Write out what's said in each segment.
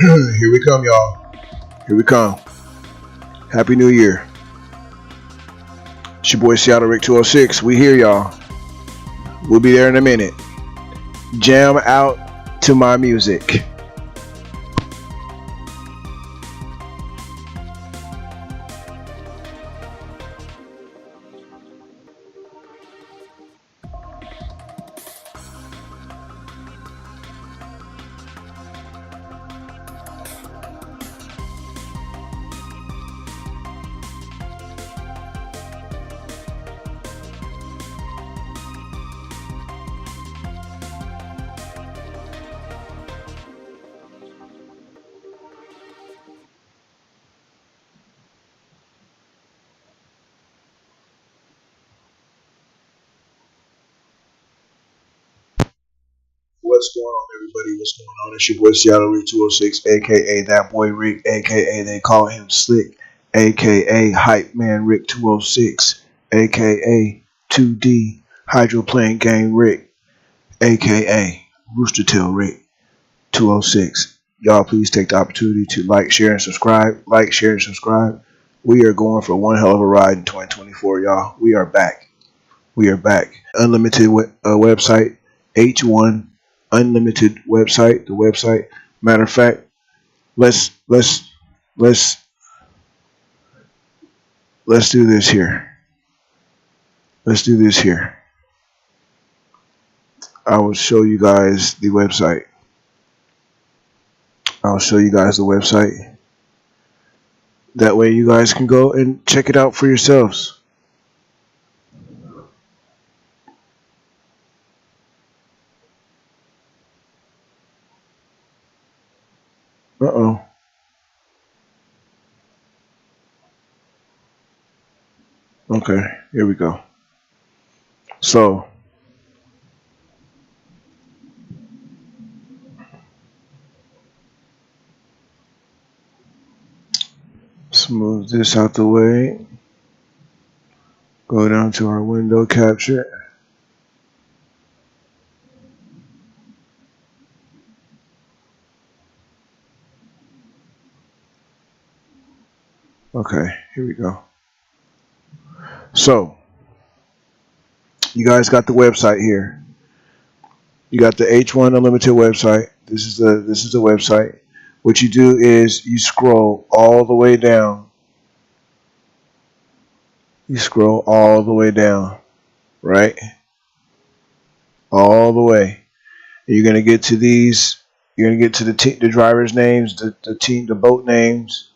Here we come, y'all. Here we come. Happy New Year. It's your boy Seattle Rick 206. We here, y'all. We'll be there in a minute. Jam out to my music. What's going on, everybody? What's going on? It's your boy Seattle Rick 206, aka that boy Rick, aka they call him Slick, aka Hype Man Rick 206, aka 2D Hydroplane Gang Rick, aka Rooster Tail Rick 206. Y'all, please take the opportunity to like, share, and subscribe. Like, share, and subscribe. We are going for one hell of a ride in 2024, y'all. We are back. We are back. Unlimited website, H1 Unlimited website. The website. Matter of fact, let's do this here. Let's do this here. I will show you guys the website. I'll show you guys the website. That way you guys can go and check it out for yourselves. Uh-oh. Okay, here we go. So, smooth this out the way. Go down to our window capture. Okay, here we go. So, you guys got the website here. You got the H1 Unlimited website. This is the website. What you do is you scroll all the way down. You scroll all the way down, right? All the way. And you're gonna get to these. You're gonna get to the drivers' names, the boat names,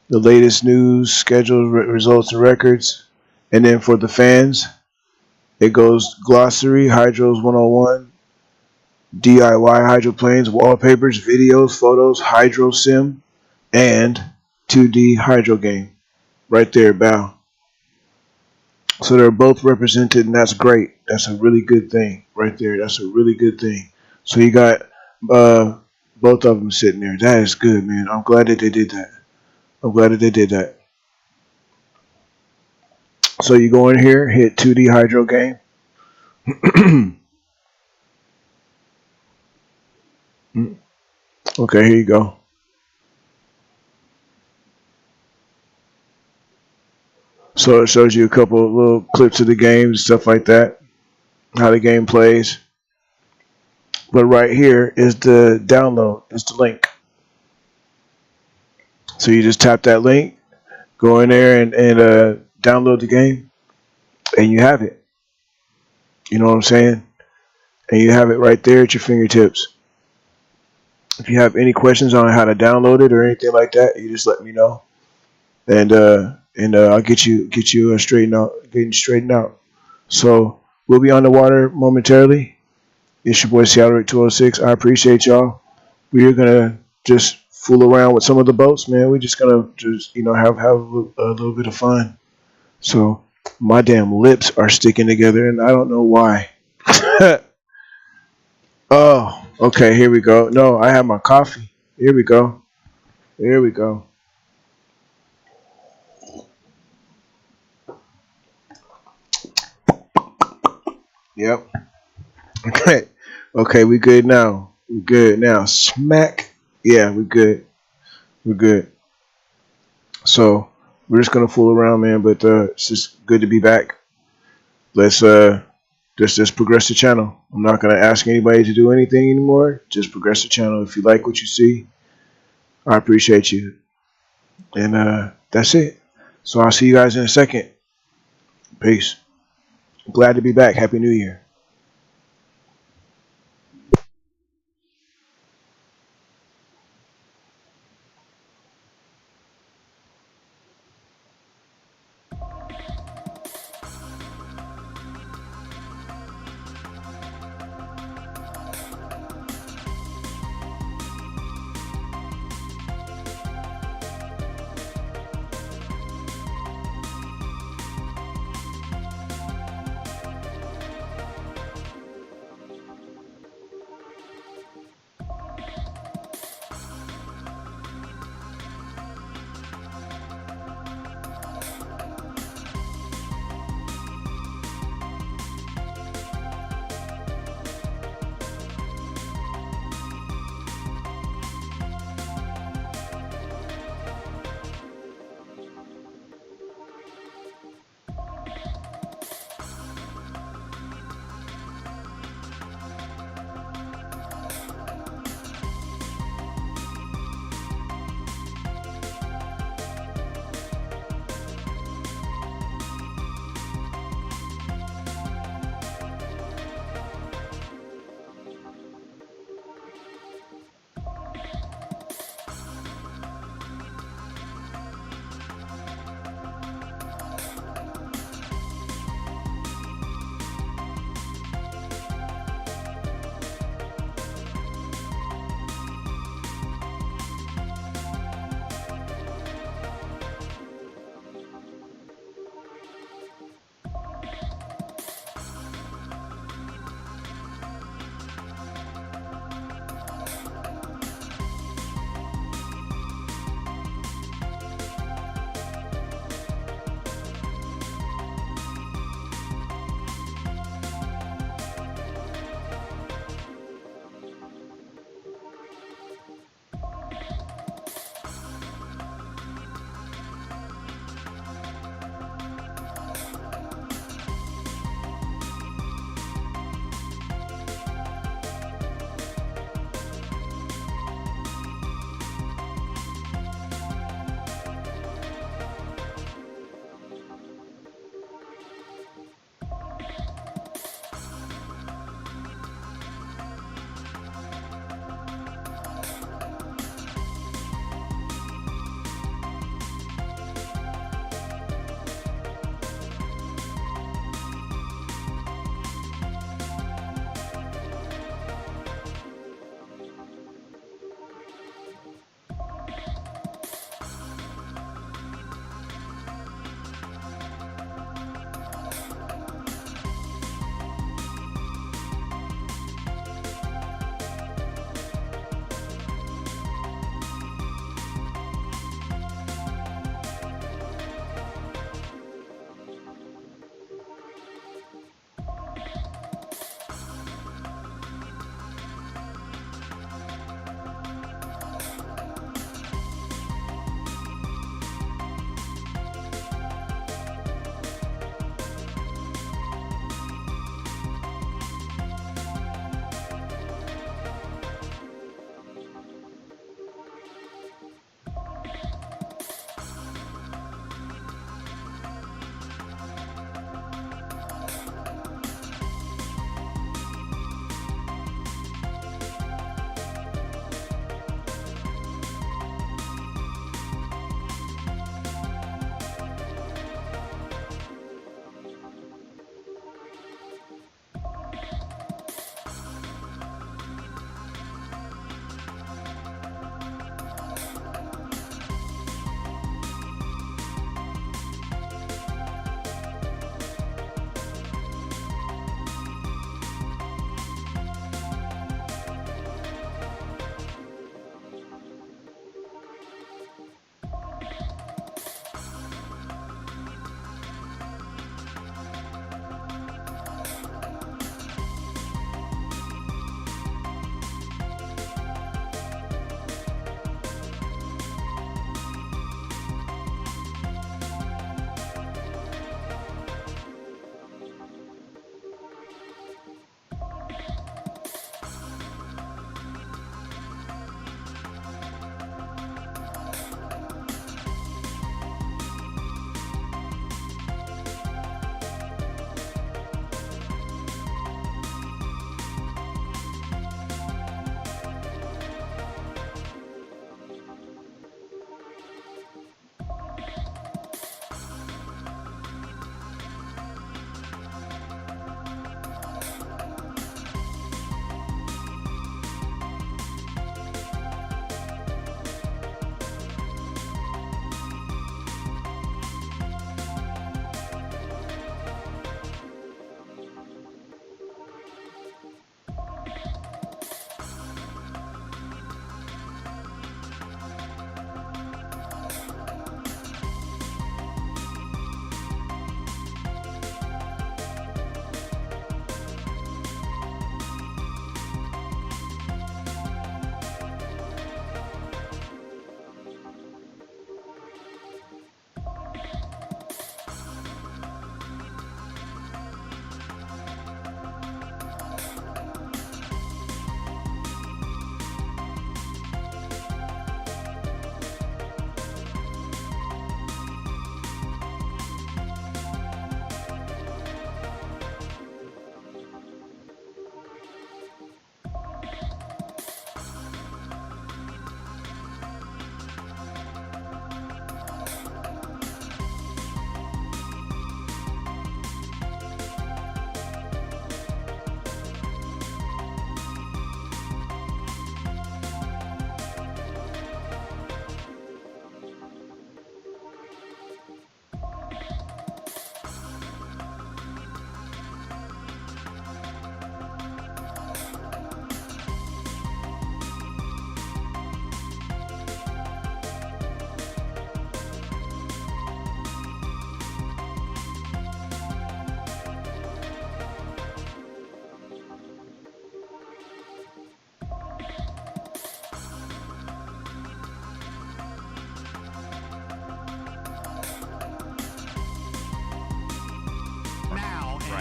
the latest news, scheduled results, and records. And then for the fans, it goes glossary, hydros 101, DIY hydroplanes, wallpapers, videos, photos, hydro sim, and 2D hydro game. Right there, bow. So they're both represented, and that's great. That's a really good thing right there. That's a really good thing. So you got both of them sitting there. That is good, man. I'm glad that they did that. I'm glad that they did that. So you go in here, hit 2D hydro game. Okay, here you go. So it shows you a couple of little clips of the game and stuff like that, how the game plays. But right here is the download, is the link. So you just tap that link, go in there and download the game, and you have it. You know what I'm saying? And you have it right there at your fingertips. If you have any questions on how to download it or anything like that, you just let me know, and I'll get you straightened out. So we'll be on the water momentarily. It's your boy Seattle Rick 206. I appreciate y'all. We're gonna just fool around with some of the boats, man. We're just gonna have a little bit of fun. So my damn lips are sticking together, and I don't know why. Oh, okay. Here we go. No, I have my coffee. Here we go. Here we go. Yep. Okay. Okay, we good now. We good now. Smack Yeah, we're good. We're good. So we're just gonna fool around, man. But it's just good to be back. Let's just progress the channel. I'm not gonna ask anybody to do anything anymore. Just progress the channel. If you like what you see, I appreciate you. And that's it. So I'll see you guys in a second. Peace. Glad to be back. Happy New Year.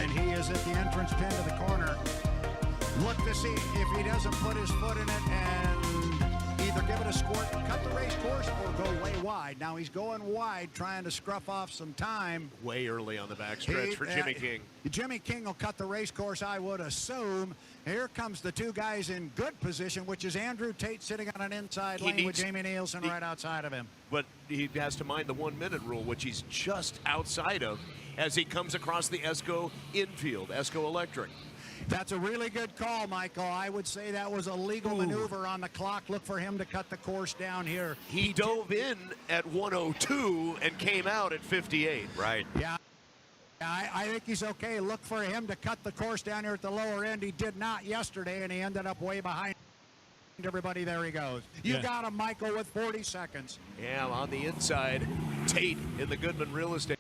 And he is at the entrance pin to the corner. Look to see if he doesn't put his foot in it and either give it a squirt, cut the race course, or go way wide. Now he's going wide, trying to scruff off some time. Way early on the backstretch for Jimmy King. Jimmy King will cut the race course, I would assume. Here comes the two guys in good position, which is Andrew Tate sitting on an inside lane with Jamie Nielsen right outside of him. But he has to mind the 1 minute rule, which he's just outside of as he comes across the ESCO infield, ESCO Electric. That's a really good call, Michael. I would say that was a legal maneuver on the clock. Look for him to cut the course down here. He dove in at 102 and came out at 58. Right. Yeah. I think he's okay. Look for him to cut the course down here at the lower end. He did not yesterday, and he ended up way behind everybody. There he goes. You got him, Michael, with 40 seconds. Yeah, on the inside, Tate in the Goodman Real Estate.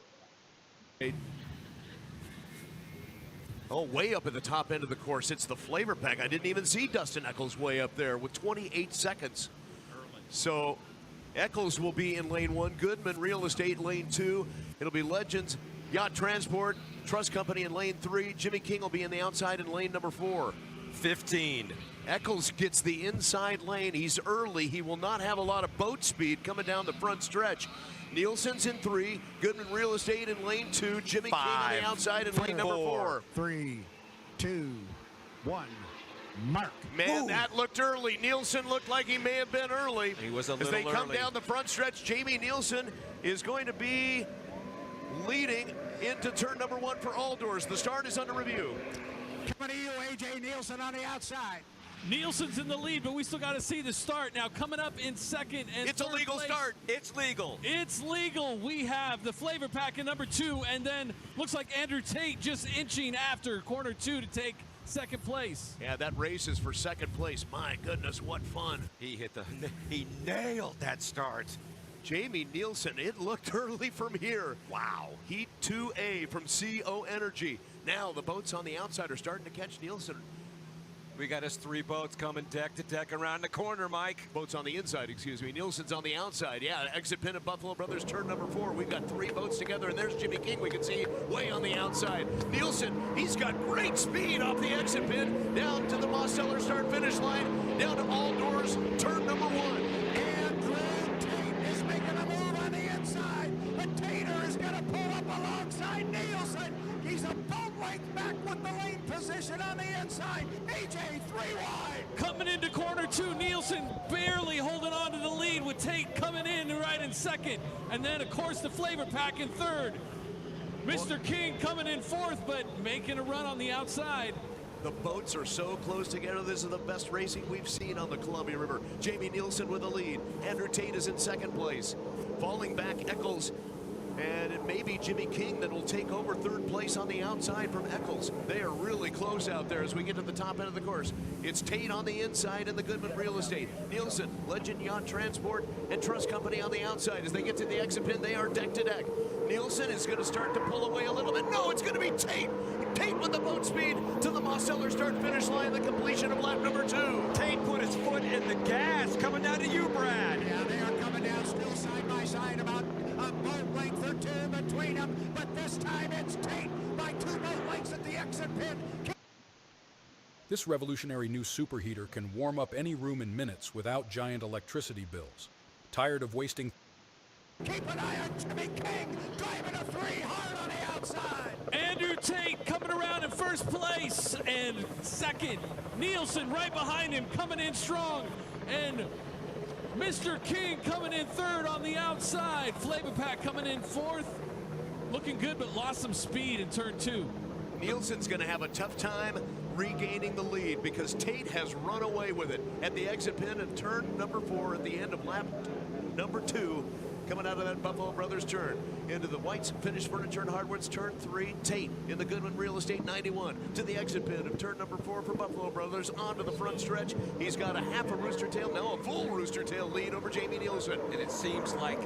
Oh, way up at the top end of the course. It's the flavor pack. I didn't even see Dustin Eccles way up there with 28 seconds. So Eccles will be in lane 1, Goodman Real Estate lane 2. It'll be Legends Yacht Transport Trust Company in lane 3. Jimmy King will be in the outside in lane number 4. 15. Eccles gets the inside lane. He's early. He will not have a lot of boat speed coming down the front stretch. Nielsen's in 3. Goodman Real Estate in lane 2. Jimmy 5, King on the outside in lane number 4. 3, 2, 1. Mark. Man, that looked early. Nielsen looked like he may have been early. He was a little As they come early. down the front stretch, Jamie Nielsen is going to be leading into turn number 1 for Aldors. The start is under review. Coming to you, A.J. Nielsen on the outside. Nielsen's in the lead, but we still got to see the start. Now coming up in second and It's a third legal place. start. It's legal. It's legal. We have the flavor pack in number 2, and then looks like Andrew Tate just inching after corner 2 to take second place. Yeah, that race is for second place. My goodness, what fun. He nailed that start. Jamie Nielsen, it looked early from here. Wow. Heat 2A from CO Energy. Now the boats on the outside are starting to catch Nielsen. We got us 3 boats coming deck to deck around the corner, Mike. Boats on the inside, excuse me. Nielsen's on the outside. Yeah, exit pin at Buffalo Brothers, turn number 4. We've got 3 boats together, and there's Jimmy King. We can see way on the outside. Nielsen, he's got great speed off the exit pin, down to the Mosteller start-finish line, down to Aldors, turn number 1. Andrew Tate is making a move on the inside. But Tater is going to pull up alongside Nielsen. He's a boat length back with the lane position on the inside. AJ 3 wide. Coming into corner 2, Nielsen barely holding on to the lead with Tate coming in right in second. And then, of course, the flavor pack in third. Mr. King coming in 4th, but making a run on the outside. The boats are so close together. This is the best racing we've seen on the Columbia River. Jamie Nielsen with the lead. Andrew Tate is in second place. Falling back, Eccles. And it may be Jimmy King that will take over 3rd place on the outside from Eccles. They are really close out there as we get to the top end of the course. It's Tate on the inside and the Goodman Real Estate. Nielsen, Legend Yacht Transport, and Trust Company on the outside. As they get to the exit pin, they are deck to deck. Nielsen is going to start to pull away a little bit. No, it's going to be Tate. Tate with the boat speed to the Mosteller start-finish line, the completion of lap number 2. Tate put his foot in the gas, coming down to you, Brad. Yeah, they are coming down still side by side, about a boat length or 2 between them. But this time it's Tate by 2 boat lengths at the exit pin. This revolutionary new superheater can warm up any room in minutes without giant electricity bills. Tired of wasting? Keep an eye on Jimmy King, driving a 3 hard on the outside. Andrew Tate coming around in 1st place and 2nd. Nielsen right behind him coming in strong. And Mr. King coming in 3rd on the outside. Flavor Pack coming in 4th. Looking good, but lost some speed in turn 2. Nielsen's going to have a tough time regaining the lead because Tate has run away with it at the exit pin of turn number 4 at the end of lap number 2. Coming out of that Buffalo Brothers turn into the White's Finished Furniture and Hardware's turn 3. Tate in the Goodman Real Estate 91 to the exit pin of turn number 4 for Buffalo Brothers onto the front stretch. He's got a half a rooster tail, now a full rooster tail lead over Jamie Nielsen. And it seems like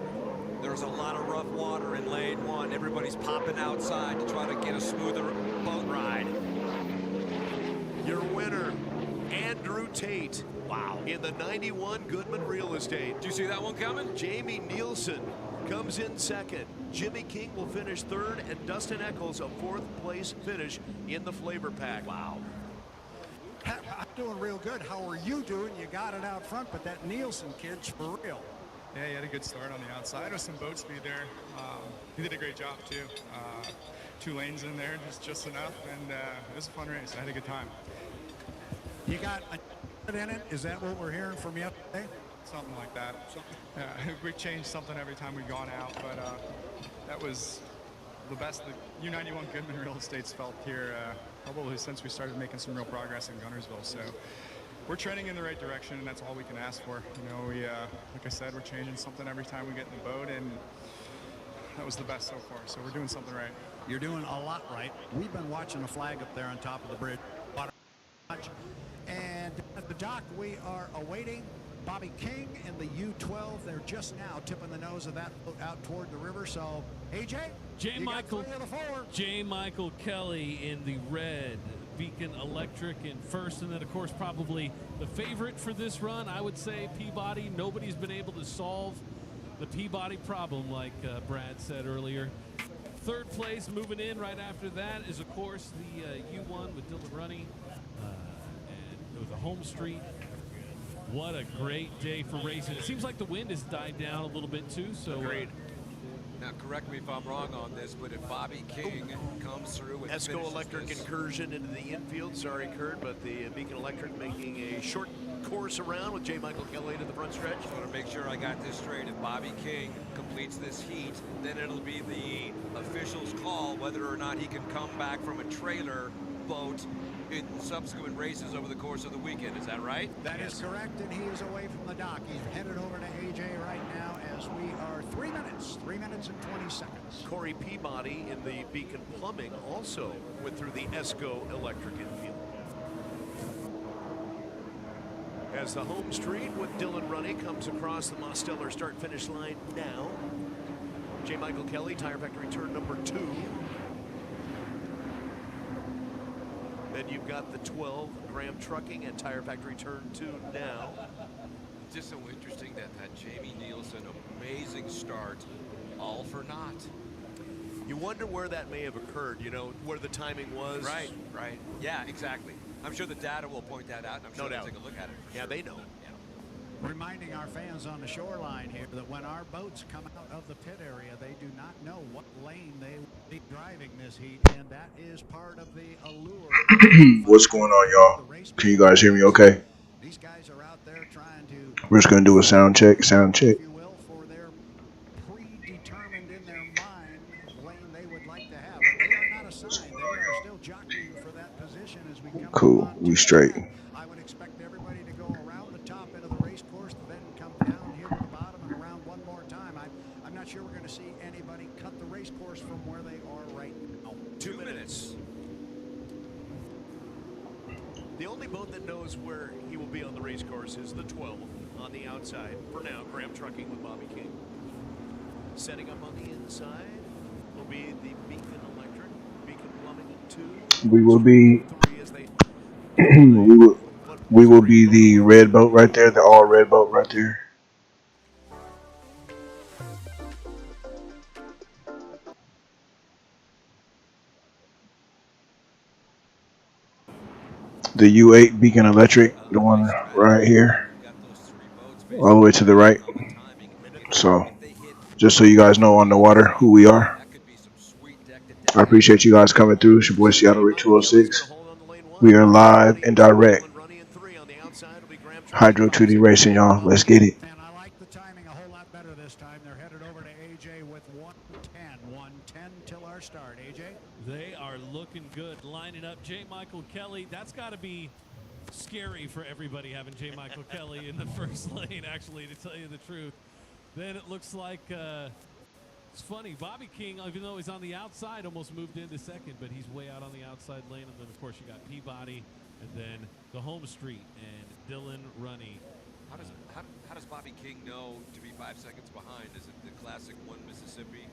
there's a lot of rough water in lane 1. Everybody's popping outside to try to get a smoother boat ride. Your winner, Andrew Tate. Wow. In the 91 Goodman Real Estate. Did you see that one coming? Jamie Nielsen comes in second. Jimmy King will finish third, and Dustin Eccles a fourth place finish in the flavor pack. Wow. I'm doing real good. How are you doing? You got it out front, but that Nielsen kid's for real. Yeah, he had a good start on the outside with some boat speed there. He did a great job too. 2 lanes in there, just enough, and it was a fun race. I had a good time. You got a in it? Is that what we're hearing from you today? Something like that. Yeah, we changed something every time we've gone out, but that was the best the U91 Goodman Real Estate's felt here probably since we started making some real progress in Guntersville. So we're trending in the right direction, and that's all we can ask for. You know, we like I said, we're changing something every time we get in the boat, and that was the best so far. So we're doing something right. You're doing a lot right. We've been watching the flag up there on top of the bridge. And at the dock, we are awaiting Bobby King in the U12. They're just now tipping the nose of that boat out toward the river. So, AJ, J. Michael Kelly in the red, Beacon Electric in first, and then of course probably the favorite for this run, I would say Peabody. Nobody's been able to solve the Peabody problem, like Brad said earlier. Third place moving in right after that is of course the U1 with Dylan Runny, and it was a home street. What a great day for racing. It seems like the wind has died down a little bit too. So Agreed. Now, correct me if I'm wrong on this, but if Bobby King comes through and Esco finishes Electric this, incursion into the infield. Sorry, Kurt, but the Beacon Electric making a short course around with J. Michael Kelly to the front stretch. I want to make sure I got this straight. If Bobby King completes this heat, then it'll be the official's call whether or not he can come back from a trailer boat in subsequent races over the course of the weekend. Is that right? That is correct, and he is away from the dock. He's headed over to AJ right now as we are 3 minutes and 20 seconds. Corey Peabody in the Beacon Plumbing also went through the Esco Electric infield. As the home street with Dylan Runny comes across the Mosteller start-finish line now. J. Michael Kelly, Tire Factory turn number 2. Then you've got the 12, Graham Trucking at Tire Factory turn 2 now. Just so interesting that Jamie Nielsen, amazing start, all for naught. You wonder where that may have occurred, you know, where the timing was. Right. Yeah, exactly. I'm sure the data will point that out, and I'm sure they'll take a look at it. Yeah, they know. Reminding our fans on the shoreline here that when our boats come out of the pit area, they do not know what lane they will be driving this heat, and that is part of the allure. What's going on, y'all? Can you guys hear me okay? These guys are out there trying to, We're just going to do a sound check. if you will, for their predetermined in their mind lane they would like to have. But they are not assigned. They are still jockeying for that position as we come Cool. on We to straight. that. I would expect everybody to go around the top end of the race course, to then come down here to the bottom and around one more time. I'm not sure we're going to see anybody cut the race course from where they are right now. 2 minutes. The only boat that knows where he will be on the race course is the 12 on the outside. For now, Graham Trucking with Bobby King. Setting up on the inside will be the Beacon Electric, Beacon Plumbing at 2. We will be 3 as they we will be the red boat right there, the all red boat right there. The U8 Beacon Electric, the one right here, all the way to the right. So, just so you guys know on the water who we are. I appreciate you guys coming through. It's your boy Seattle Rick 206. We are live and direct. Hydro 2D Racing, y'all. Let's get it. And I like the timing a whole lot better this time. They're headed over to AJ with 110 till our start. AJ? they are looking good, lining up. J. Michael Kelly, that's got to be scary for everybody having J. Michael Kelly in the first lane, actually, to tell you the truth. Then it looks like it's funny. Bobby King, even though he's on the outside, almost moved into second, but he's way out on the outside lane. And then, of course, you got Peabody, and then the home street, and Dylan Runny. How does Bobby King know to be 5 seconds behind? Is it the classic one Mississippi?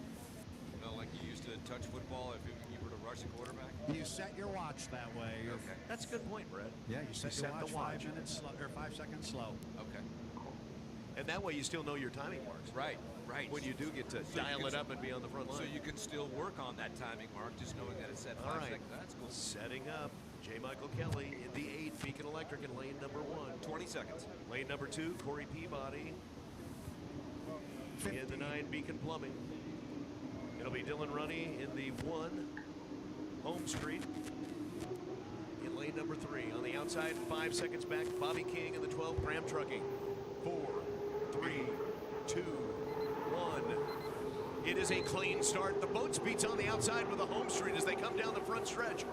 You know, like you used to touch football if you were to rush a quarterback? You set your watch that way. Okay. That's a good point, Brett. Yeah, you set You your set the watch watch. 5 minutes slow, or 5 seconds slow. Okay. And that way you still know your timing marks. Right, right. When you do get to dial it up and be on the front line. So you can still work on that timing mark, just knowing that it's set 5 seconds. That's cool. Setting up J. Michael Kelly in the 8, Beacon Electric in lane number 1. 20 seconds. Lane number 2, Corey Peabody in the 9, Beacon Plumbing. It'll be Dylan Runny in the 1, Home Street. In lane number 3, on the outside, 5 seconds back, Bobby King in the 12, Graham Trucking. 4, 3, 2, 1. It is a clean start. The boat speed's on the outside with the Home Street as they come down the front stretch.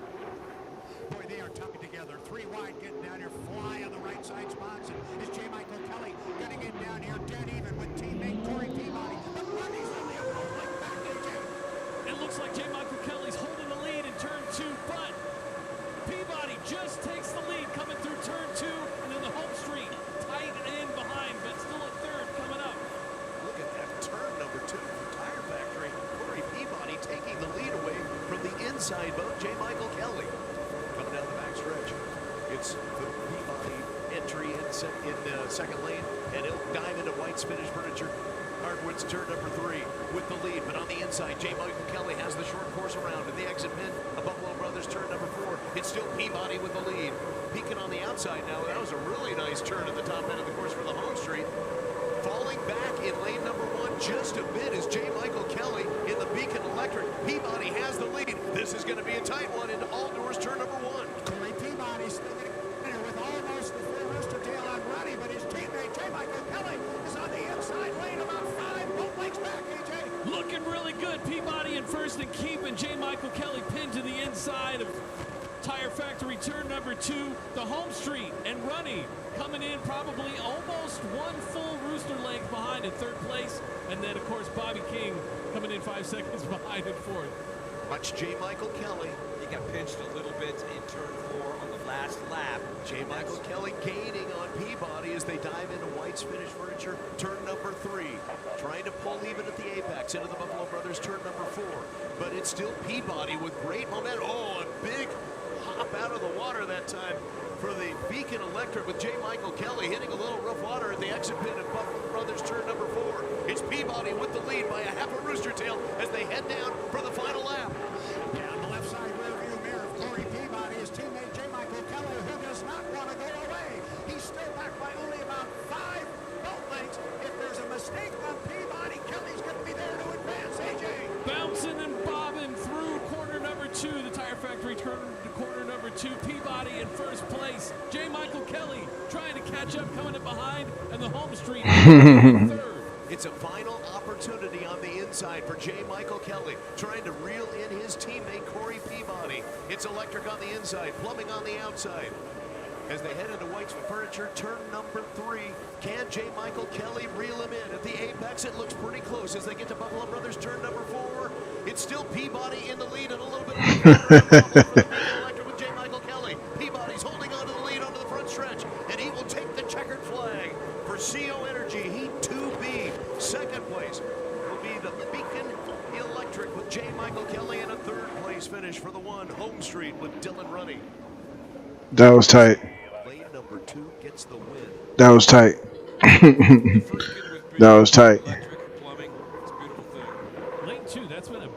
Boy, they are tucking together. 3 wide getting down here. Fly on the right side spots. Is J. Michael Kelly getting in down here dead even with teammate Corey Peabody. The Runny's on the outside like back AJ. It looks like J. Michael Kelly's holding the lead in turn 2, but Peabody just takes the lead coming through turn 2 and then the Home Street tight in behind, but still a third coming up. Look at that turn number 2 for Tire Factory. Corey Peabody taking the lead away from the inside boat, J. Michael Kelly. Coming down the back stretch. It's the Peabody entry in second lane, and he'll dive into White's Finished Furniture. Hardwood's turn number 3 with the lead, but on the inside, J. Michael Kelly has the short course around. At the exit pin of Buffalo Brothers, turn number 4. It's still Peabody with the lead. Peeking on the outside now. That was a really nice turn at the top end of the course for the Home Street. Falling back in lane number 1 just a bit is J. Michael Kelly in the Beacon Electric. Peabody has the lead. This is going to be a tight one into All Doors turn number 1. Corey Peabody still getting there with almost the full rooster tail on Runny, but his teammate J. Michael Kelly is on the inside lane about 5 boat lengths back, AJ. Looking really good. Peabody in first and keeping J. Michael Kelly pinned to the inside of Tire Factory turn number 2. The Home Street and Runny coming in probably almost 1 full rooster length behind in 3rd place. And then, of course, Bobby King coming in 5 seconds behind in 4th. Watch J. Michael Kelly. He got pinched a little bit in turn 4 on the last lap. J. Michael Kelly gaining on Peabody as they dive into White's Finished Furniture, turn number 3. Trying to pull even at the apex into the Buffalo Brothers, turn number 4. But it's still Peabody with great momentum. Oh, a big hop out of the water that time for the Beacon Electric with J. Michael Kelly hitting a little rough water at the exit pin of Buffalo Brothers, turn number 4. It's Peabody with the lead by a half a rooster tail as they head down for the final lap. Yeah, on the left side rearview mirror of Corey Peabody, his teammate J. Michael Kelly, who does not want to go away. He's still back by only about 5 boat lengths. If there's a mistake on Peabody, Kelly's going to be there to advance, AJ. Bouncing and bobbing through corner number 2. The Tire Factory turn to corner number 2. Peabody in first place. J. Michael Kelly trying to catch up, coming in behind, and the Home Street in 3rd. It's a final opportunity on the inside for J. Michael Kelly, trying to reel in his teammate Corey Peabody. It's Electric on the inside, Plumbing on the outside. As they head into White's Furniture, turn number 3. Can J. Michael Kelly reel him in? At the apex, it looks pretty close as they get to Buffalo Brothers, turn number 4. It's still Peabody in the lead and a little bit of Electric with J. Michael Kelly. Peabody's holding on to the lead onto the front stretch, and he will take the checkered flag for CO Energy Heat 2B. Second place will be the Beacon Electric with J. Michael Kelly, and a 3rd place finish for the 1 Home Street with Dylan Runny. That was tight. Lane number 2 gets the win. That was tight. That was tight. Electric, plumbing, it's a beautiful thing. Lane 2, that's been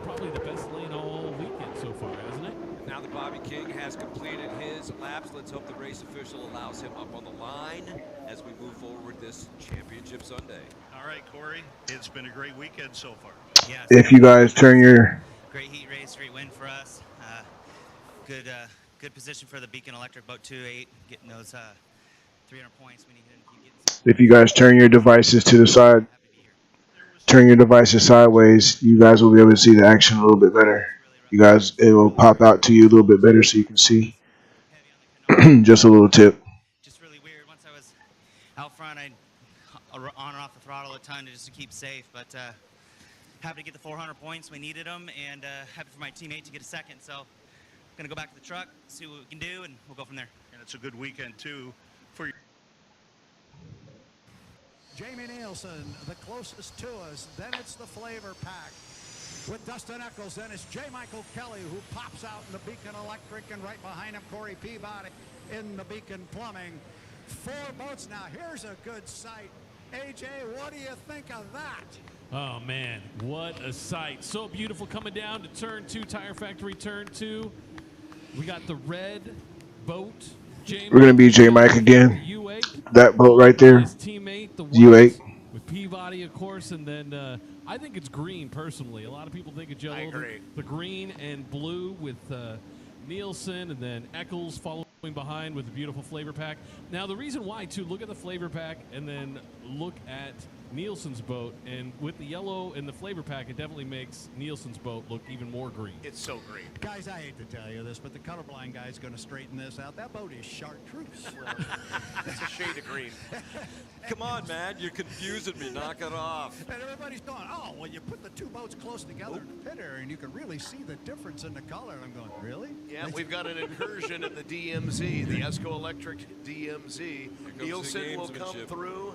probably the best lane all weekend so far, hasn't it? Now that Bobby King has completed his laps, let's hope the race official allows him up on the line as we move forward this championship Sunday. All right, Corey, it's been a great weekend so far. Yeah, If you guys turn your great heat race, great win for us. Good position for the Beacon Electric boat 2-8, getting those 300 points. We need to keep getting. if you guys turn your devices to the side, turn your devices sideways, you guys will be able to see the action a little bit better. You guys, it will pop out to you a little bit better so you can see. Just a little tip. Just really weird. Once I was out front, I'd on and off the throttle a ton just to keep safe. But happy to get the 400 points. We needed them, and happy for my teammate to get a second. So going to go back to the truck, see what we can do, and we'll go from there. And it's a good weekend, too, for you. Jamie Nielsen, the closest to us. Then it's the Flavor Pack with Dustin Eccles. Then it's J. Michael Kelly, who pops out in the Beacon Electric, and right behind him, Corey Peabody in the Beacon Plumbing. 4 boats now. Here's a good sight. AJ, what do you think of that? Oh, man, what a sight. So beautiful coming down to turn 2, Tire Factory turn 2. We got the red boat. We're going to be J. Mike again. U8. That boat right there. His teammate, the U8. With Peabody, of course, and then I think it's green, personally. A lot of people think it's yellow. I agree. The green and blue with Nielsen, and then Eccles following behind with the beautiful flavor pack. Now, the reason why, too, look at the flavor pack and then look at Nielsen's boat, and with the yellow and the flavor pack, it definitely makes Nielsen's boat look even more green. It's so green. Guys, I hate to tell you this, but the colorblind guy's going to straighten this out. That boat is chartreuse. It's a shade of green. Come on, man. You're confusing me. Knock it off. And everybody's going, oh, well, you put the two boats close together in the pit area, and you can really see the difference in the color. And I'm going, really? Yeah, we've got an incursion in the DMZ, the Esco Electric DMZ. Nielsen will come through,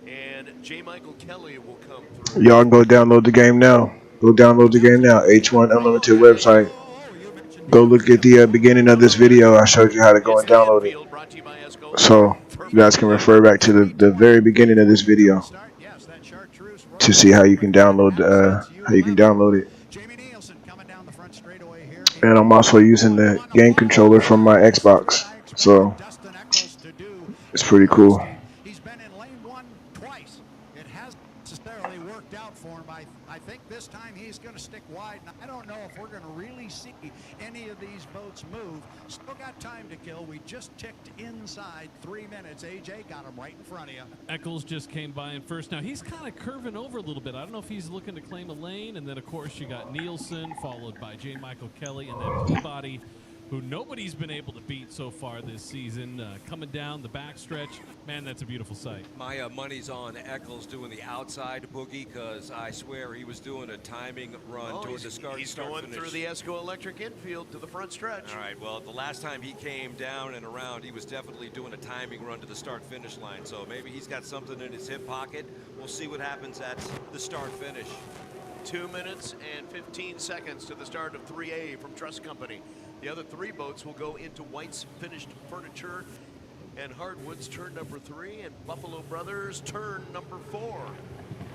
and J. Michael Kelly will come through. Y'all go download the game now. Go download the game now. H1 Unlimited website. Go look at the beginning of this video. I showed you how to go and download it. So you guys can refer back to the very beginning of this video to see how you can download it. And I'm also using the game controller from my Xbox, so it's pretty cool. He's been in lane 1 twice. It hasn't necessarily worked out for him. I think this time he's going to stick wide. Now, I don't know if we're going to really see any of these boats move. Still got time to kill. We just ticked inside 3 minutes. AJ got him right in front of you. Eccles just came by in first. Now, he's kind of curving over a little bit. I don't know if he's looking to claim a lane. And then, of course, you got Nielsen, followed by J. Michael Kelly, and then Peabody, who nobody's been able to beat so far this season. Coming down the backstretch, man, that's a beautiful sight. My money's on Eccles doing the outside boogie, because I swear he was doing a timing run toward the start. He's going through the Esco Electric infield to the front stretch. All right, well, the last time he came down and around, he was definitely doing a timing run to the start-finish line. So maybe he's got something in his hip pocket. We'll see what happens at the start-finish. 2 minutes and 15 seconds to the start of 3A from Truss Company. The other 3 boats will go into White's Finished Furniture and Hardwoods turn number 3, and Buffalo Brothers turn number 4.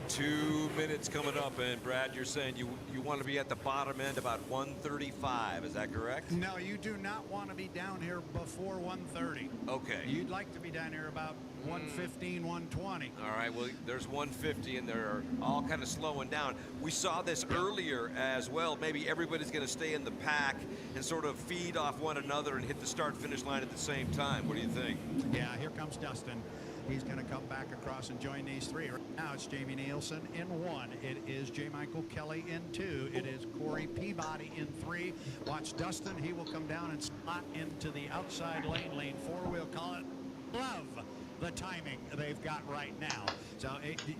2 minutes coming up, and Brad, you're saying you want to be at the bottom end about 135, is that correct? No, you do not want to be down here before 130. Okay. You'd like to be down here about 115, 120. All right, well, there's 150, and they're all kind of slowing down. We saw this earlier as well. Maybe everybody's going to stay in the pack and sort of feed off one another and hit the start-finish line at the same time. What do you think? Yeah, here comes Dustin. He's going to come back across and join these 3. Right now it's Jamie Nielsen in 1. It is J. Michael Kelly in 2. It is Corey Peabody in 3. Watch Dustin. He will come down and slot into the outside lane 4. We'll call it. Love the timing they've got right now. So,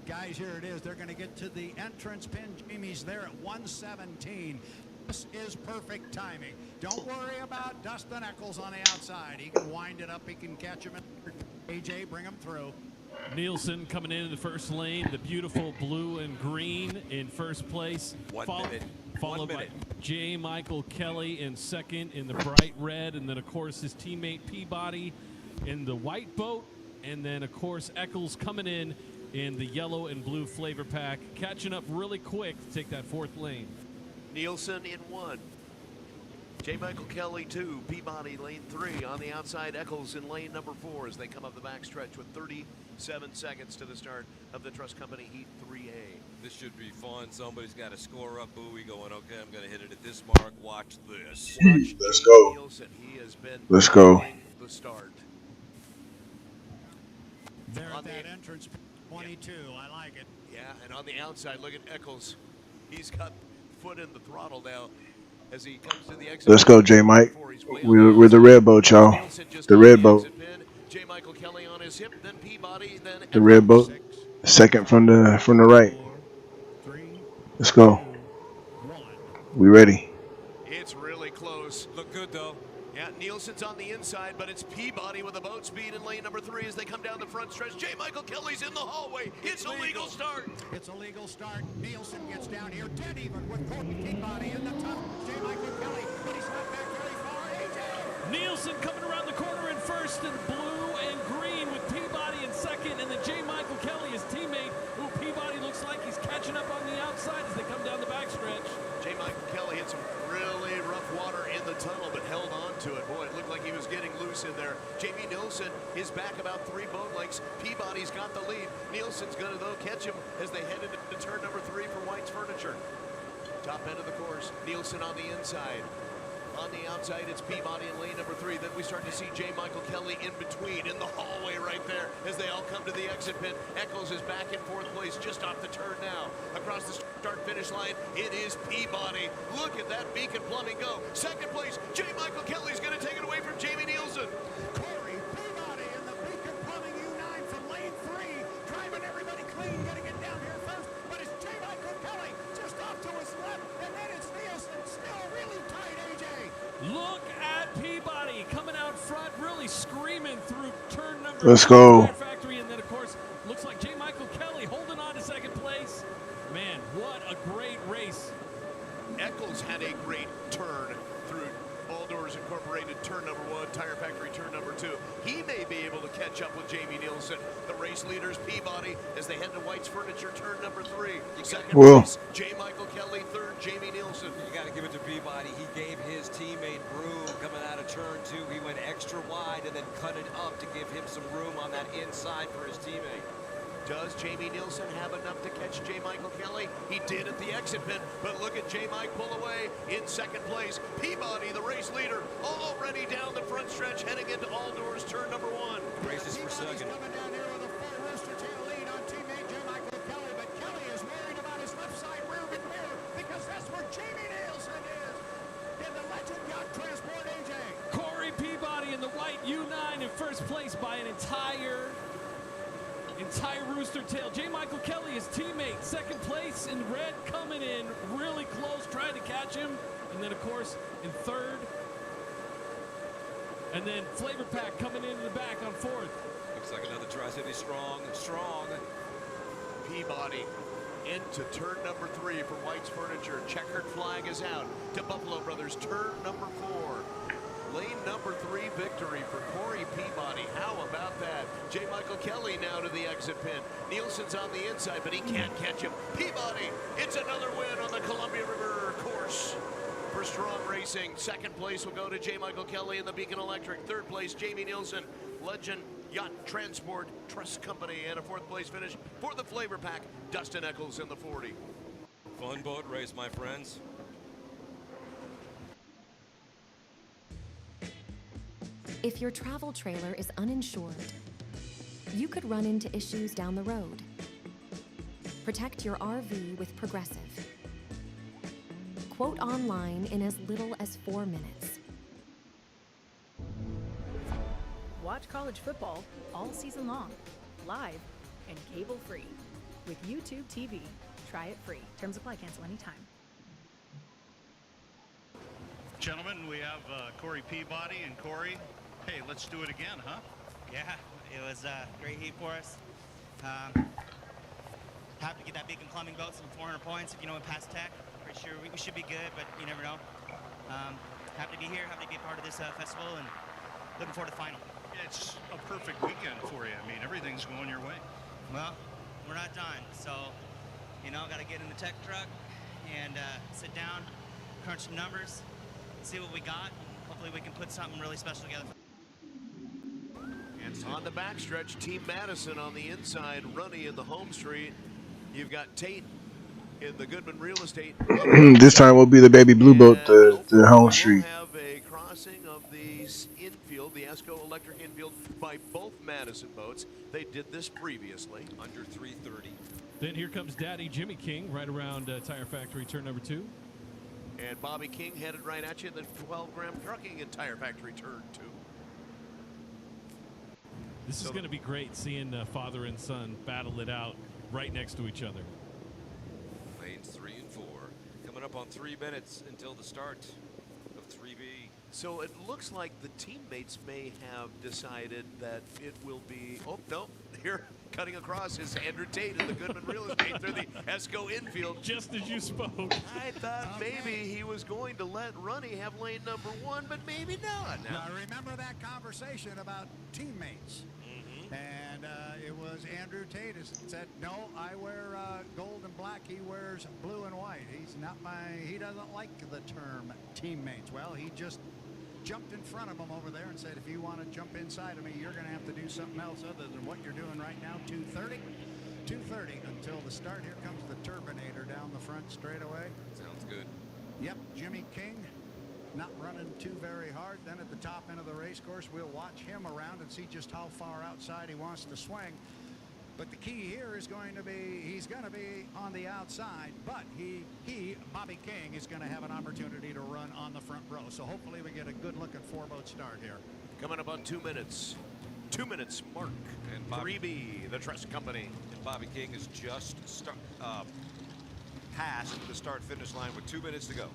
guys, here it is. They're going to get to the entrance pin. Jamie's there at 117. This is perfect timing. Don't worry about Dustin Eccles on the outside. He can wind it up. He can catch him. AJ, bring him through. Nielsen coming in the first lane, the beautiful blue and green in first place. Followed by J. Michael Kelly in second in the bright red, and then, of course, his teammate Peabody in the white boat, and then, of course, Eccles coming in the yellow and blue flavor pack, catching up really quick to take that 4th lane. Nielsen in 1. J. Michael Kelly 2, Peabody lane 3. On the outside, Eccles in lane number 4 as they come up the backstretch with 37 seconds to the start of the Truss Company Heat 3A. This should be fun. Somebody's got a score-up buoy going, okay, I'm going to hit it at this mark. Watch this. Let's go. Nielsen, he has been Let's go. The start. There at that entrance, 22. I like it. Yeah, and on the outside, look at Eccles. He's got foot in the throttle now as he comes to the exit. Let's go, J. Mike. We're the red boat, y'all. The red boat. J. Michael Kelly on his hip, then Peabody, then the red boat. Second from the right. Let's go. We ready. It's really close. Look good, though. Yeah, Nielsen's on the inside, but it's Peabody with a boat speed in lane number 3 as they come down the front stretch. J. Michael Kelly's in the hallway. It's a legal start. It's a legal start. Nielsen gets down here dead even with Corey Peabody in the top. J. Michael Kelly, but he's not back very far. AJ. Nielsen coming around the corner in first in blue and green with Peabody in in second, and then J. Michael Kelly, his teammate, who Peabody looks like he's catching up on the outside as they come down the backstretch. J. Michael Kelly hit some really rough water in the tunnel, but held on to it. Boy, it looked like he was getting loose in there. Jamie Nielsen is back about 3 boat lengths. Peabody's got the lead. Nielsen's going to, though, catch him as they head into turn number 3 for White's Furniture. Top end of the course. Nielsen on the inside. On the outside, it's Peabody in lane number 3. Then we start to see J. Michael Kelly in between, in the hallway right there, as they all come to the exit pit. Eccles is back in 4th place, just off the turn now. Across the start-finish line, it is Peabody. Look at that Beacon Plumbing go. 2nd place, J. Michael Kelly's going to take it away from Jamie Nielsen. Corey Peabody in the Beacon Plumbing U9 from lane 3, driving everybody clean, getting it down here first, but it's J. Michael Kelly just off to his left, and then it's Nielsen, still really tight, AJ. Look at Peabody coming out front, really screaming through turn number Let's go. Factory, and then of course looks like J. Michael Kelly holding on to 2nd place. Man, what a great race. Eccles had a great turn through All Doors Incorporated turn number 1, Tire Factory turn number 2. He may be able to catch up with Jamie Nielsen. The race leaders, Peabody, as they head to White's Furniture turn number 3. 2nd place, J. Michael Kelly. 3rd, Jamie Nielsen. You got to give it to Peabody. He gave his teammate room coming out of turn 2. He went extra wide and then cut it up to give him some room on that inside for his teammate. Does Jamie Nielsen have enough to catch J. Michael Kelly? He did at the exit pit, but look at J. Mike pull away in 2nd place. Peabody, the race leader, already down the front stretch, heading into All Doors turn number 1. Races for 2nd. Coming down here with a full rooster tail lead on teammate J. Michael Kelly, but Kelly is worried about his left side rear mirror because that's where Jamie Nielsen is in the Legend Yacht Transport, AJ. Corey Peabody in the white U9 in 1st place by an entire rooster tail. J. Michael Kelly, his teammate, 2nd place in red, coming in really close, trying to catch him. And then, of course, in 3rd. And then Flavor Pack coming into the back on 4th. Looks like another Tri-City strong. Peabody into turn number 3 for White's Furniture. Checkered flag is out to Buffalo Brothers, turn number 4. Lane number 3 victory for Corey Peabody. How about that? J. Michael Kelly now to the exit pin. Nielsen's on the inside, but he can't catch him. Peabody, it's another win on the Columbia River course for Strong Racing. 2nd place will go to J. Michael Kelly in the Beacon Electric. 3rd place, Jamie Nielsen, Legend Yacht Transport Trust Company. And a 4th place finish for the Flavor Pack, Dustin Eccles in the 40. Fun boat race, my friends. If your travel trailer is uninsured, you could run into issues down the road. Protect your RV with Progressive. Quote online in as little as 4 minutes. Watch college football all season long, live and cable-free with YouTube TV. Try it free. Terms apply. Cancel anytime. Gentlemen, we have Corey Peabody and Corey. Hey, let's do it again, huh? Yeah, it was a great heat for us. Happy to get that Beacon Plumbing boat some 400 points. If you know it past Tech, pretty sure we should be good, but you never know. Happy to be here, happy to be a part of this festival, and looking forward to the final. It's a perfect weekend for you. I mean, everything's going your way. Well, we're not done, so, you know, got to get in the tech truck and sit down, crunch some numbers, see what we got. Hopefully we can put something really special together. On the backstretch, Team Madison on the inside, Runny in the home street. You've got Tate in the Goodman Real Estate. This time will be the Baby Blue Boat, the home street. We'll have a crossing of the infield, the ESCO electric infield, by both Madison boats. They did this previously. Under 330. Then here comes Daddy Jimmy King right around Tire Factory turn number 2. And Bobby King headed right at you in the 12-gram trucking and Tire Factory turn 2. This is going to be great seeing father and son battle it out right next to each other. Lanes 3 and 4. Coming up on 3 minutes until the start of 3B. So it looks like the teammates may have decided that it will be, oh, no, here cutting across is Andrew Tate in the Goodman Real Estate through the ESCO infield. Just as you spoke. I thought maybe he was going to let Runny have lane number 1, but maybe not. Now remember that conversation about teammates. And it was Andrew Tate who said, no, I wear gold and black. He wears blue and white. He doesn't like the term teammates. Well, he just jumped in front of him over there and said, if you want to jump inside of me, you're going to have to do something else other than what you're doing right now. 2:30 until the start. Here comes the Turbinator down the front straightaway. Sounds good. Yep, Jimmy King not running too very hard. Then at the top end of the race course, we'll watch him around and see just how far outside he wants to swing. But the key here is going to be, he's going to be on the outside, but Bobby King, is going to have an opportunity to run on the front row. So hopefully we get a good-looking four-boat start here. Coming up on 2 minutes. 2 minutes mark. And 3B, the Trust Company. And Bobby King is just past the start-finish line with 2 minutes to go.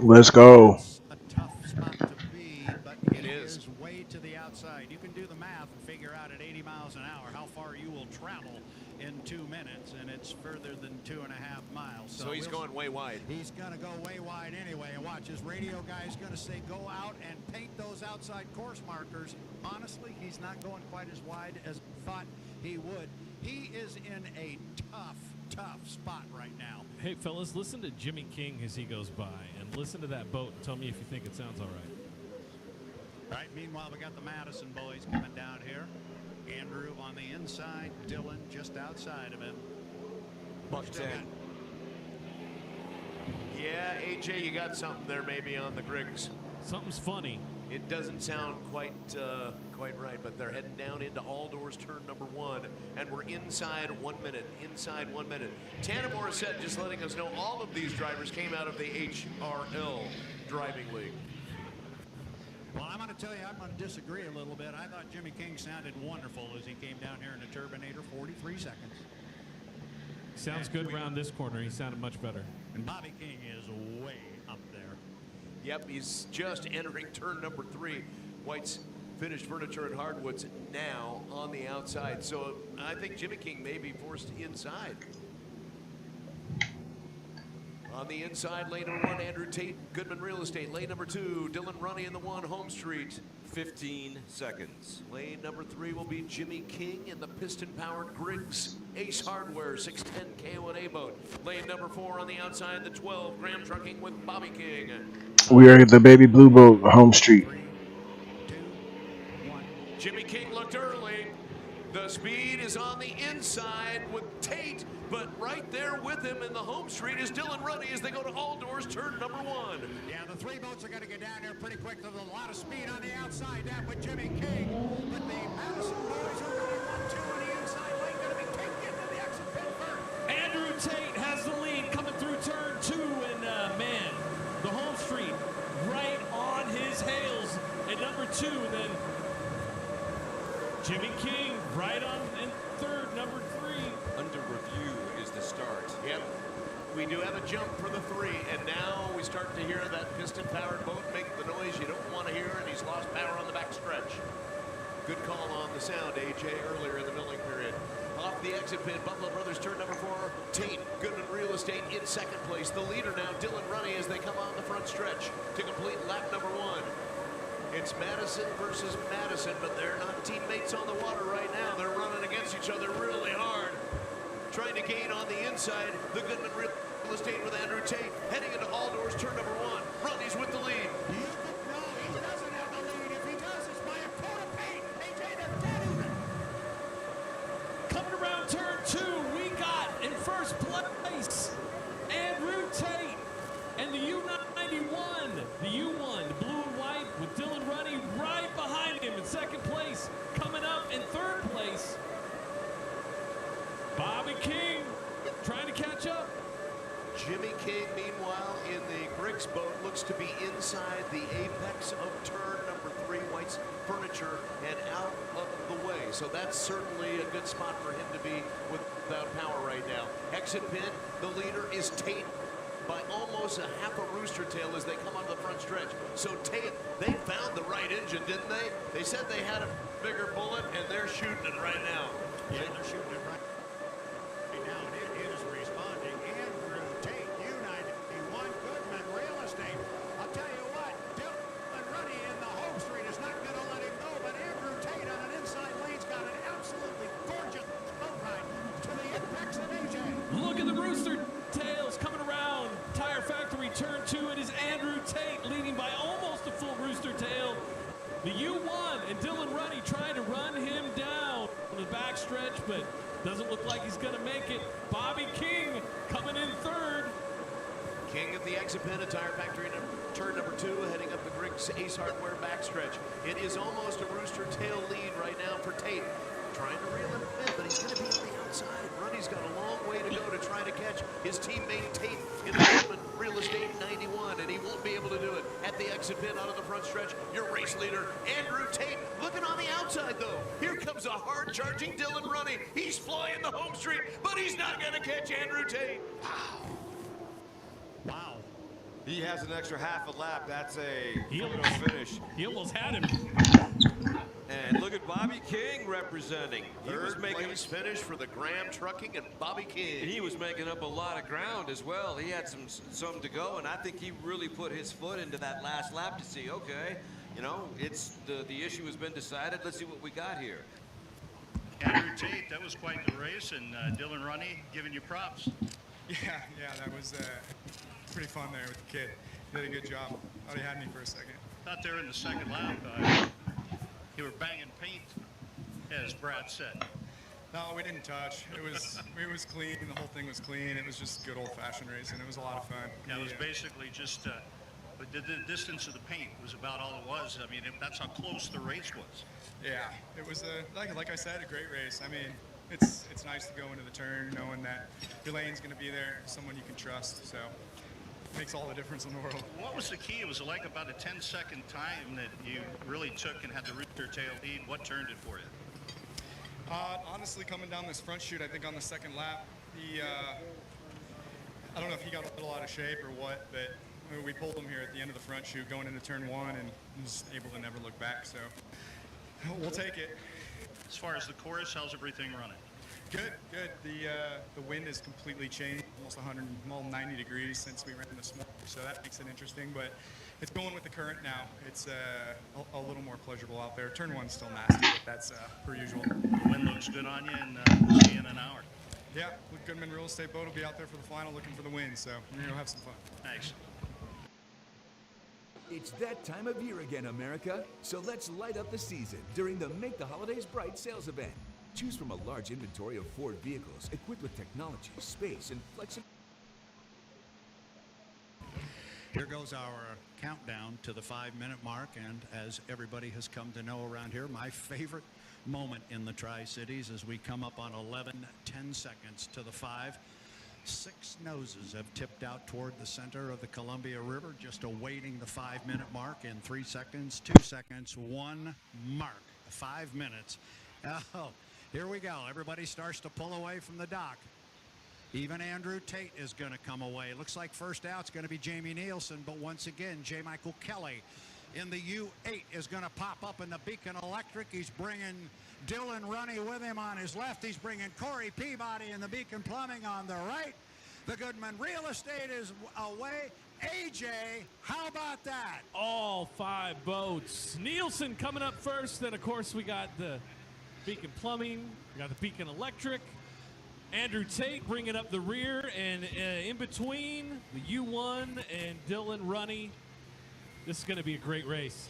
Let's go. A tough spot to be, but it is way to the outside. You can do the math and figure out at 80 miles an hour how far you will travel in 2 minutes, and it's further than 2.5 miles. So he's going way wide. He's going to go way wide anyway. And watch, his radio guy is going to say go out and paint those outside course markers. Honestly, he's not going quite as wide as thought he would. He is in a tough spot right now. Hey, fellas, listen to Jimmy King as he goes by, and listen to that boat and tell me if you think it sounds all right. All right, meanwhile, we got the Madison boys coming down here. Andrew on the inside, Dylan just outside of him. Buck 10. Yeah, AJ, you got something there maybe on the Griggs. Something's funny. It doesn't sound quite right, but they're heading down into all doors turn number 1, and we're inside 1 minute. Inside 1 minute. Tanner Morissette just letting us know all of these drivers came out of the HRL driving league. Well, I'm going to tell you, I'm going to disagree a little bit. I thought Jimmy King sounded wonderful as he came down here in the Turbinator, 43 seconds. Sounds good around this corner. He sounded much better. And Bobby King is way up there. Yep, he's just entering turn number 3. White's Finished Furniture and Hardwoods now on the outside. So I think Jimmy King may be forced inside. On the inside, lane number 1, Andrew Tate, Goodman Real Estate. Lane number 2, Dylan Runny in the 1, Home Street. 15 seconds. Lane number 3 will be Jimmy King in the piston-powered Griggs Ace Hardware 610 K1A boat. Lane number 4 on the outside, the 12, Graham Trucking with Bobby King. We are at the Baby Blue Boat, Home Street. 3, 2, 1. Jimmy King looked early. The speed is on the inside with Tate, but right there with him in the Home Street is Dylan Runny as they go to all doors turn number 1. Yeah, the 3 boats are going to get down there pretty quick. There's a lot of speed on the outside, that with Jimmy King. But the Madison boys are running 1-2 on the inside lane. Going to be taken into the exit pit first. Andrew Tate has the lead coming through turn 2, and man, the Home Street right on his heels at number 2, and then Jimmy King right on in third, number 3. Under review is the start. Yep. We do have a jump for the 3, and now we start to hear that piston-powered boat make the noise you don't want to hear, and he's lost power on the back stretch. Good call on the sound, AJ, earlier in the milling period. Off the exit pit, Buffalo Brothers turn number 4, Tate, Goodman Real Estate in second place. The leader now, Dylan Runny, as they come on the front stretch to complete lap number 1. It's Madison versus Madison, but they're not teammates on the water right now. They're running against each other really hard. Trying to gain on the inside, the Goodman Real Estate with Andrew Tate, heading into all doors, turn number 1. Runny's with the lead. No, he doesn't have the lead. If he does, it's by a coat of paint. AJ, they're dead even. Coming around turn 2, we got in first place Andrew Tate and the U91, the U1, blue and white with Dylan Runny right behind him in second place. Coming up in third place, Bobby King trying to catch up. Jimmy King, meanwhile, in the Griggs boat, looks to be inside the apex of turn number 3, White's Furniture, and out of the way. So that's certainly a good spot for him to be without power right now. Exit pit, the leader is Tate by almost a half a rooster tail as they come onto the front stretch. So Tate, they found the right engine, didn't they? They said they had a bigger bullet, and they're shooting it right now. Yeah, they're shooting it right now, and it is responding. Andrew Tate, U91, Goodman Real Estate. I'll tell you what, Dylan Runny in the Home Street is not going to let him go, but Andrew Tate on an inside turn 2. It is Andrew Tate leading by almost a full rooster tail. The U1 and Dylan Runny trying to run him down on the backstretch, but doesn't look like he's going to make it. Bobby King coming in third. King at the exit pin at Tire Factory, turn number 2, heading up the Griggs Ace Hardware backstretch. It is almost a rooster tail lead right now for Tate. Trying to reel him in, but he's going to be on the outside. Runny's got a long way to go to try to catch his teammate Tate in the Goodman Real Estate 91, and he won't be able to do it. At the exit pin out of the front stretch, your race leader, Andrew Tate, looking on the outside, though. Here comes a hard-charging Dylan Runny. He's flying the home street, but he's not going to catch Andrew Tate. Wow. Wow. He has an extra half a lap. That's a finish. He almost had him. And look at Bobby King representing. Third place finish for the Graham Trucking and Bobby King. He was making up a lot of ground as well. He had some to go, and I think he really put his foot into that last lap to see, okay, you know, it's the issue has been decided. Let's see what we got here. Andrew Tate, that was quite the race, and Dylan Runny giving you props. Yeah, that was pretty fun there with the kid. Did a good job. Thought he had me for a second. Out there in the second lap, you were banging paint, as Brad said. No, we didn't touch. It was clean. The whole thing was clean. It was just good old-fashioned racing. It was a lot of fun. Yeah, it was basically just, but the distance of the paint was about all it was. I mean, that's how close the race was. Yeah, it was like I said, a great race. I mean, it's nice to go into the turn knowing that your lane's going to be there, someone you can trust. So it makes all the difference in the world. What was the key? It was like about a 10-second time that you really took and had the rooster tail lead. What turned it for you? Honestly, coming down this front chute, I think on the second lap, I don't know if he got a little out of shape or what, but we pulled him here at the end of the front chute going into turn 1 and was able to never look back. So we'll take it. As far as the course, how's everything running? Good. The wind has completely changed, almost 90 degrees since we ran this morning, so that makes it interesting. But it's going with the current now. It's a little more pleasurable out there. Turn 1's still nasty, but that's per usual. The wind looks good on you, and we'll see you in an hour. Yeah, with Goodman Real Estate Boat will be out there for the final looking for the win, so we're going to have some fun. Thanks. It's that time of year again, America. So let's light up the season during the Make the Holidays Bright sales event. Choose from a large inventory of Ford vehicles equipped with technology, space, and flexibility. Here goes our countdown to the 5-minute mark, and as everybody has come to know around here, my favorite moment in the Tri-Cities as we come up on 10 seconds to the 5. 6 noses have tipped out toward the center of the Columbia River, just awaiting the 5-minute mark in 3 seconds, 2 seconds, 1 mark. 5 minutes. Oh, here we go. Everybody starts to pull away from the dock. Even Andrew Tate is going to come away. Looks like first out's going to be Jamie Nielsen, but once again, J. Michael Kelly in the U8 is going to pop up in the Beacon Electric. He's bringing Dylan Runny with him on his left. He's bringing Corey Peabody in the Beacon Plumbing on the right. The Goodman Real Estate is away. AJ, how about that? All 5 boats. Nielsen coming up first. Then, of course, we got the Beacon Plumbing. We got the Beacon Electric. Andrew Tate bringing up the rear. And in between, the U1 and Dylan Runny. This is going to be a great race.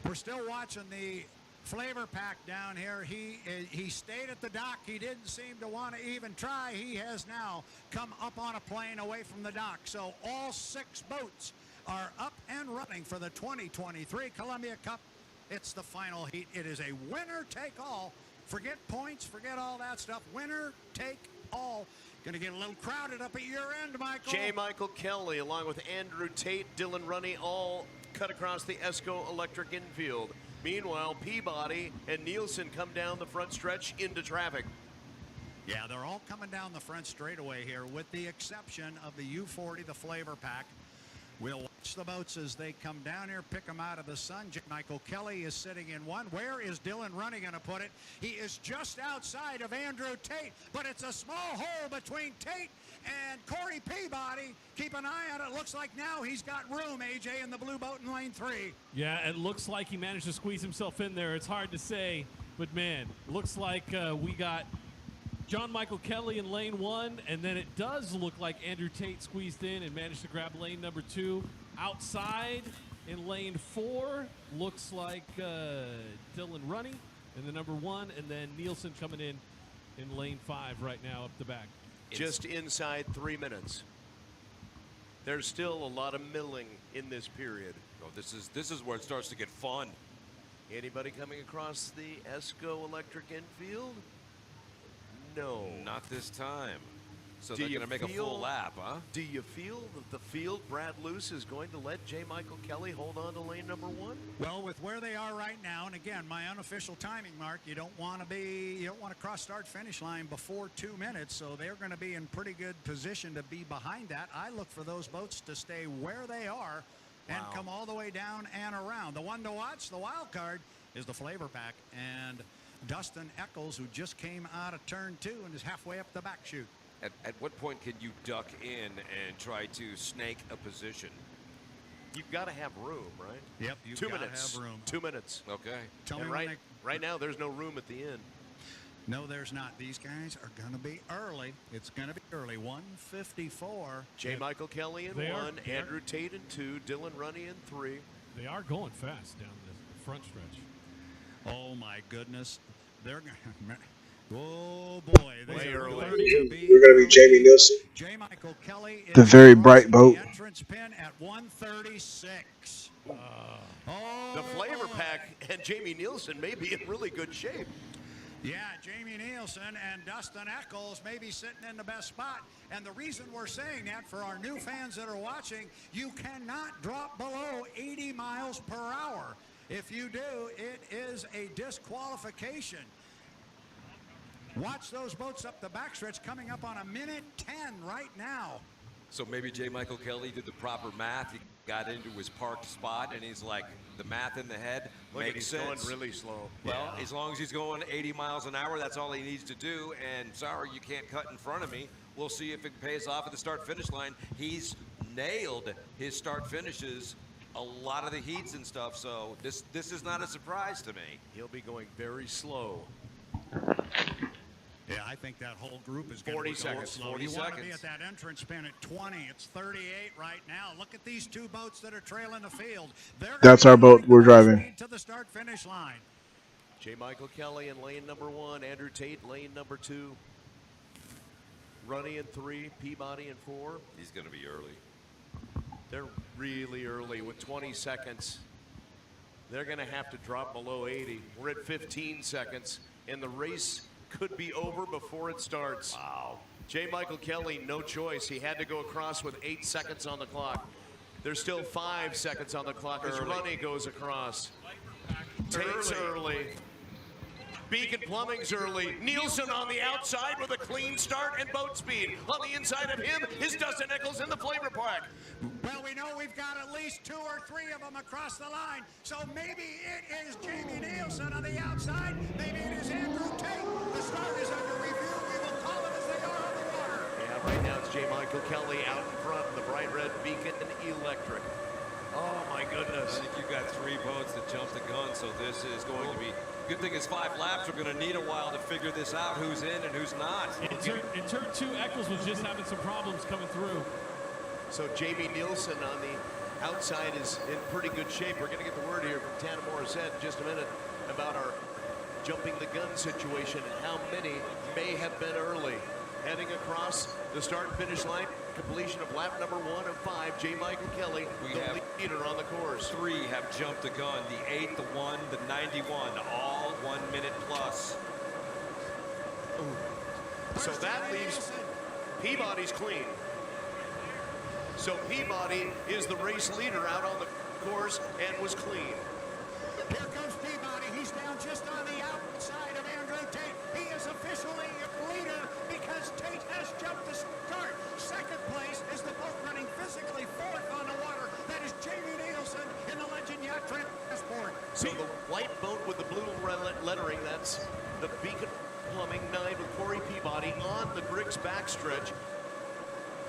We're still watching the Flavor Pack down here. He stayed at the dock. He didn't seem to want to even try. He has now come up on a plane away from the dock. So all 6 boats are up and running for the 2023 Columbia Cup. It's the final heat. It is a winner take all. Forget points, forget all that stuff. Winner take all. Going to get a little crowded up at your end, Michael. J. Michael Kelly along with Andrew Tate, Dylan Runny, all cut across the ESCO Electric infield. Meanwhile, Peabody and Nielsen come down the front stretch into traffic. Yeah, they're all coming down the front straightaway here with the exception of the U40, the Flavor Pack. We'll watch the boats as they come down here, pick them out of the sun. Michael Kelly is sitting in one. Where is Dylan Runny going to put it? He is just outside of Andrew Tate, but it's a small hole between Tate and Corey Peabody. Keep an eye on it. Looks like now he's got room, AJ, in the blue boat in lane 3. Yeah, it looks like he managed to squeeze himself in there. It's hard to say, but man, looks like we got John Michael Kelly in lane 1, and then it does look like Andrew Tate squeezed in and managed to grab lane number 2. Outside in lane 4, looks like Dylan Runny in the number 1, and then Nielsen coming in lane 5 right now up the back. Just inside 3 minutes. There's still a lot of milling in this period. Oh, this is where it starts to get fun. Anybody coming across the ESCO electric infield? No. Not this time. So Do they're you going to make a full feel- lap, huh? Do you feel that the field, Brad Luce, is going to let J. Michael Kelly hold on to lane number 1? Well, with where they are right now, and again, my unofficial timing, Mark, you don't want to cross start finish line before 2 minutes, so they're going to be in pretty good position to be behind that. I look for those boats to stay where they are and come all the way down and around. The one to watch, the wild card, is the Flavor Pack, and Dustin Eccles, who just came out of turn 2 and is halfway up the back chute. At what point can you duck in and try to snake a position? You've got to have room, right? Yep, you've 2 gotta minutes. have room. 2 minutes. Okay. Tell And me when right now, there's no room at the end. No, there's not. These guys are going to be early. It's going to be early. 1:54. J. Michael Kelly in They are- 1, Andrew Tate in 2, Dylan Runny in 3. They are going fast down the front stretch. Oh my goodness, they're going. Oh boy, Way early. We're going to be Jamie Nielsen. J. Michael Kelly is The very bright boat. the entrance pin at 1:36. The Flavor Pack and Jamie Nielsen may be in really good shape. Yeah, Jamie Nielsen and Dustin Eccles may be sitting in the best spot. And the reason we're saying that, for our new fans that are watching, you cannot drop below 80 miles per hour. If you do, it is a disqualification. Watch those boats up the backstretch coming up on 1:10 right now. So maybe J. Michael Kelly did the proper math. He got into his parked spot, and he's like, the math in the head Look, makes he's sense. going really slow. Well, as long as he's going 80 miles an hour, that's all he needs to do. And sorry, you can't cut in front of me. We'll see if it pays off at the start-finish line. He's nailed his start finishes, a lot of the heats and stuff. So this is not a surprise to me. He'll be going very slow. Yeah, I think that whole group is going 40 to be seconds. slow. 40 You want to be seconds. at that entrance pin at 20. It's 38 right now. Look at these two boats that are trailing the field. That's our boat we're driving. To the start finish line. J. Michael Kelly in lane number 1, Andrew Tate lane number 2, Runny in 3, Peabody in 4. He's going to be early. They're really early with 20 seconds. They're going to have to drop below 80. We're at 15 seconds, and the race could be over before it starts. Wow. J. Michael Kelly, no choice. He had to go across with 8 seconds on the clock. There's still 5 seconds on the clock as Runny goes across. Tate's early. Beacon Plumbing's early. Nielsen on the outside with a clean start and boat speed. On the inside of him is Dustin Eccles in the Flavor Pack. Well, we know we've got at least 2 or 3 of them across the line. So maybe it is Jamie Nielsen on the outside. Maybe it is Andrew Tate. The start is under review. We will call them as they are on the water. Yeah, right now it's J. Michael Kelly out in front in the bright red Beacon Electric. Oh my goodness. I think you've got 3 boats that jumped the gun, so this is going to be. Good thing is 5 laps. We're going to need a while to figure this out, who's in and who's not. In turn 2, Eccles was just having some problems coming through. So Jamie Nielsen on the outside is in pretty good shape. We're going to get the word here from Tana Morissette in just a minute about our jumping the gun situation and how many may have been early. Heading across the start-finish line, completion of lap number 1 of 5, J. Michael Kelly, the leader on the course. 3 have jumped the gun. The 8, the 1, the 91, all 1 minute plus. So that leaves Peabody's clean. So Peabody is the race leader out on the course and was clean. Here comes Peabody. He's down just on the outside of Andrew Tate. He is officially leader because Tate has jumped the start. Second place is the boat running physically 4th on the water. That is Jamie Nielsen in the Legend Yacht Transport. So the white boat with the blue lettering, that's the Beacon Plumbing 9 with Corey Peabody on the Griggs backstretch,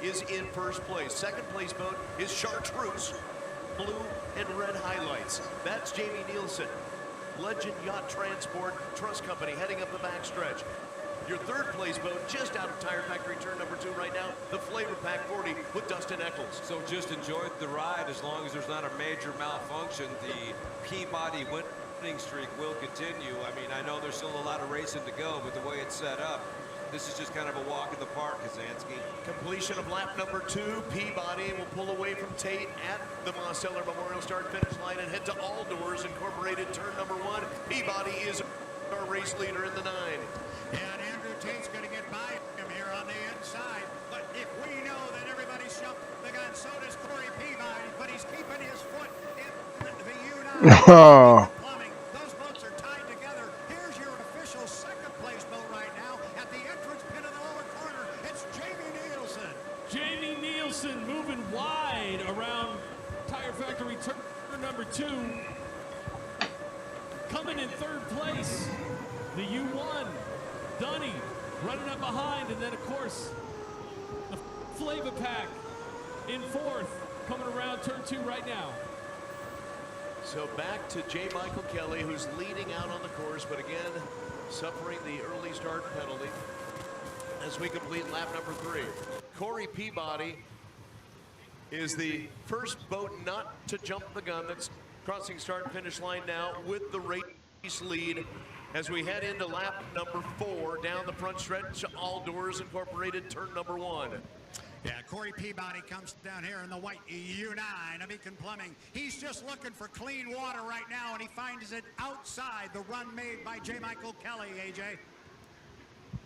is in first place. Second place boat is Chartreuse, blue and red highlights. That's Jamie Nielsen. Legend Yacht Transport Trust Company heading up the backstretch. Your third place boat just out of Tire Factory turn number 2 right now, the Flavor Pack 40 with Dustin Eccles. So just enjoy the ride as long as there's not a major malfunction. The Peabody winning streak will continue. I mean, I know there's still a lot of racing to go, but the way it's set up, this is just kind of a walk in the park, Kazansky. Completion of lap number 2. Peabody will pull away from Tate at the Mosteller Memorial start-finish line and head to All-Doors Incorporated turn number 1. Peabody is our race leader in the 9. And Andrew Tate's going to get by him here on the inside. But if we know that everybody's jumped the gun, so does Corey Peabody. But he's keeping his foot in the U9. Oh. Plumbing. Those boats are tied together. Here's your official second place boat right now at the entrance pin of the lower corner. It's Jamie Nielsen. Jamie Nielsen moving wide around Tire Factory turn number 2. Coming in third place, the U1. Dunny running up behind, and then of course the Flavor Pack in fourth, coming around turn 2 right now. So back to J. Michael Kelly, who's leading out on the course, but again suffering the early start penalty as we complete lap number 3. Corey Peabody is the first boat not to jump the gun that's crossing start and finish line now with the race lead. As we head into lap number 4, down the front stretch, All-Doors Incorporated, turn number 1. Yeah, Corey Peabody comes down here in the white U9 of Beacon Plumbing. He's just looking for clean water right now, and he finds it outside the run made by J. Michael Kelly, AJ.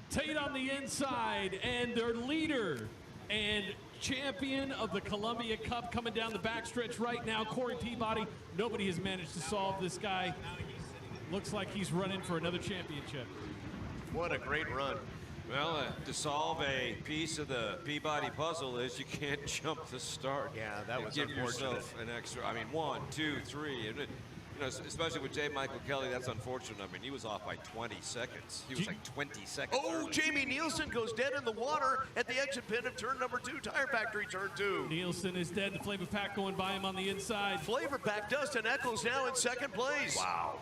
Tate on the inside, and their leader and champion of the Columbia Cup coming down the backstretch right now, Corey Peabody. Nobody has managed to solve this guy. Looks like he's running for another championship. What a great run. Well, to solve a piece of the Peabody puzzle is you can't jump the start. Yeah, that was give unfortunate. yourself an extra, I mean, 1, 2, 3. And you know, especially with J. Michael Kelly, that's unfortunate. I mean, he was off by 20 seconds. He was like 20 seconds Oh, early. Jamie Nielsen goes dead in the water at the exit pin of turn number 2, Tire Factory turn 2. Nielsen is dead. The Flavor Pack going by him on the inside. Flavor Pack, Dustin Eccles now in second place. Wow.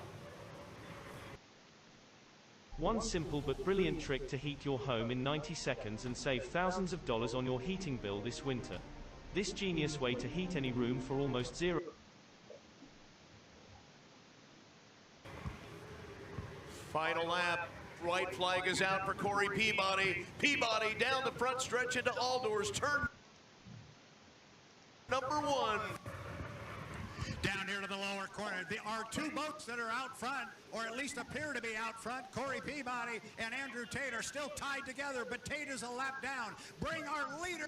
One simple but brilliant trick to heat your home in 90 seconds and save thousands of dollars on your heating bill this winter. This genius way to heat any room for almost zero. Final lap. White flag is out for Corey Peabody. Peabody down the front stretch into All-Doors. Turn number 1. Down here to the lower corner, there are 2 boats that are out front, or at least appear to be out front. Corey Peabody and Andrew Tate are still tied together, but Tate is a lap down. Bring our leader.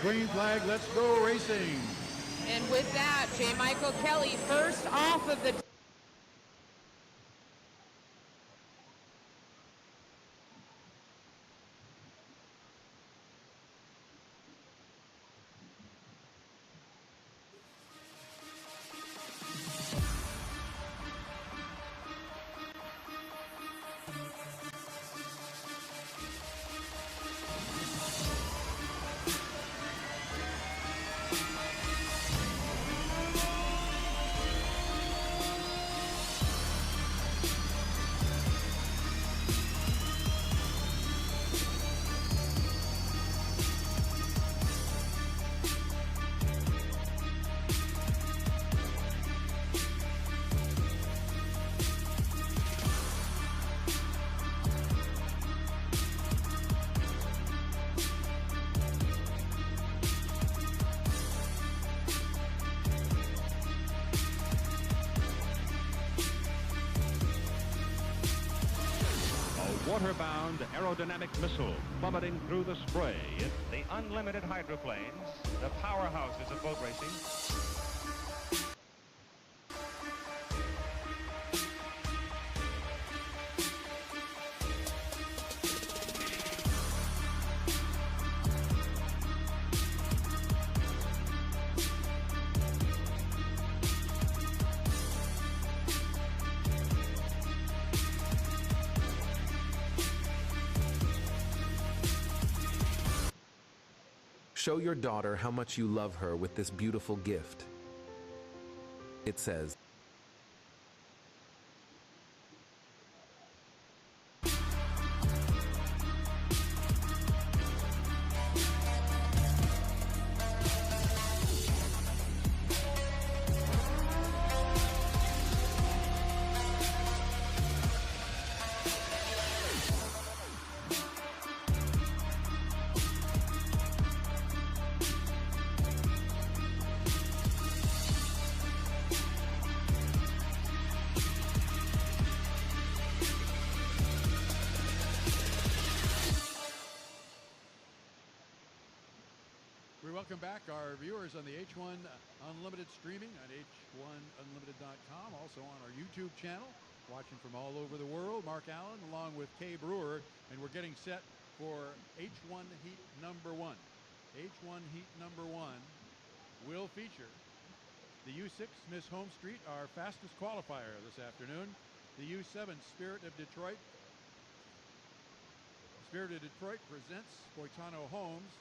Green flag, let's go racing. And with that, J. Michael Kelly first off of the water-bound aerodynamic missile plummeting through the spray. The unlimited hydroplanes, the powerhouses of boat racing. Show your daughter how much you love her with this beautiful gift. It says, Welcome back, our viewers on the H1 Unlimited streaming at h1unlimited.com, also on our YouTube channel, watching from all over the world. Mark Allen along with Kay Brewer, and we're getting set for H1 Heat number 1. H1 Heat number 1 will feature the U6 Miss Home Street, our fastest qualifier this afternoon. The U7 Spirit of Detroit. Spirit of Detroit presents Boitano Homes.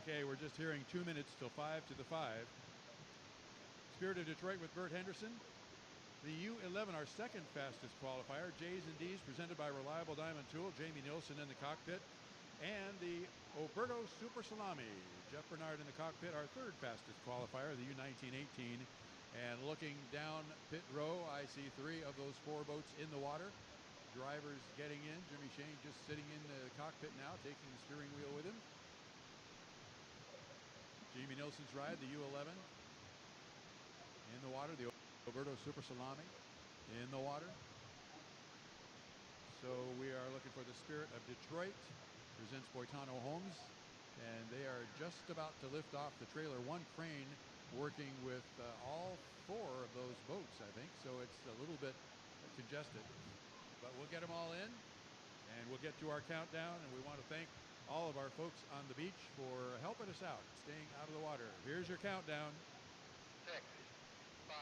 Okay, we're just hearing 2 minutes till 5 to the 5. Spirit of Detroit with Bert Henderson. The U11, our second fastest qualifier. J's and D's presented by Reliable Diamond Tool. Jamie Nilsson in the cockpit. And the Oberto Super Salami. Jeff Bernard in the cockpit, our third fastest qualifier, the U19-18. And looking down pit row, I see 3 of those 4 boats in the water. Drivers getting in. Jimmy Shane just sitting in the cockpit now, taking the steering wheel with him. Jamie Nilsson's ride, the U11, in the water. The Oberto Super Salami in the water. So we are looking for the Spirit of Detroit, presents Boitano Homes, and they are just about to lift off the trailer. One crane working with all 4 of those boats, I think, so it's a little bit congested. But we'll get them all in, and we'll get to our countdown, and we want to thank all of our folks on the beach for helping us out, staying out of the water. Here's your countdown. 6, 5,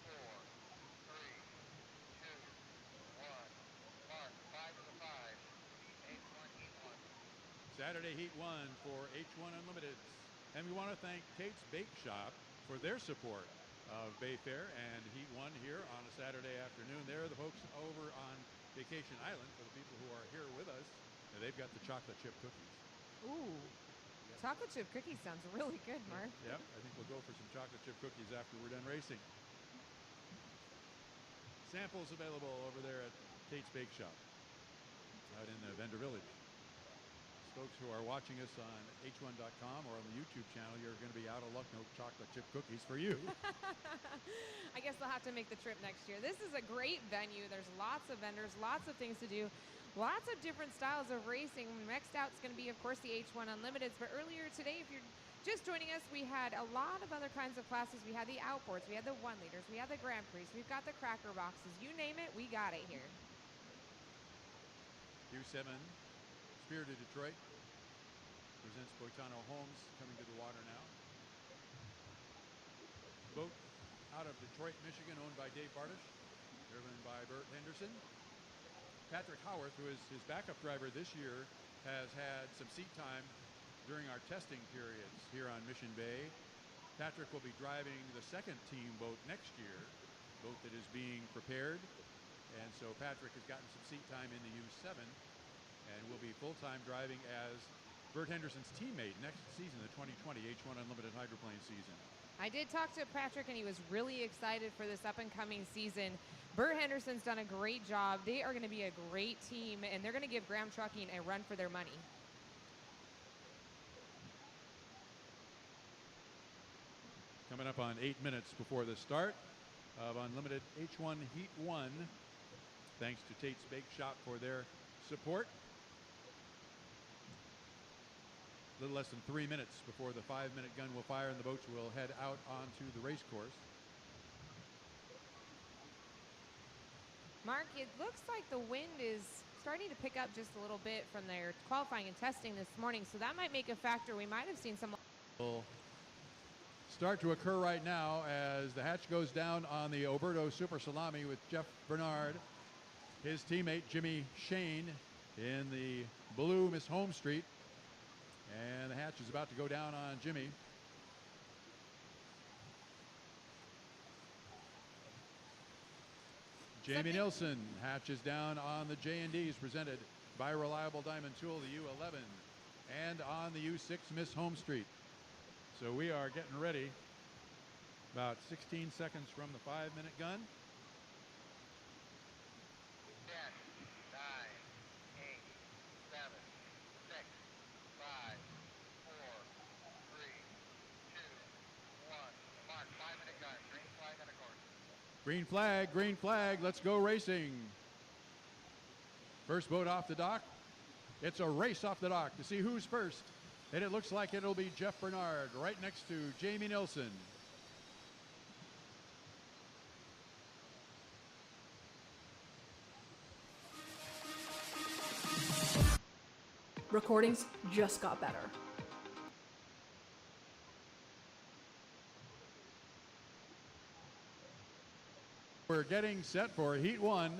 4, 3, 2, 1. Mark, 5 to the 5. H1 Heat 1. Saturday Heat 1 for H1 Unlimited. And we want to thank Tate's Bake Shop for their support of Bayfair and Heat 1 here on a Saturday afternoon. They're the folks over on Vacation Island for the people who are here with us. And they've got the chocolate chip cookies. Ooh, chocolate chip cookies sounds really good, Mark. Yep, I think we'll go for some chocolate chip cookies after we're done racing. Samples available over there at Tate's Bake Shop out in the Vendor Village. Folks who are watching us on h1.com or on the YouTube channel, you're going to be out of luck. No chocolate chip cookies for you. I guess they'll have to make the trip next year. This is a great venue. There's lots of vendors, lots of things to do. Lots of different styles of racing. Next out is going to be, of course, the H1 Unlimiteds. But earlier today, if you're just joining us, we had a lot of other kinds of classes. We had the outboards, we had the 1-liters, we had the Grand Prix, we've got the cracker boxes. You name it, we got it here. U7, Spirit of Detroit, presents Boitano Homes, coming to the water now. Boat out of Detroit, Michigan, owned by Dave Bartish, driven by Bert Henderson. Patrick Howarth, who is his backup driver this year, has had some seat time during our testing periods here on Mission Bay. Patrick will be driving the second team boat next year, boat that is being prepared. And so Patrick has gotten some seat time in the U7 and will be full-time driving as Bert Henderson's teammate next season, the 2020 H1 Unlimited Hydroplane season. I did talk to Patrick, and he was really excited for this up-and-coming season. Bert Henderson's done a great job. They are going to be a great team, and they're going to give Graham Trucking a run for their money. Coming up on 8 minutes before the start of Unlimited H1 Heat 1. Thanks to Tate's Bake Shop for their support. A little less than 3 minutes before the 5-minute gun will fire and the boats will head out onto the race course. Mark, it looks like the wind is starting to pick up just a little bit from their qualifying and testing this morning, so that might make a factor. We might have seen some Will start to occur right now as the hatch goes down on the Oberto Super Salami with Jeff Bernard, his teammate Jimmy Shane in the blue Miss Home Street, and the hatch is about to go down on Jimmy. Jamie Nilsson hatches down on the J&Ds presented by Reliable Diamond Tool, the U11, and on the U6 Miss Home Street. So we are getting ready about 16 seconds from the 5-minute gun. 10, 9, 8, 7, 6, 5, 4, 3, 2, 1. Mark, 5-minute gun. Green flag on the course. Green flag, let's go racing. First boat off the dock. It's a race off the dock to see who's first. And it looks like it'll be Jeff Bernard right next to Jamie Nilsson. Recordings just got better. We're getting set for Heat 1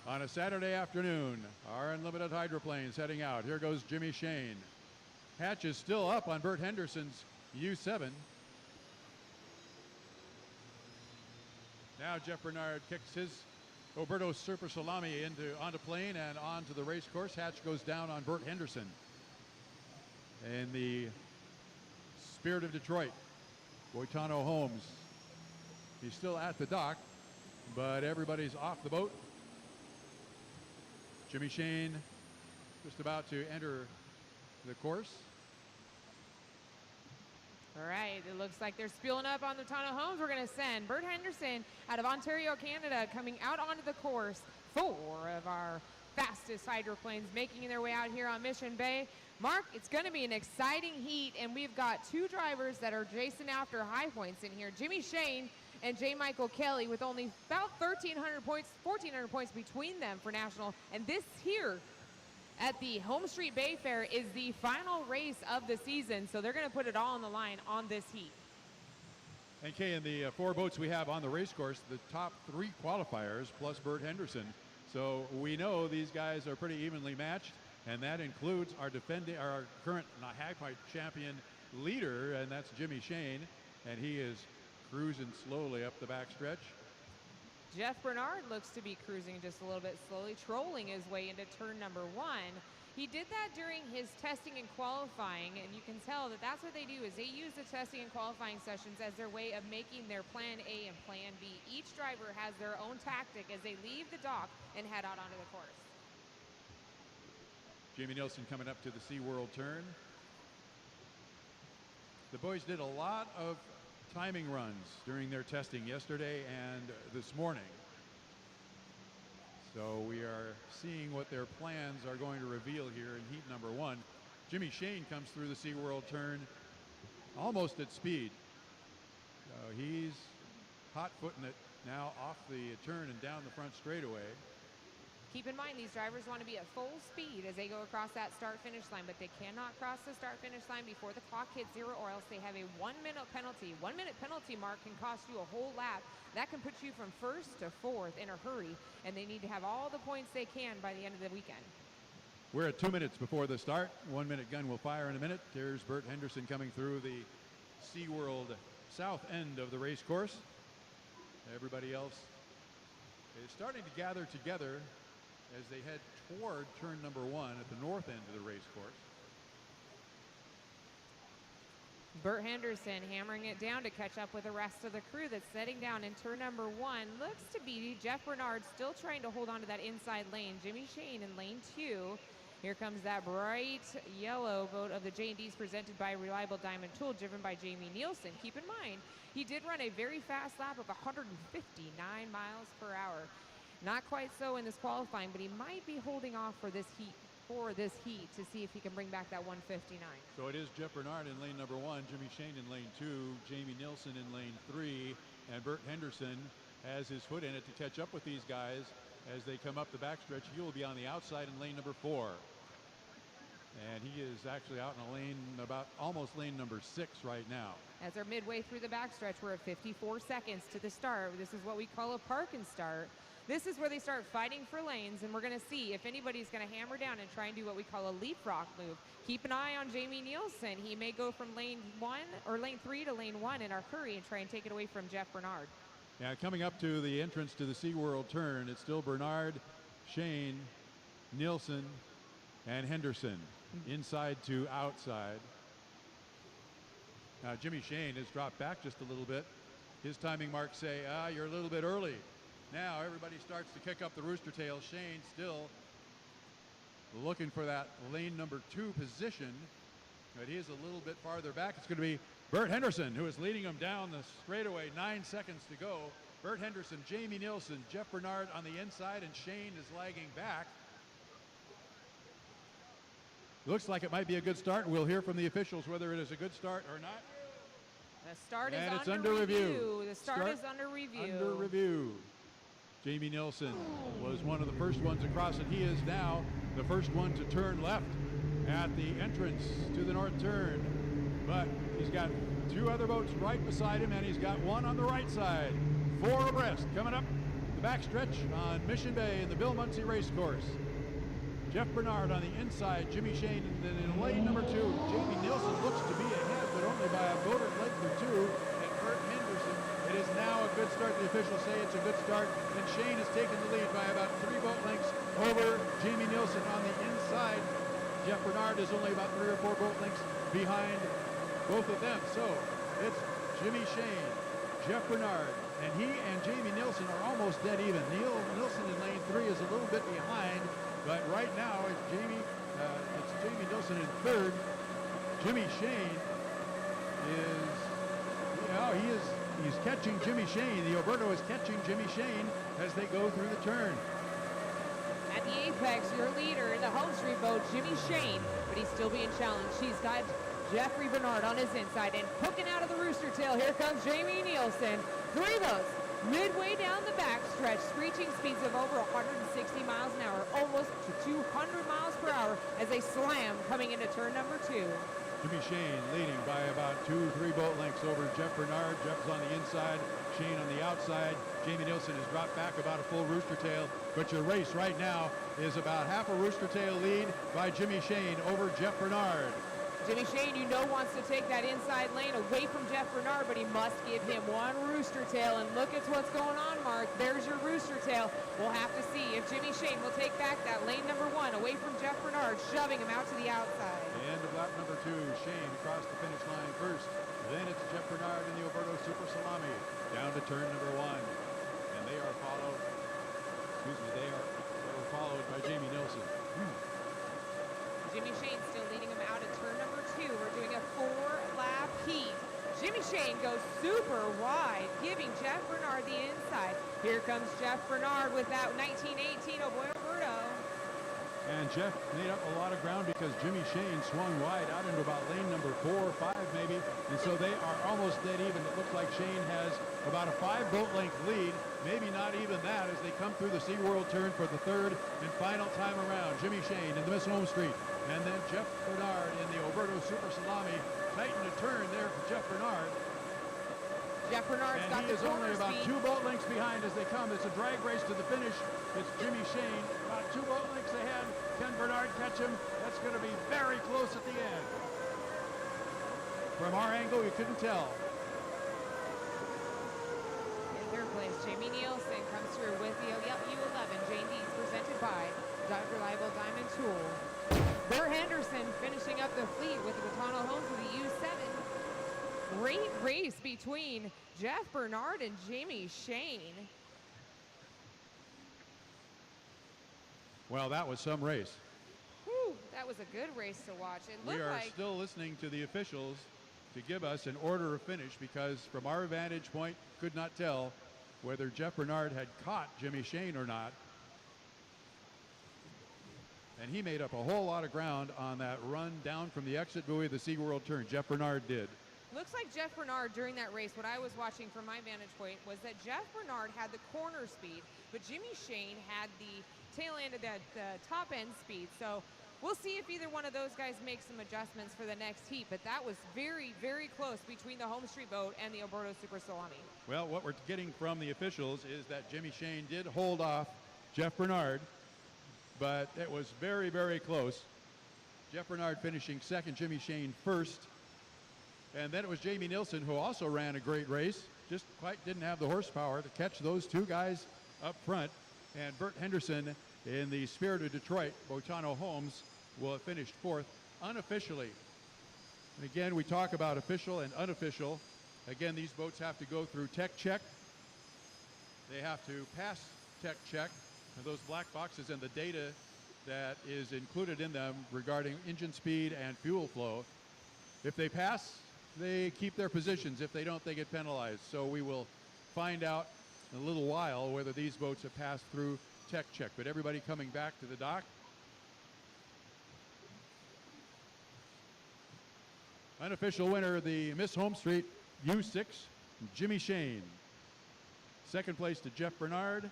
on a Saturday afternoon. Our Unlimited hydroplanes heading out. Here goes Jimmy Shane. Hatch is still up on Bert Henderson's U7. Now Jeff Bernard kicks his Oberto Super Salami onto plane and onto the race course. Hatch goes down on Bert Henderson. And the Spirit of Detroit, Boitano Holmes, he's still at the dock, but everybody's off the boat. Jimmy Shane just about to enter the course. All right, it looks like they're spooling up on the Boitano Holmes. We're going to send Bert Henderson out of Ontario, Canada, coming out onto the course. 4 of our fastest hydroplanes making their way out here on Mission Bay. Mark, it's going to be an exciting heat, and we've got 2 drivers that are chasing after high points in here. Jimmy Shane and J. Michael Kelly with only about 1,300 points, 1,400 points between them for national. And this here at the Home Street Bay Fair is the final race of the season, so they're going to put it all on the line on this heat. And Kay, in the 4 boats we have on the race course, the top 3 qualifiers plus Bert Henderson. So we know these guys are pretty evenly matched, and that includes our current hagpipe champion leader, and that's Jimmy Shane, and he is cruising slowly up the backstretch. Jeff Bernard looks to be cruising just a little bit slowly, trolling his way into turn number 1. He did that during his testing and qualifying, and you can tell that that's what they do, is they use the testing and qualifying sessions as their way of making their plan A and plan B. Each driver has their own tactic as they leave the dock and head out onto the course. Jamie Nilsson coming up to the SeaWorld turn. The boys did a lot of timing runs during their testing yesterday and this morning. So we are seeing what their plans are going to reveal here in heat number 1. Jimmy Shane comes through the SeaWorld turn almost at speed. He's hot-footing it now off the turn and down the front straightaway. Keep in mind, these drivers want to be at full speed as they go across that start-finish line, but they cannot cross the start-finish line before the clock hits 0, or else they have a 1-minute penalty. 1-minute penalty, Mark, can cost you a whole lap. That can put you from 1st to 4th in a hurry, and they need to have all the points they can by the end of the weekend. We're at 2 minutes before the start. 1-minute gun will fire in a minute. There's Bert Henderson coming through the SeaWorld south end of the race course. Everybody else is starting to gather together as they head toward turn number 1 at the north end of the race course. Bert Henderson hammering it down to catch up with the rest of the crew that's setting down in turn number 1. Looks to be Jeff Bernard still trying to hold on to that inside lane. Jimmy Shane in lane 2. Here comes that bright yellow boat of the J&Ds presented by Reliable Diamond Tool, driven by Jamie Nilsson. Keep in mind, he did run a very fast lap of 159 miles per hour. Not quite so in this qualifying, but he might be holding off for this heat to see if he can bring back that 159. So it is Jeff Bernard in lane number 1, Jimmy Shane in lane 2, Jamie Nilsson in lane 3, and Bert Henderson has his foot in it to catch up with these guys as they come up the backstretch. He will be on the outside in lane number 4. And he is actually out in a lane about almost lane number 6 right now. As they're midway through the backstretch, we're at 54 seconds to the start. This is what we call a park and start. This is where they start fighting for lanes, and we're going to see if anybody's going to hammer down and try and do what we call a leapfrog move. Keep an eye on Jamie Nilsson. He may go from lane 1 or lane 3 to lane 1 in a hurry and try and take it away from Jeff Bernard. Yeah, coming up to the entrance to the SeaWorld turn, it's still Bernard, Shane, Nilsson, and Henderson, inside to outside. Now Jimmy Shane has dropped back just a little bit. His timing marks say, you're a little bit early. Now everybody starts to kick up the rooster tail. Shane still looking for that lane number 2 position, but he is a little bit farther back. It's going to be Bert Henderson who is leading him down the straightaway. 9 seconds to go. Bert Henderson, Jamie Nilsson, Jeff Bernard on the inside, and Shane is lagging back. Looks like it might be a good start. We'll hear from the officials whether it is a good start or not. The start and is under review. The start is under review. Under review. Jamie Nilsson was one of the first ones across, and he is now the first one to turn left at the entrance to the north turn. But he's got 2 other boats right beside him, and he's got one on the right side. 4 abreast coming up the backstretch on Mission Bay in the Bill Munsey Racecourse. Jeff Bernard on the inside, Jimmy Shane, and then in lane number 2, Jamie Nilsson looks to be ahead, but only by a boat at length or 2, and Bert Henderson. It is now a good start. The officials say it's a good start, and Shane has taken the lead by about 3 boat lengths over Jamie Nilsson on the inside. Jeff Bernard is only about 3 or 4 boat lengths behind both of them. So it's Jimmy Shane, Jeff Bernard, and he and Jamie Nilsson are almost dead even. Nilsson in lane 3 is a little bit behind, but right now it's Jamie Nilsson in 3rd. Jimmy Shane is, he's catching Jimmy Shane. The Oberto is catching Jimmy Shane as they go through the turn. At the apex, your leader in the home street boat, Jimmy Shane, but he's still being challenged. He's got Jeffrey Bernard on his inside, and hooking out of the rooster tail, here comes Jamie Nilsson. 3 of those midway down the backstretch, reaching speeds of over 160 miles an hour, almost to 200 miles per hour as they slam coming into turn number 2. Jimmy Shane leading by about 2-3 boat lengths over Jeff Bernard. Jeff's on the inside, Shane on the outside. Jamie Nilsson has dropped back about a full rooster tail, but your race right now is about half a rooster tail lead by Jimmy Shane over Jeff Bernard. Jimmy Shane, wants to take that inside lane away from Jeff Bernard, but he must give him 1 rooster tail. And look at what's going on, Mark. There's your rooster tail. We'll have to see if Jimmy Shane will take back that lane number 1 away from Jeff Bernard, shoving him out to the outside. The end of lap number 2, Shane across the finish line first. Then it's Jeff Bernard and the Oberto Super Salami down to turn number 1. And they are followed, they were followed by Jamie Nilsson. Jimmy Shane still leading him out at turn number 2. We're doing a 4-lap heat. Jimmy Shane goes super wide, giving Jeff Bernard the inside. Here comes Jeff Bernard with that 1918 Oberto. And Jeff made up a lot of ground because Jimmy Shane swung wide out into about lane number 4 or 5 maybe. And so they are almost dead even. It looks like Shane has about a 5 boat length lead. Maybe not even that as they come through the SeaWorld turn for the 3rd and final time around. Jimmy Shane in the Miss Home Street. And then Jeff Bernard in the Oberto Super Salami. Tighten a turn there for Jeff Bernard. Jeff Bernard's and got he the is only about speed. 2 boat lengths behind as they come. It's a drag race to the finish. It's Jimmy Shane about 2 boat lengths ahead. Can Bernard catch him? That's going to be very close at the end. From our angle, you couldn't tell. In 3rd place, Jamie Nilsson comes through with the U11 Jane Dees, presented by Reliable Diamond Tool. Bert Henderson finishing up the fleet with the Botano Homes with the U7. Great race between Jeff Bernard and Jamie Shane. Well, that was some race. Whew, that was a good race to watch. It looked We are like still listening to the officials to give us an order of finish because from our vantage point, could not tell whether Jeff Bernard had caught Jimmy Shane or not. And he made up a whole lot of ground on that run down from the exit buoy of the SeaWorld turn. Jeff Bernard did. Looks like Jeff Bernard during that race, what I was watching from my vantage point was that Jeff Bernard had the corner speed, but Jimmy Shane had the tail end of the top end speed. So we'll see if either one of those guys makes some adjustments for the next heat, but that was very, very close between the Home Street boat and the Alberto Super Salami. Well, what we're getting from the officials is that Jimmy Shane did hold off Jeff Bernard, but it was very, very close. Jeff Bernard finishing second, Jimmy Shane first. And then it was Jamie Nilsson, who also ran a great race, just quite didn't have the horsepower to catch those two guys up front. And Bert Henderson in the Spirit of Detroit, Boitano Holmes, will have finished fourth unofficially. And again, we talk about official and unofficial. Again, these boats have to go through tech check. They have to pass tech check. And those black boxes and the data that is included in them regarding engine speed and fuel flow. If they pass, they keep their positions. If they don't, they get penalized. So we will find out in a little while whether these boats have passed through tech check. But everybody coming back to the dock. Unofficial winner, the Miss Home Street U6, Jimmy Shane. Second place to Jeff Bernard.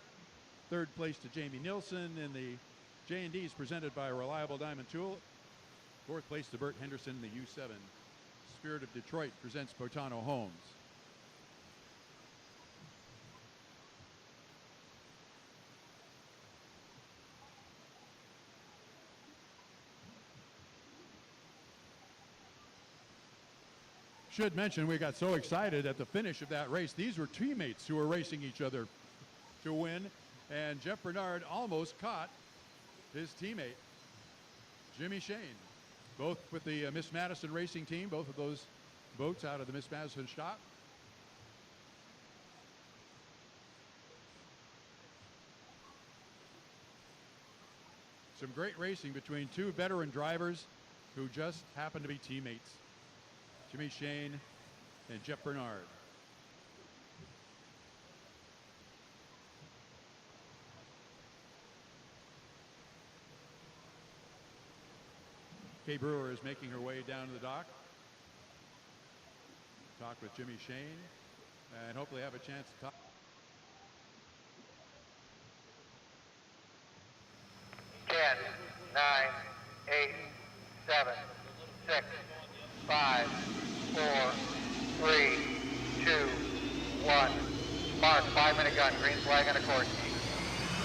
Third place to Jamie Nilsson in the J&Ds presented by Reliable Diamond Tool. Fourth place to Bert Henderson in the U7. Spirit of Detroit presents Boitano Holmes. Should mention we got so excited at the finish of that race. These were teammates who were racing each other to win, and Jeff Bernard almost caught his teammate, Jimmy Shane. Both with the Miss Madison racing team, both of those boats out of the Miss Madison shop. Some great racing between two veteran drivers who just happen to be teammates, Jimmy Shane and Jeff Bernard. Kay Brewer is making her way down to the dock. Talk with Jimmy Shane and hopefully have a chance to talk. 10, 9, 8, 7, 6, 5, 4, 3, 2, 1. Mark, 5-minute gun, green flag on a course.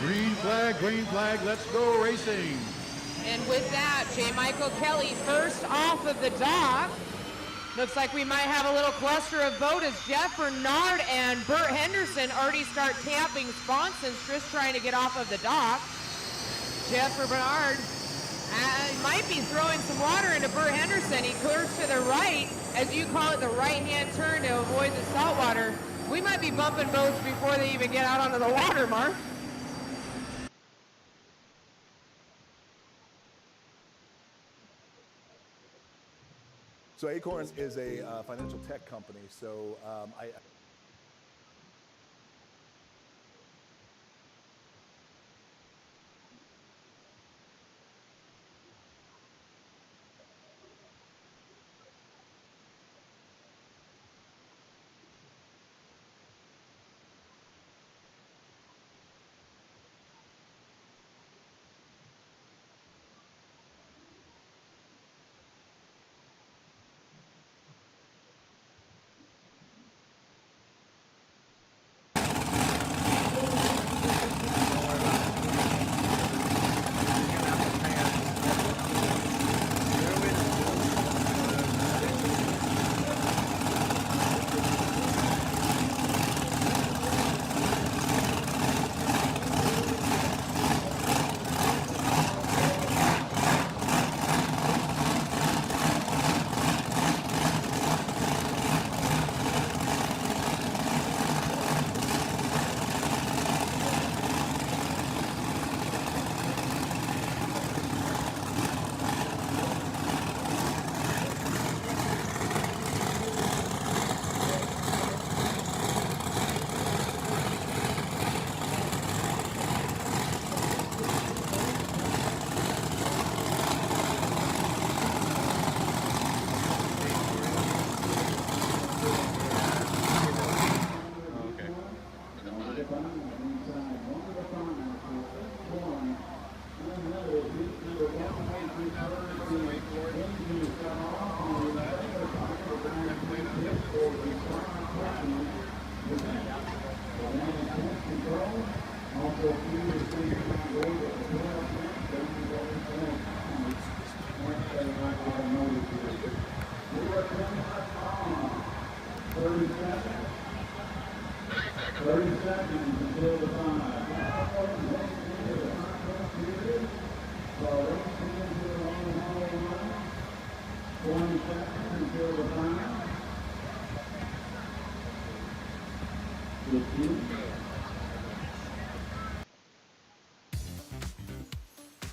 Green flag, let's go racing. And with that, J. Michael Kelly first off of the dock. Looks like we might have a little cluster of boat as Jeff Bernard and Bert Henderson already start tapping sponsons, just trying to get off of the dock. Jeff Bernard might be throwing some water into Bert Henderson. He curves to the right, as you call it, the right-hand turn to avoid the salt water. We might be bumping boats before they even get out onto the water, Mark. So Acorns is a financial tech company. So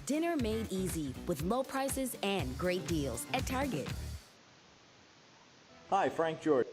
Dinner made easy with low prices and great deals at Target. Hi, Frank George.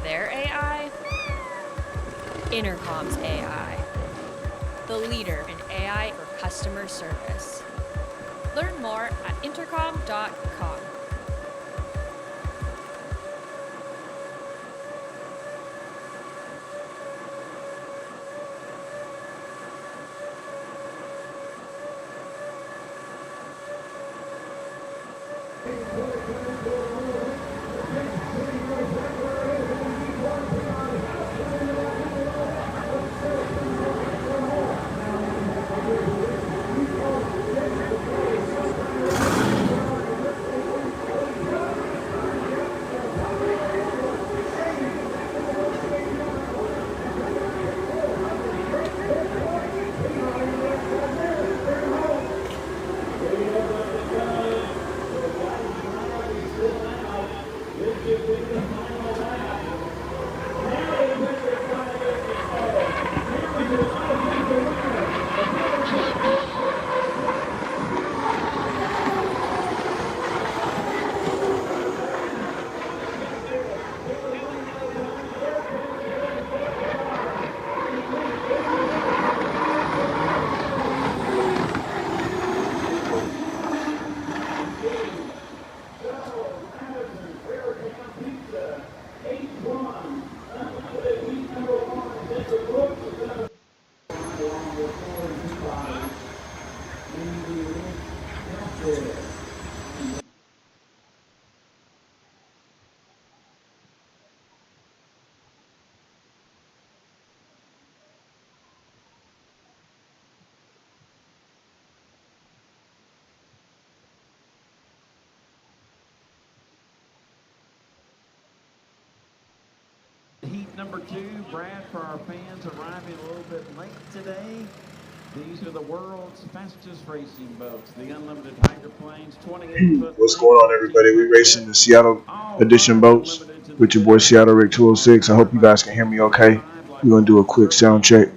Their AI? Intercom's AI. The leader in AI for customer service. Learn more at intercom.com. Heat number 2, Brad, for our fans arriving a little bit late today. These are the world's fastest racing boats, the Unlimited Hydroplanes, 28-foot. What's going on, everybody? We racing the Seattle Edition boats with your boy Seattle Rick 206. I hope you guys can hear me okay. We're going to do a quick sound check.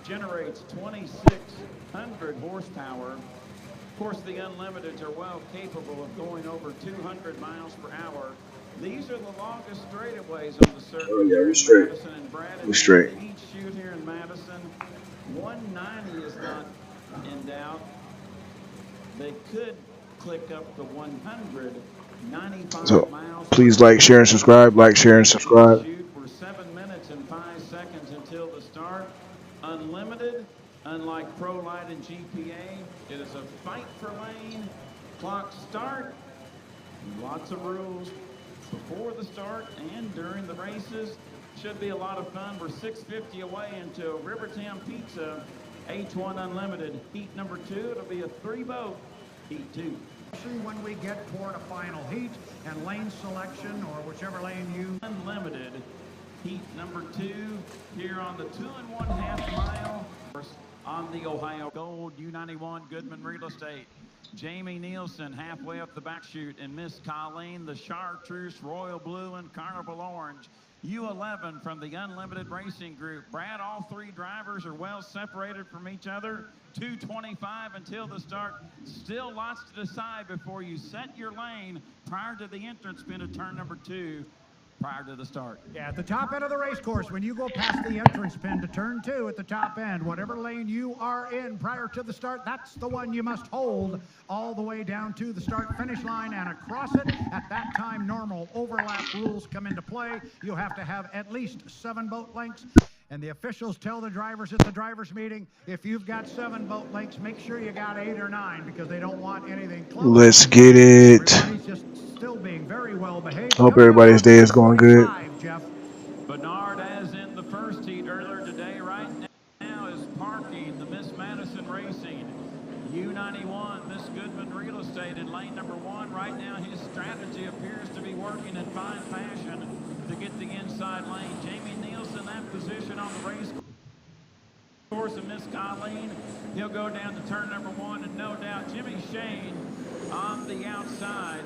Generates 2,600 horsepower. Of course, the Unlimiteds are well capable of going over 200 miles per hour. These are the longest straightaways on the circuit. Oh, yeah, we're straight. We're straight. Each shoot here in Madison. 190 is not in doubt. They could click up to 100. 95 So miles. please like, share, and subscribe. Like, share, and subscribe. Shoot for 7 minutes and 5 seconds until the start. Unlimited, Unlike Pro Light and GPA, it is a fight for lane, clock start, lots of rules before the start and during the races. Should be a lot of fun. We're 6:50 away into Rivertown Pizza H1 Unlimited. Heat number 2, it'll be a 3-boat Heat 2. When we get toward a final heat and lane selection or whichever lane you... Unlimited Heat number 2 here on the 2 1/2 mile on the Ohio Gold U91 Goodman Real Estate. Jamie Nielsen halfway up the back chute, and Miss Colleen, the Chartreuse Royal Blue and Carnival Orange. U11 from the Unlimited Racing Group. Brad, all 3 drivers are well separated from each other. 2:25 until the start. Still lots to decide before you set your lane prior to the entrance pin of turn number 2. Prior to the start. Yeah, at the top end of the race course, when you go past the entrance pin to turn 2 at the top end, whatever lane you are in prior to the start, that's the one you must hold all the way down to the start finish line and across it. At that time, normal overlap rules come into play. You have to have at least 7 boat lengths. And the officials tell the drivers at the drivers meeting, if you've got 7 boat lengths, make sure you got 8 or 9 because they don't want anything close. Let's get it. Everybody's just still being very well behaved. Hope everybody's day is going good. Jeff. Bernard, as in the first heat earlier today, right now is parking the Miss Madison Racing. U91, Miss Goodman Real Estate in lane number 1. Right now his strategy appears to be working in fine fashion to get the inside lane. Jamie Nielsen, that position on the race course of Miss Colleen. He'll go down to turn number 1, and no doubt Jimmy Shane on the outside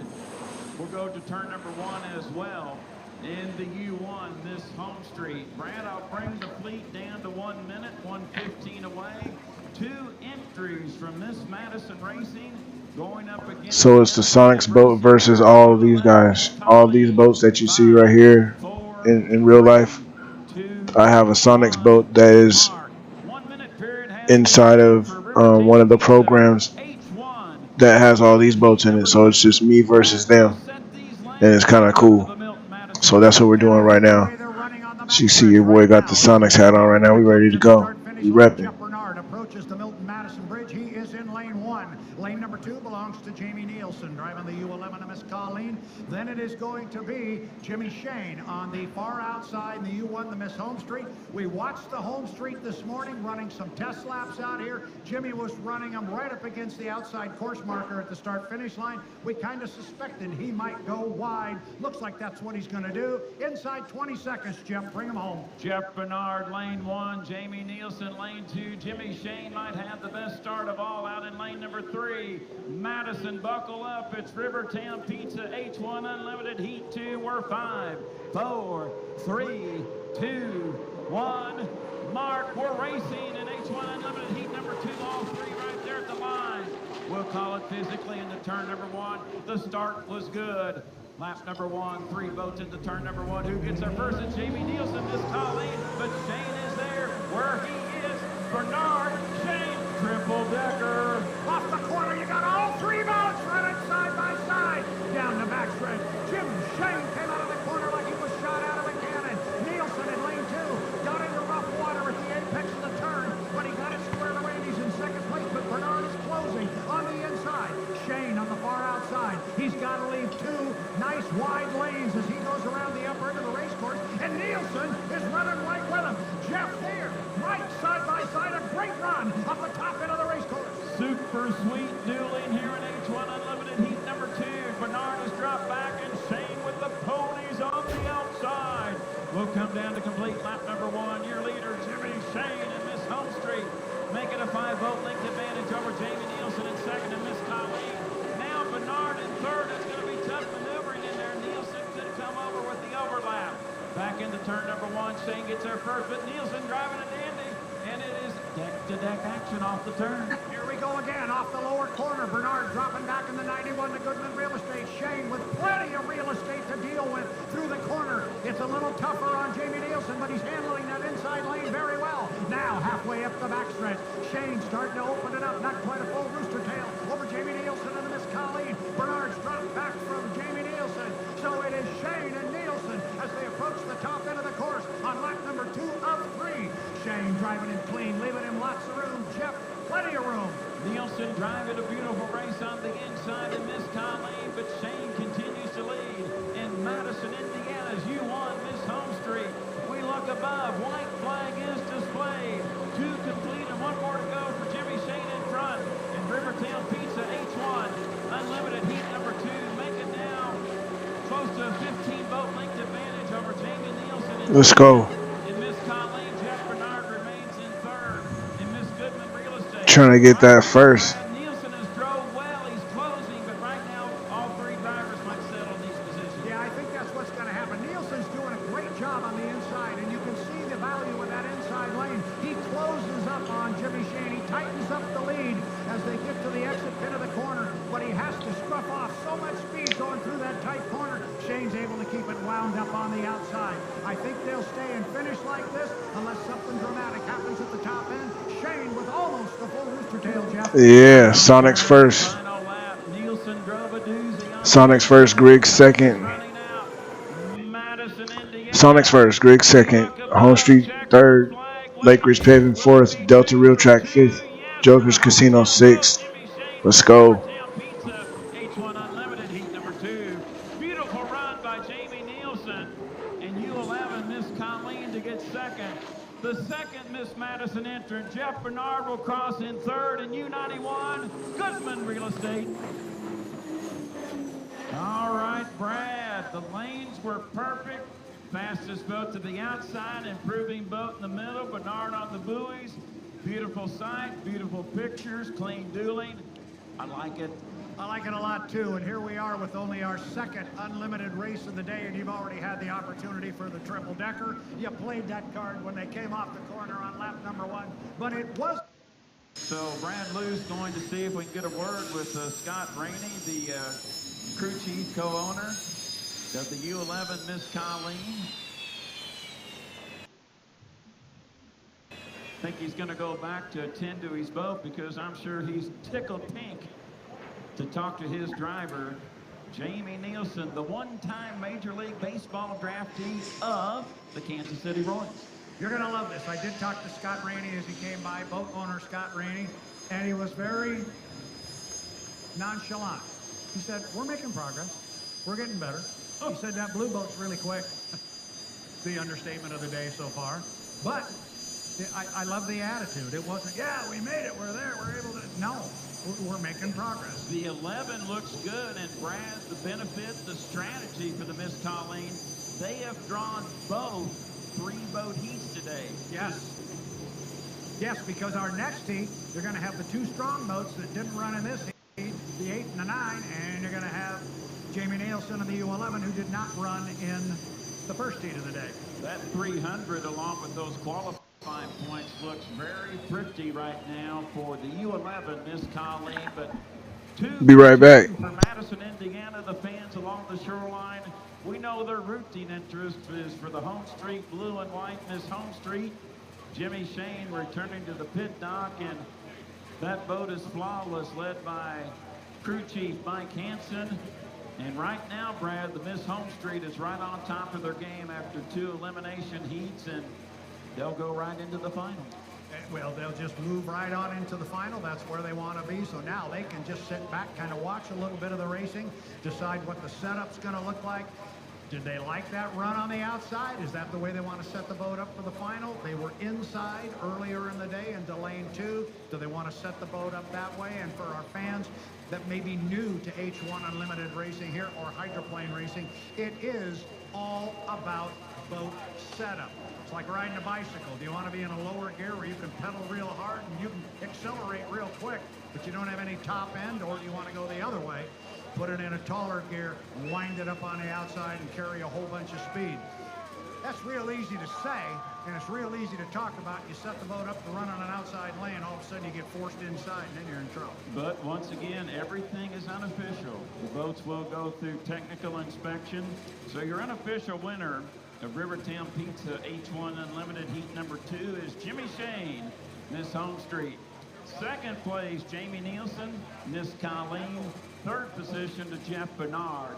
will go to turn number 1 as well. In the U1, Miss Home Street. Brad, I'll bring the fleet down to 1 minute, 1:15 away. 2 entries from Miss Madison Racing going up against... So it's the Sonics boat versus all of these guys. All these boats that you see right here in real life. I have a Sonics boat that is inside of one of the programs that has all these boats in it. So it's just me versus them. And it's kind of cool. So that's what we're doing right now. So you see your boy got the Sonics hat on right now. We ready to go. We repping. Bernard approaches the Milton Madison Bridge. He is in lane 1. Lane number 2 belongs to Jamie Nielsen, driving the U11 to Miss Colleen. Then it is going to be Jimmy Shane on the far outside in the U1, the Miss Home Street. We watched the Home Street this morning, running some test laps out here. Jimmy was running them right up against the outside course marker at the start-finish line. We kind of suspected he might go wide. Looks like that's what he's going to do. Inside 20 seconds, Jeff, bring him home. Jeff Bernard, lane 1. Jamie Nielsen, lane 2. Jimmy Shane might have the best start of all out in lane number 3. Madison, buckle up. It's Rivertown Pizza H1 Unlimited Heat 2. We're 5, 4, 3, 2, 1. Mark, we're racing in H1 Unlimited Heat number 2. All 3 right there at the line. We'll call it physically into turn number 1. The start was good. Lap number 1, 3 boats into turn number 1. Who gets there first? It's Jamie Nielsen, Miss Colleen, but Shane is there where he is. Bernard, Shane, triple decker. Off the corner, you got all 3 boats running side by side. Down the backstretch, Jim Shane came out of the corner like he was shot out of a cannon. Nielsen in lane 2 got into rough water at the apex of the turn, but he got it squared away and he's in second place, but Bernard is closing on the inside. Shane on the far outside. He's got to leave 2 nice wide lanes as he goes around the upper end of the race course, and Nielsen is running right with him. Jeff there, right side by side, a great run up the top end of the race course. Super sweet dueling here in H1 Unlimited Heat number 2. Bernard has dropped back, and Shane with the ponies on the outside. We'll come down to complete lap number 1. Your leader, Jimmy Shane and Miss Home Street, making a 5-boat length advantage over Jamie Nielsen in second and Miss Colleen. Now Bernard in third. It's going to be tough maneuvering in there. Nielsen could come over with the overlap. Back into turn number 1. Shane gets there first, but Nielsen driving a dandy, and it is deck-to-deck action off the turn. Here we go again, off the lower corner. Bernard dropping back in the 91 to Goodman Real Estate. Shane with plenty of real estate to deal with through the corner. It's a little tougher on Jamie Nielsen, but he's handling that inside lane very well. Now halfway up the backstretch, Shane starting to open it up. Not quite a full rooster tail over Jamie Nielsen and Miss Colleen. Bernard's dropped back from Jamie Nielsen. So it is Shane and Nielsen as they approach the top end of the course on lap number 2 of 3. Shane driving him clean, leaving him lots of room. been a beautiful race on the inside in Miss Colleen, but Shane continues to lead. In Madison, Indiana's U1 Miss Home Street. We look above. White flag is displayed. 2 complete and 1 more to go for Jimmy Shane in front. And Rivertown Pizza H1 Unlimited Heat number 2, making now close to a 15-boat length advantage over Jamie Nielsen. Let's go. And Miss Colleen, Jeff Bernard remains in third. And Miss Goodman Real Estate. Trying to get that first. Nielsen has drove well. He's closing, but right now all 3 drivers might settle these positions. Yeah, I think that's what's going to happen. Nielsen's doing a great job on the inside, and you can see the value of that inside lane. He closes up on Jimmy Shane. He tightens up the lead as they get to the exit pit of the corner, but he has to scruff off so much speed going through that tight corner. Shane's able to keep it wound up on the outside. I think they'll stay and finish like this unless something dramatic happens at the top end. Shane with almost the full rooster tail, Jeff. Yeah, Sonic's first. Sonic's first, Griggs second. Sonic's first, Griggs second. Home Street third. Lake Ridge Paving fourth. Delta Real Track fifth. Joker's Casino sixth. Let's go. H1 Unlimited Heat number 2. Beautiful run by Jamie Nielsen. And U11 Miss Colleen to get second. The second Miss Madison entrant, Jeff Bernard, will cross in third. And U91, Goodman Real Estate. All right, Brad, the lanes were perfect. Fastest boat to the outside, improving boat in the middle, Bernard on the buoys. Beautiful sight, beautiful pictures, clean dueling. I like it. I like it a lot too, and here we are with only our second unlimited race of the day, and you've already had the opportunity for the triple decker. You played that card when they came off the corner on lap number 1, but it was. So Brad Lou's going to see if we can get a word with Scott Rainey, the crew chief co-owner of the U11 Miss Colleen. I think he's going to go back to attend to his boat because I'm sure he's tickled pink to talk to his driver, Jamie Nielsen, the one-time Major League Baseball draftee of the Kansas City Royals. You're going to love this. I did talk to Scott Rainey as he came by, boat owner Scott Rainey, and he was very nonchalant. He said, we're making progress. We're getting better. He said that blue boat's really quick. The understatement of the day so far. But I love the attitude. It wasn't, yeah, we made it. We're there. We're able to. No, we're making progress. The 11 looks good, and Brad, the benefit, the strategy for the Miss Colleen, they have drawn both 3-boat heats today. Yes. Yes, because our next heat, they're going to have the 2 strong boats that didn't run in this heat, the 8 and the 9, and you're going to have Jamie Nielsen of the U11, who did not run in the first heat of the day. That 300, along with those qualifying points, looks very pretty right now for the U11 Miss Colleen. But 2 Be right back. For Madison, Indiana, the fans along the shoreline, we know their routine interest is for the Home Street blue and white Miss Home Street. Jimmy Shane returning to the pit dock, and that boat is flawless, led by crew chief Mike Hansen. And right now, Brad, the Miss Home Street is right on top of their game after 2 elimination heats, and they'll go right into the final. Well, they'll just move right on into the final. That's where they want to be. So now they can just sit back, kind of watch a little bit of the racing, decide what the setup's going to look like. Did they like that run on the outside? Is that the way they want to set the boat up for the final? They were inside earlier in the day into lane 2. Do they want to set the boat up that way? And for our fans that may be new to H1 Unlimited racing here or hydroplane racing, it is all about boat setup. It's like riding a bicycle. Do you want to be in a lower gear where you can pedal real hard and you can accelerate real quick, but you don't have any top end, or do you want to go the other way? Put it in a taller gear, wind it up on the outside, and carry a whole bunch of speed. That's real easy to say, and it's real easy to talk about. You set the boat up to run on an outside lane, all of a sudden you get forced inside, and then you're in trouble. But once again, everything is unofficial. The boats will go through technical inspection. So your unofficial winner of Rivertown Pizza H1 Unlimited Heat number 2 is Jimmy Shane, Miss Home Street. Second place, Jamie Nielsen, Miss Colleen. Third position to Jeff Bernard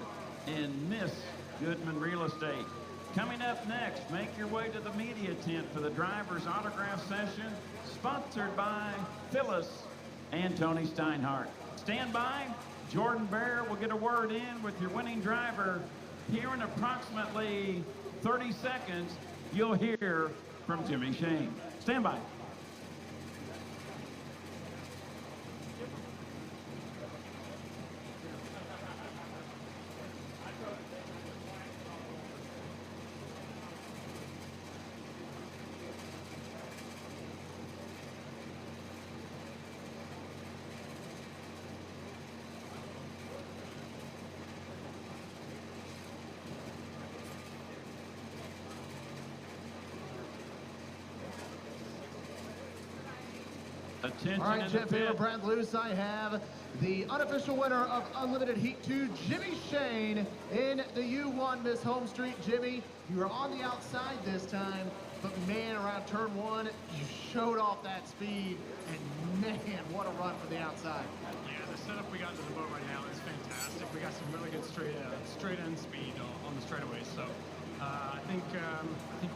in Miss Goodman Real Estate. Coming up next, make your way to the media tent for the driver's autograph session, sponsored by Phyllis and Tony Steinhardt. stand by. Jordan Bear will get a word in with your winning driver. Here in approximately 30 seconds, you'll hear from Jimmy Shane. Stand by. All right, Jeff Taylor, Brad Lewis, I have the unofficial winner of Unlimited Heat 2, Jimmy Shane, in the U1 Miss Home Street. Jimmy, you were on the outside this time, but man, around turn 1, you showed off that speed, and man, what a run from the outside. Yeah, the setup we got into the boat right now is fantastic. We got some really good straight end speed on the straightaway, so I think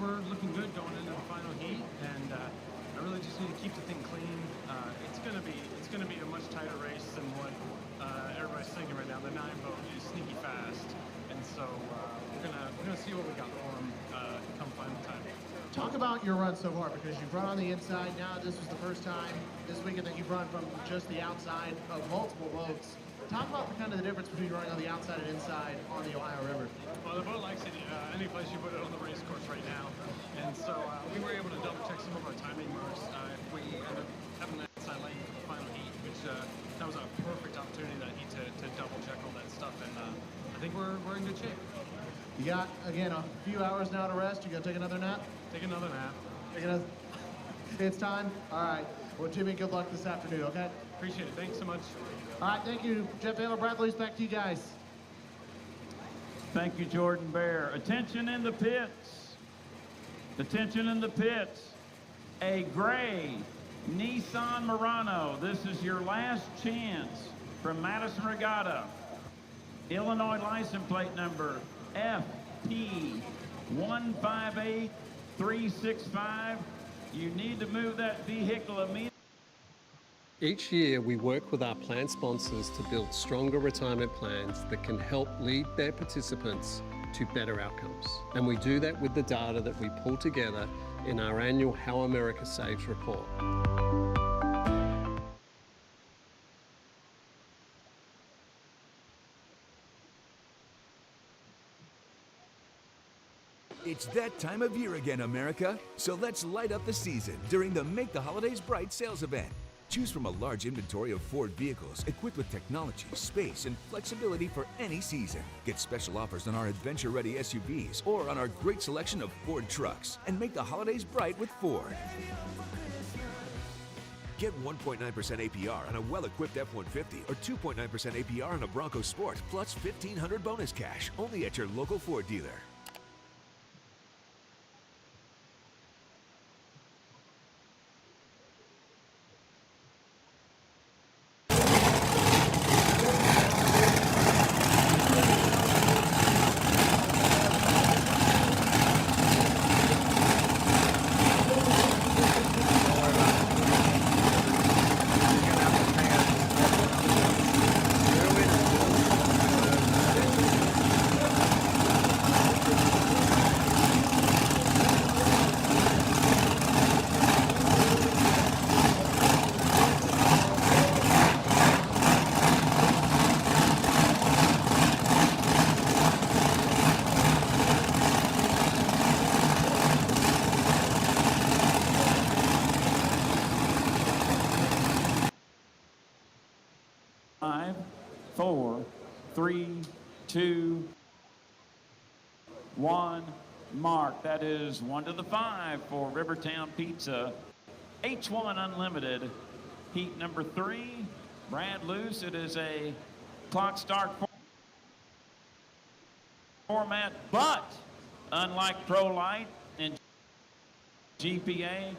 we're looking good going into the final heat, and I really just need to keep the thing clean. It's gonna be a much tighter race than what everybody's thinking right now. The 9 boat is sneaky fast, and so we're gonna see what we got for them come final time. Talk about your run so far, because you've run on the inside. Now this was the first time this weekend that you've run from just the outside of multiple boats. Talk about the difference between running on the outside and inside on the Ohio River. Well, the boat likes it any place you put it on the race course right now, and so we were able to double check some of our timing marks if we end up having that inside lane for the final heat, which that was a perfect opportunity that heat to double check all that stuff, and I think we're in good shape. You got, again, a few hours now to rest. You gonna take another nap? Take another nap. It's time? All right. Well, Jimmy, good luck this afternoon, okay? Appreciate it. Thanks so much. All right, thank you. Jeff Taylor, Brad Lewis, back to you guys. Thank you, Jordan Bear. Attention in the pits. Attention in the pits. A gray Nissan Murano. This is your last chance from Madison Regatta. Illinois license plate number FP158365. You need to move that vehicle immediately. Each year, we work with our plan sponsors to build stronger retirement plans that can help lead their participants to better outcomes. And we do that with the data that we pull together in our annual How America Saves report. It's that time of year again, America. So let's light up the season during the Make the Holidays Bright sales event. Choose from a large inventory of Ford vehicles equipped with technology, space, and flexibility for any season. Get special offers on our adventure-ready SUVs or on our great selection of Ford trucks. And make the holidays bright with Ford. Get 1.9% APR on a well-equipped F-150 or 2.9% APR on a Bronco Sport, plus $1,500 bonus cash, only at your local Ford dealer. Five, 4, 3, 2, 1. Mark. That is 1 to the 5 for Rivertown Pizza. H1 Unlimited. Heat number 3. Brad Luce. It is a clock start format, but unlike Pro Light and GPA,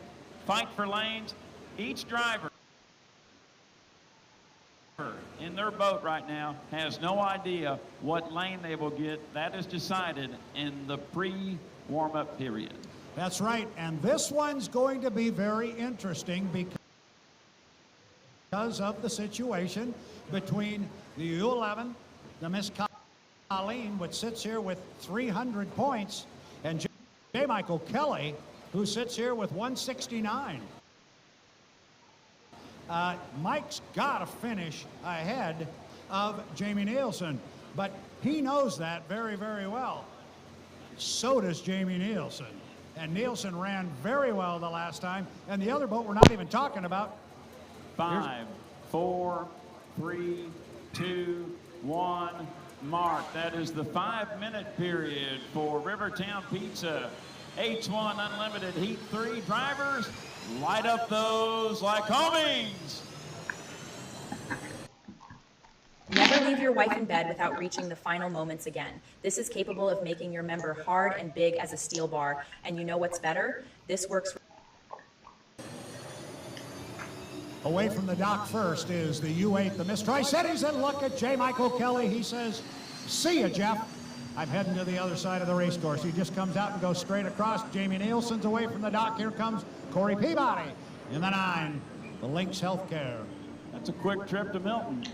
fight for lanes. Each driver in their boat right now has no idea what lane they will get. That is decided in the pre-warm-up period. That's right, and this one's going to be very interesting because of the situation between the U11, the Miss Colleen, which sits here with 300 points, and J. Michael Kelly, who sits here with 169. Mike's got to finish ahead of Jamie Nielsen, but he knows that very, very well. So does Jamie Nielsen. And Nielsen ran very well the last time, and the other boat we're not even talking about. 5, 4, 3, 2, 1, mark. That is the 5-minute period for Rivertown Pizza. H1 Unlimited Heat 3 drivers, light up those like homings. Never leave your wife in bed without reaching the final moments again. This is capable of making your member hard and big as a steel bar. And you know what's better? This works. Away from the dock first is the U8, the Miss Tri-Cities, and look at J. Michael Kelly. He says, see ya, Jeff. I'm heading to the other side of the race course. He just comes out and goes straight across. Jamie Nielsen's away from the dock. Here comes Corey Peabody in the 9, the Lynx Healthcare. That's a quick trip to Milton.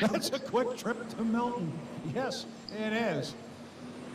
That's a quick trip to Milton. Yes, it is.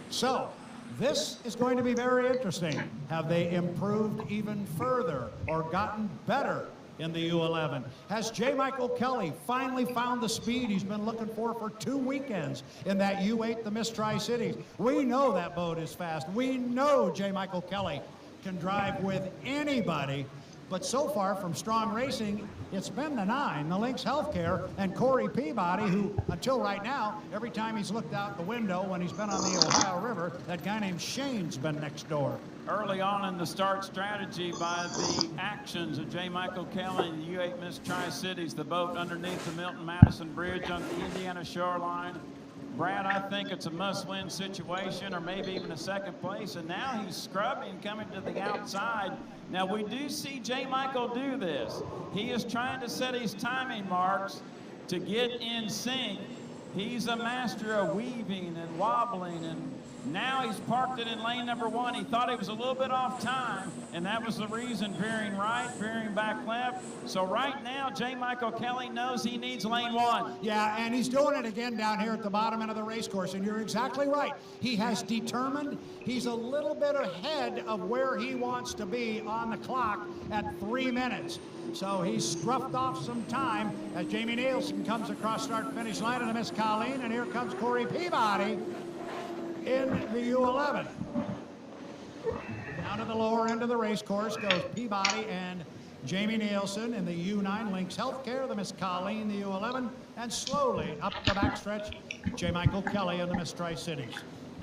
So, this is going to be very interesting. Have they improved even further or gotten better in the U11? Has J. Michael Kelly finally found the speed he's been looking for 2 weekends in that U8, the Miss Tri-Cities? We know that boat is fast. We know J. Michael Kelly can drive with anybody. But so far from Strong Racing, it's been the 9, the Lynx Healthcare, and Corey Peabody, who, until right now, every time he's looked out the window when he's been on the Ohio River, that guy named Shane's been next door. Early on in the start strategy by the actions of J. Michael Kelly and the U8 Miss Tri-Cities, the boat underneath the Milton-Madison Bridge on the Indiana shoreline. Brad, I think it's a must-win situation, or maybe even a second place, and now he's scrubbing, coming to the outside. Now, we do see J. Michael do this. He is trying to set his timing marks to get in sync. He's a master of weaving and wobbling, and now he's parked it in lane number 1. He thought he was a little bit off time, and that was the reason, veering right, veering back left. So right now, J. Michael Kelly knows he needs lane 1. Yeah, and he's doing it again down here at the bottom end of the race course, and you're exactly right. He has determined he's a little bit ahead of where he wants to be on the clock at 3 minutes. So he's scruffed off some time as Jamie Nielsen comes across start-finish line of the Miss Colleen, and here comes Corey Peabody in the U11. Down to the lower end of the race course goes Peabody and Jamie Nielsen in the U9 Lynx Healthcare, the Miss Colleen, the U11, and slowly up the backstretch, J. Michael Kelly and the Miss Tri-Cities.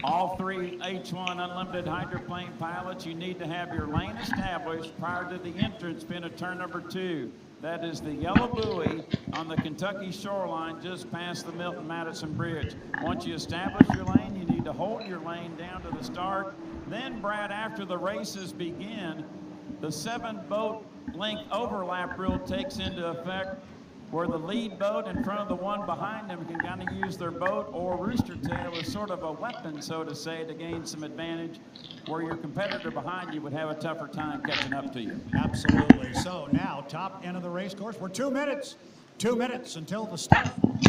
All 3 H1 Unlimited hydroplane pilots, you need to have your lane established prior to the entrance pin of turn number 2. That is the yellow buoy on the Kentucky shoreline just past the Milton-Madison Bridge. Once you establish your lane, you need to hold your lane down to the start. Then, Brad, after the races begin, the 7-boat length overlap rule takes into effect, where the lead boat in front of the one behind them can kind of use their boat or rooster tail as sort of a weapon, so to say, to gain some advantage, where your competitor behind you would have a tougher time catching up to you. Absolutely. So now, top end of the race course, we're 2 minutes. 2 minutes until the start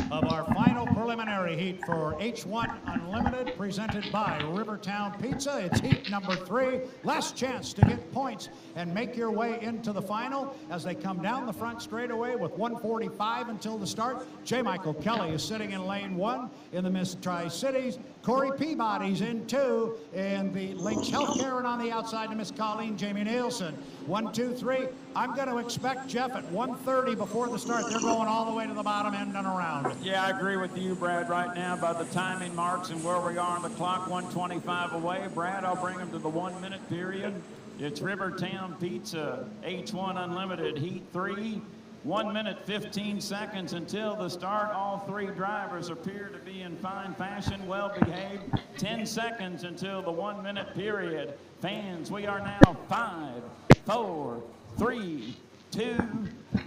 of our final preliminary heat for H1 Unlimited, presented by Rivertown Pizza. It's heat number 3. Last chance to get points and make your way into the final as they come down the front straightaway with 1:45 until the start. J. Michael Kelly is sitting in lane 1 in the Miss Tri-Cities. Corey Peabody's in 2 in the Lynx Healthcare, and on the outside to Miss Colleen, Jamie Nielsen. 1, 2, 3. I'm going to expect Jeff at 1:30 before the start. They're going all the way to the bottom end and around. Yeah, I agree with you, Brad, right now by the timing marks and where we are on the clock, 1:25 away. Brad, I'll bring them to the 1-minute period. It's Rivertown Pizza, H1 Unlimited, Heat 3. 1 minute, 15 seconds until the start. All 3 drivers appear to be in fine fashion, well behaved. 10 seconds until the 1-minute period. Fans, we are now 5, 4, 3, 2,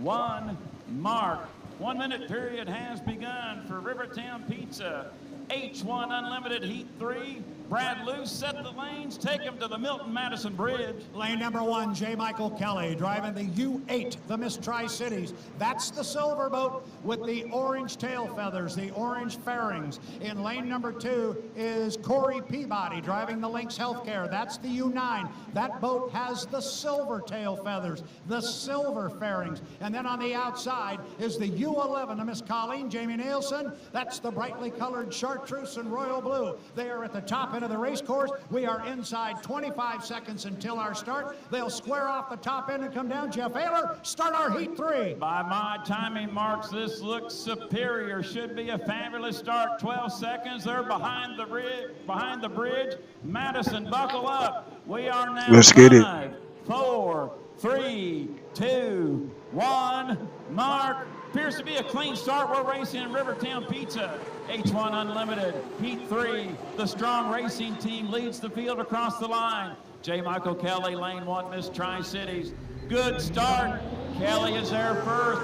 1, mark. 1-minute period has begun for Rivertown Pizza. H1 Unlimited Heat 3. Brad Luce, set the lanes, take him to the Milton Madison Bridge. Lane number 1, J. Michael Kelly, driving the U8, the Miss Tri-Cities. That's the silver boat with the orange tail feathers, the orange fairings. In lane number 2 is Corey Peabody, driving the Lynx Healthcare. That's the U9. That boat has the silver tail feathers, the silver fairings. And then on the outside is the U11, the Miss Colleen, Jamie Nielsen. That's the brightly colored chartreuse and royal blue. They are at the top end of the race course. We are inside 25 seconds until our start. They'll square off the top end and come down. Jeff Ayler, start our heat 3. By my timing marks, this looks superior. Should be a fabulous start. 12 seconds. They're behind the bridge. Madison, buckle up. We are now Let's get it. 5, 4, 3, 2, 1. Mark. Appears to be a clean start. We're racing in Rivertown Pizza. H1 Unlimited, Heat 3. The Strong Racing team leads the field across the line. J. Michael Kelly, Lane 1, Miss Tri-Cities. Good start. Kelly is there first.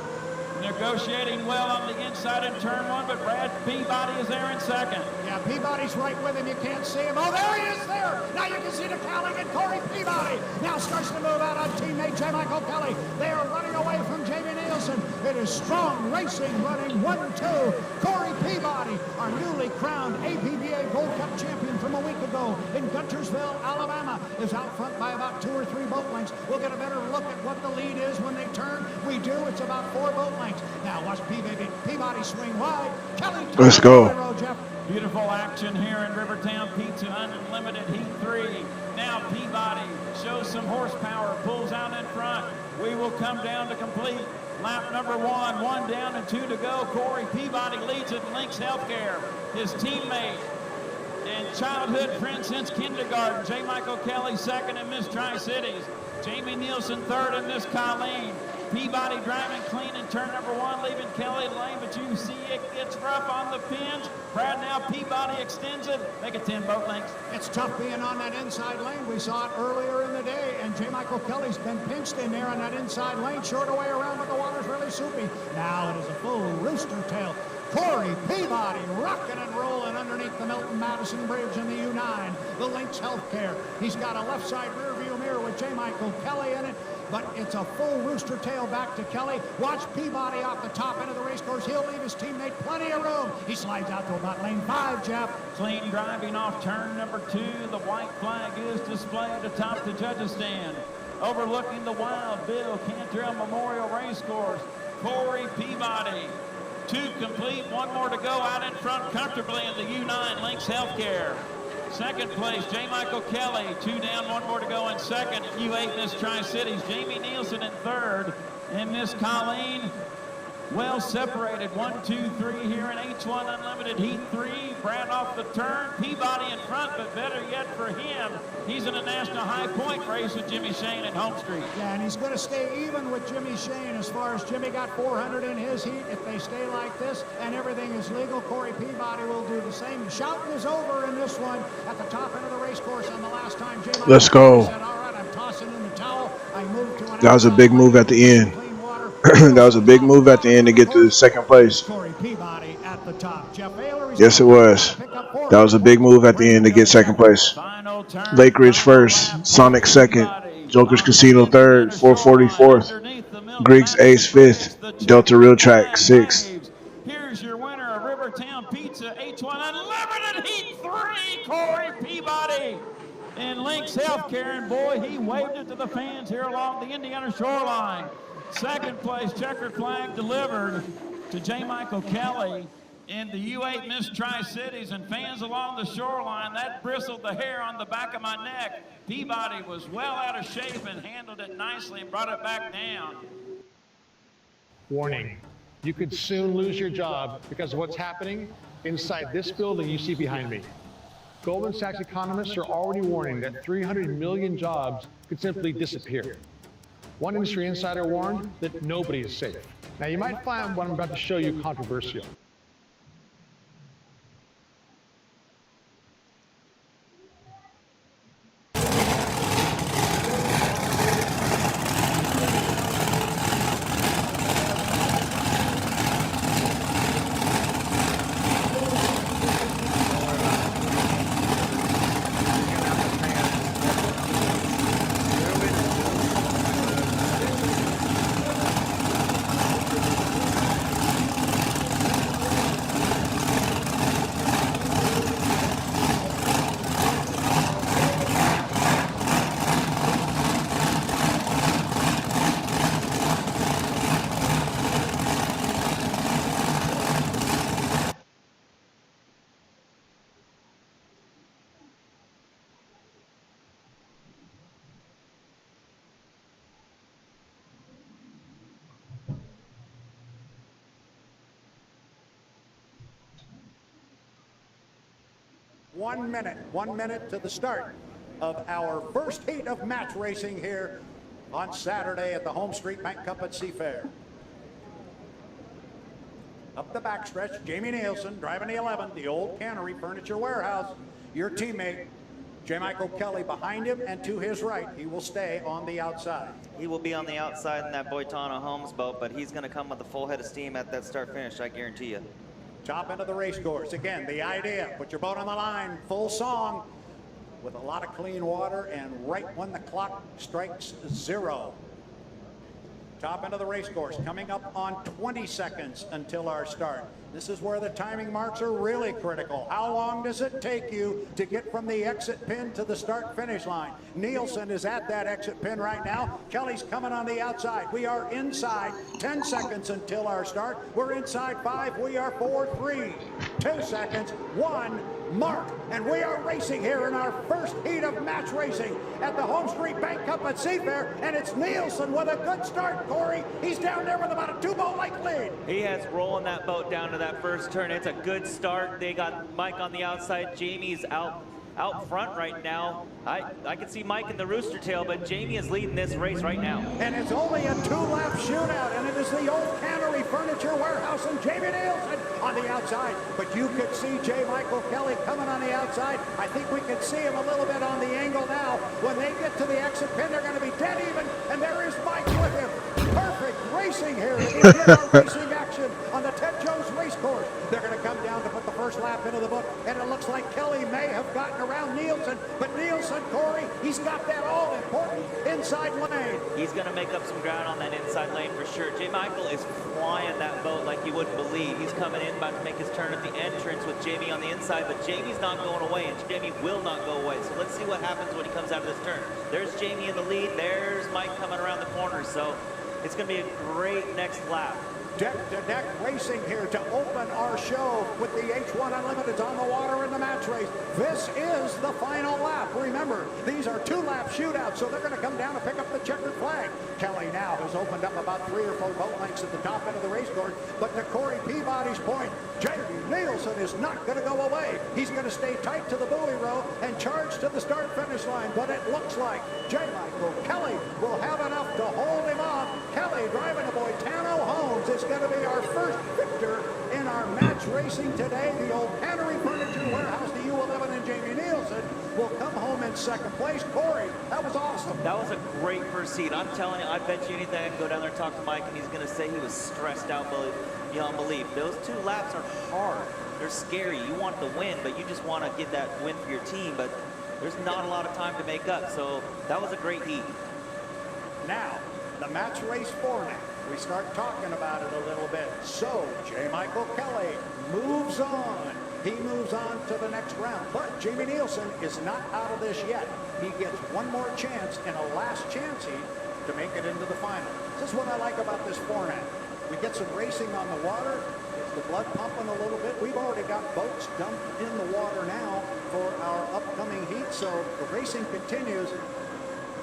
Negotiating well on the inside in turn 1, but Brad Peabody is there in second. Yeah, Peabody's right with him. You can't see him. Oh, there he is there. Now you can see the Kelly and Corey Peabody. Now starts to move out on teammate J. Michael Kelly. They are running away from Jamie Nielsen. It is Strong Racing running 1-2. Corey Peabody, our newly crowned APBA Gold Cup champion from a week ago in Guntersville, Alabama, is out front by about 2 or 3 boat lengths. We'll get a better look at what the lead is when they turn. We do. It's about 4 boat lengths. Now watch Peabody swing wide. Kelly, let's go. Beautiful action here in Rivertown Pizza Unlimited Heat 3. Now Peabody shows some horsepower, pulls out in front. We will come down to complete lap number 1. 1 down and 2 to go. Corey Peabody leads at Lynx Healthcare. His teammate and childhood friend since kindergarten, J. Michael Kelly, second in Miss Tri-Cities. Jamie Nielsen, third in Miss Colleen. Peabody driving clean in turn number 1, leaving Kelly lane, but you see it gets rough on the pins. Brad, now Peabody extends it, make it 10 boat lengths. It's tough being on that inside lane. We saw it earlier in the day, and J. Michael Kelly's been pinched in there on that inside lane, short away around, but the water's really soupy. Now it is a full rooster tail. Corey Peabody rocking and rolling underneath the Milton Madison Bridge in the U9, the Lynx Healthcare. He's got a left side rear view mirror with J. Michael Kelly in it, but it's a full rooster tail back to Kelly. Watch Peabody off the top end of the race course. He'll leave his teammate plenty of room. He slides out to about lane 5, Jeff. Clean driving off turn number 2. The white flag is displayed atop the judges' stand. Overlooking the Wild Bill Cantrell Memorial Racecourse, Corey Peabody. 2 complete, 1 more to go, out in front comfortably in the U9 Lynx Healthcare. Second place, J. Michael Kelly, 2 down, 1 more to go in second. U8 Miss Tri-Cities, Jamie Nielsen in third, and Miss Colleen well separated. 1, 2, 3 here in H1 Unlimited Heat 3. Brad off the turn, Peabody in front, but better yet for him, he's in a national high point race with Jimmy Shane at Home Street. Yeah, and he's going to stay even with Jimmy Shane as far as Jimmy got 400 in his heat. If they stay like this and everything is legal, Corey Peabody will do the same. Shouting is over in this one at the top end of the race course on the last time. Let's go. Said, all right, I'm tossing in the towel. I moved to an That was a big move at the end. That was a big move at the end to get to second place. Corey Peabody at the top. Jeff Ayler, yes, it was. That was a big move at the end to get second place. Lake Ridge first, Sonic second, Joker's Casino third, 440 fourth, Griggs Ace fifth, Delta Real Track sixth. Here's your winner of Rivertown Pizza H1 Unlimited Heat 3, Corey Peabody. In Lynx Healthcare, and boy, he waved it to the fans here along the Indiana shoreline. Second place, checkered flag delivered to J. Michael Kelly in the U8 Miss Tri-Cities, and fans along the shoreline, that bristled the hair on the back of my neck. Peabody was well out of shape and handled it nicely and brought it back down. Warning, you could soon lose your job because of what's happening inside this building you see behind me. Goldman Sachs economists are already warning that 300 million jobs could simply disappear. One industry insider warned that nobody is safe. Now, you might find what I'm about to show you controversial. 1 minute. 1 minute to the start of our first heat of match racing here on Saturday at the Home Street Bank Cup at Seafair. Up the backstretch, Jamie Nielsen driving the 11, the old Cannery Furniture Warehouse. Your teammate, J. Michael Kelly, behind him and to his right. He will stay on the outside. He will be on the outside in that Boitano Homes boat, but he's going to come with a full head of steam at that start finish, I guarantee you. Top end of the race course. Again, the idea, put your boat on the line, full song, with a lot of clean water, and right when the clock strikes 0. Top end of the race course, coming up on 20 seconds until our start. This is where the timing marks are really critical. How long does it take you to get from the exit pin to the start finish line? Nielsen is at that exit pin right now. Kelly's coming on the outside. We are inside 10 seconds until our start. We're inside 5. We are 4, 3, 2 seconds, 1. Mark, and we are racing here in our first heat of match racing at the Home Street Bank Cup at Seafair, and it's Nielsen with a good start, Corey. He's down there with about a 2-boat length lead. He has rolling that boat down to that first turn. It's a good start. They got Mike on the outside. Jamie's out front right now. I can see Mike in the rooster tail, but Jamie is leading this race right now. And it's only a 2-lap shootout, and it is the old Cannery Furniture Warehouse and Jamie Nielsen on the outside. But you could see J. Michael Kelly coming on the outside. I think we can see him a little bit on the angle now. When they get to the exit pin, they're going to be dead even, and there is Mike with him. Perfect racing here to begin our racing action on the Ted Jones race course. They're going to come down to put the first lap into the book, and it looks like Kelly may have gotten around Nielsen, but Nielsen, Corey, he's got that all-important inside lane. He's going to make up some ground on that inside lane for sure. J. Michael is flying that boat like you wouldn't believe. He's coming in, about to make his turn at the entrance with Jamie on the inside, but Jamie's not going away, and Jamie will not go away. So let's see what happens when he comes out of this turn. There's Jamie in the lead. There's Mike coming around the corner. So it's going to be a great next lap. Deck-to-deck racing here to open our show with the H1 Unlimiteds on the water in the match race. This is the final lap. Remember, these are 2-lap shootouts, so they're going to come down to pick up the checkered flag. Kelly now has opened up about 3 or 4 boat lengths at the top end of the race course, but to Corey Peabody's point, Jamie Nielsen is not going to go away. He's going to stay tight to the buoy row and charge to the start-finish line, but it looks like J. Michael Kelly will have enough to hold him off. Kelly driving a Boitano Homes is going to be our first victor in our match racing today. The old Cannery Furniture Warehouse, the U11, and Jamie Nielsen will come home in second place. Corey, that was awesome. That was a great first heat. I'm telling you, I bet you anything I can go down there and talk to Mike, and he's going to say he was stressed out beyond belief. Those 2 laps are hard. They're scary. You want the win, but you just want to get that win for your team, but there's not a lot of time to make up, so that was a great heat. Now, the match race format. We start talking about it a little bit. So, J. Michael Kelly moves on. He moves on to the next round. But Jamie Nielsen is not out of this yet. He gets one more chance in a last chance heat to make it into the final. This is what I like about this format. We get some racing on the water. It's the blood pumping a little bit. We've already got boats dumped in the water now for our upcoming heat. So the racing continues.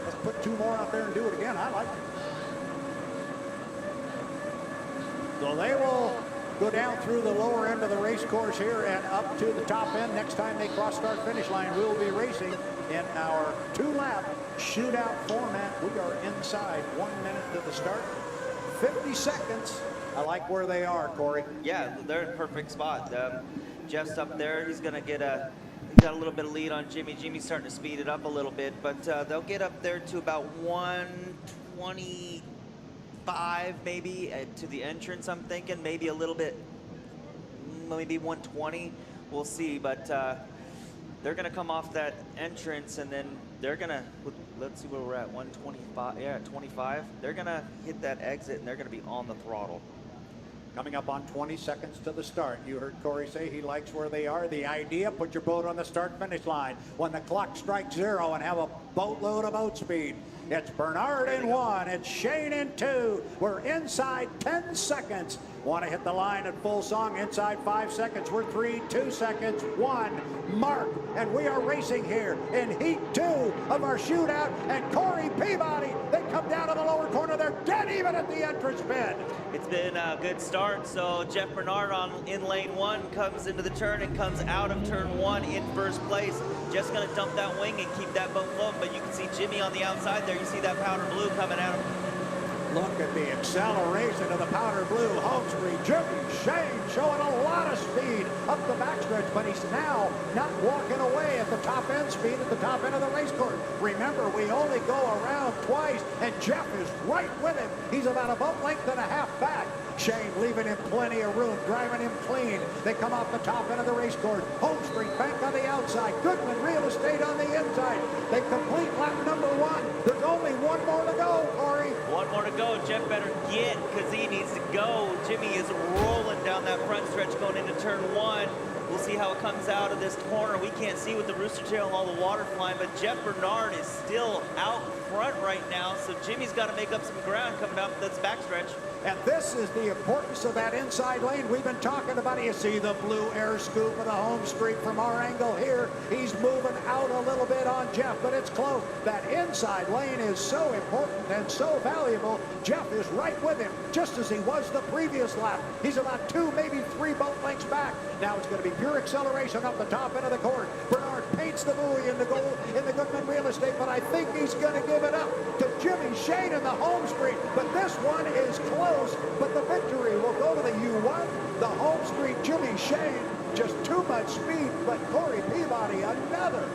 Let's put 2 more out there and do it again. I like it. So they will go down through the lower end of the race course here and up to the top end. Next time they cross start finish line, we'll be racing in our 2-lap shootout format. We are inside 1 minute to the start. 50 seconds. I like where they are, Corey. Yeah, they're in a perfect spot. Jeff's up there. He's going to get he's got a little bit of lead on Jimmy. Jimmy's starting to speed it up a little bit, but they'll get up there to about 125 maybe to the entrance. I'm thinking maybe a little bit, maybe 120. We'll see, but they're going to come off that entrance, and then they're going to, let's see where we're at, 125, yeah, 25. They're going to hit that exit, and they're going to be on the throttle. Coming up on 20 seconds to the start. You heard Corey say he likes where they are. The idea, put your boat on the start-finish line when the clock strikes 0 and have a boatload of boat speed. It's Bernard in 1. It's Shane in 2. We're inside 10 seconds. Want to hit the line at full song. Inside 5 seconds. We're 3, 2 seconds, 1. Mark. And we are racing here in heat 2 of our shootout. And Corey Peabody, they come down to the lower corner. They're dead even at the entrance pin. It's been a good start. So Jeff Bernard in lane 1 comes into the turn and comes out of turn 1 in first place. Just going to dump that wing and keep that boat floating. But you can see Jimmy on the outside there. You see that powder blue coming at him. Look at the acceleration of the powder blue home street. Jimmy Shane showing a lot of speed up the backstretch, but he's now not walking away at the top end speed at the top end of the race course. Remember, we only go around twice, and Jeff is right with him. He's about a boat length and a half back. Shane leaving him plenty of room, driving him clean. They come off the top end of the race course. Home Street Bank on the outside. Goodman Real Estate on the inside. They complete lap number 1. There's only one more to go, Corey. One more to go. Jeff better get, because he needs to go. Jimmy is rolling down that front stretch going into turn 1. We'll see how it comes out of this corner. We can't see with the rooster tail and all the water flying, but Jeff Bernard is still out front right now, so Jimmy's got to make up some ground coming up this backstretch. And this is the importance of that inside lane we've been talking about. You see the blue air scoop of the home street from our angle here. He's moving out a little bit on Jeff, but it's close. That inside lane is so important and so valuable. Jeff is right with him, just as he was the previous lap. He's about 2, maybe 3 boat lengths back. Now it's going to be pure acceleration up the top end of the course. Bernard paints the buoy in the goal in the Goodman Real Estate, but I think he's going to give it up to Jimmy Shane in the home street. But this one is close, but the victory will go to the U1. The home street, Jimmy Shane, just too much speed, but Corey Peabody, another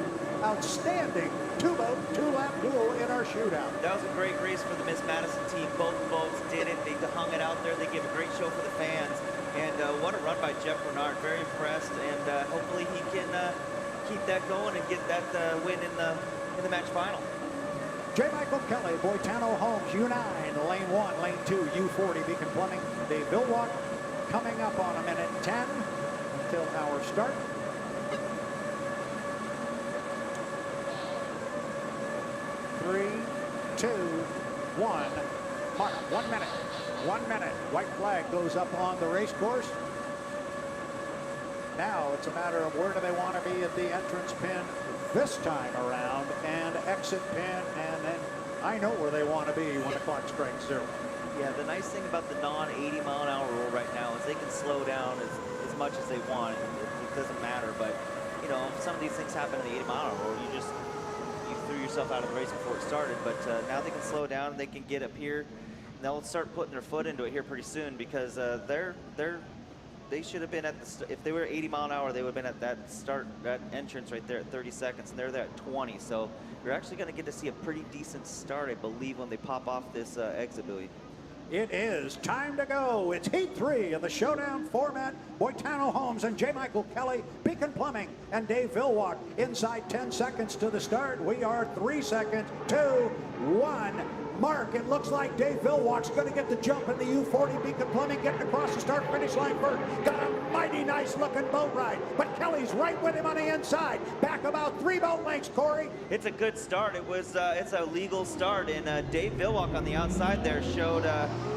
outstanding 2-boat, 2-lap duel in our shootout. That was a great race for the Miss Madison team. Both boats did it. They hung it out there. They gave a great show for the fans. And what a run by Jeff Bernard. Very impressed. And hopefully he can keep that going and get that win in the match final. J. Michael Kelly, Boitano Homes, U9, lane 1, lane 2, U40, Beacon Plumbing. Dave Villwalk coming up on 1:10 until our start. Three, 2, 1, mark, 1 minute. 1 minute. White flag goes up on the race course. Now it's a matter of where do they want to be at the entrance pin this time around and exit pin, and then I know where they want to be when the clock strikes 0. Yeah, the nice thing about the non-80 mile an hour rule right now is they can slow down as much as they want. It doesn't matter, but you know, some of these things happen in the 80 mile an hour rule. You threw yourself out of the race before it started, but now they can slow down and they can get up here. They'll start putting their foot into it here pretty soon, because they should have been at the if they were 80 mile an hour, they would have been at that start, that entrance right there at 30 seconds, and they're there at 20. So you're actually going to get to see a pretty decent start, I believe, when they pop off this exit buoy. It is time to go. It's heat 3 of the showdown format. Boitano Homes and J. Michael Kelly, Beacon Plumbing, and Dave Villwalk inside 10 seconds to the start. We are 3 seconds, 2, 1. Mark, it looks like Dave Villwalk's going to get the jump in the U40. Beacon Plumbing getting across the start-finish line first. Got a mighty nice-looking boat ride, but Kelly's right with him on the inside. Back about 3 boat lengths, Corey. It's a good start. It's a legal start, and Dave Villwalk on the outside there showed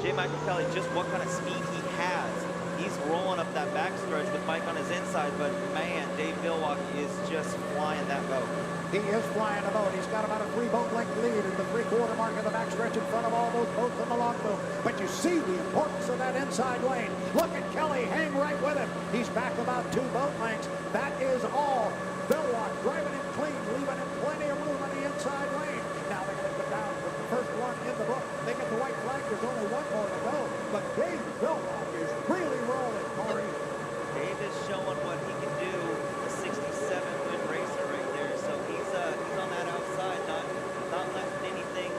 J. Michael Kelly just what kind of speed he has. He's rolling up that backstretch with Mike on his inside, but man, Dave Villwalk is just flying that boat. He is flying the boat. He's got about a 3-boat length lead in the 3/4 mark of the backstretch in front of all those boats in the longboat. But you see the importance of that inside lane. Look at Kelly, hang right with him. He's back about 2 boat lengths. That is all. Villwalk driving him clean, leaving him plenty of room on the inside lane. Now they're going to go down with the first one in the book. They get the white flag. There's only 1 more to go. But Dave Villwalk is really rolling, Corey. Dave is showing what he can do. A 67-win racer right there. So he's on that outside, not letting anything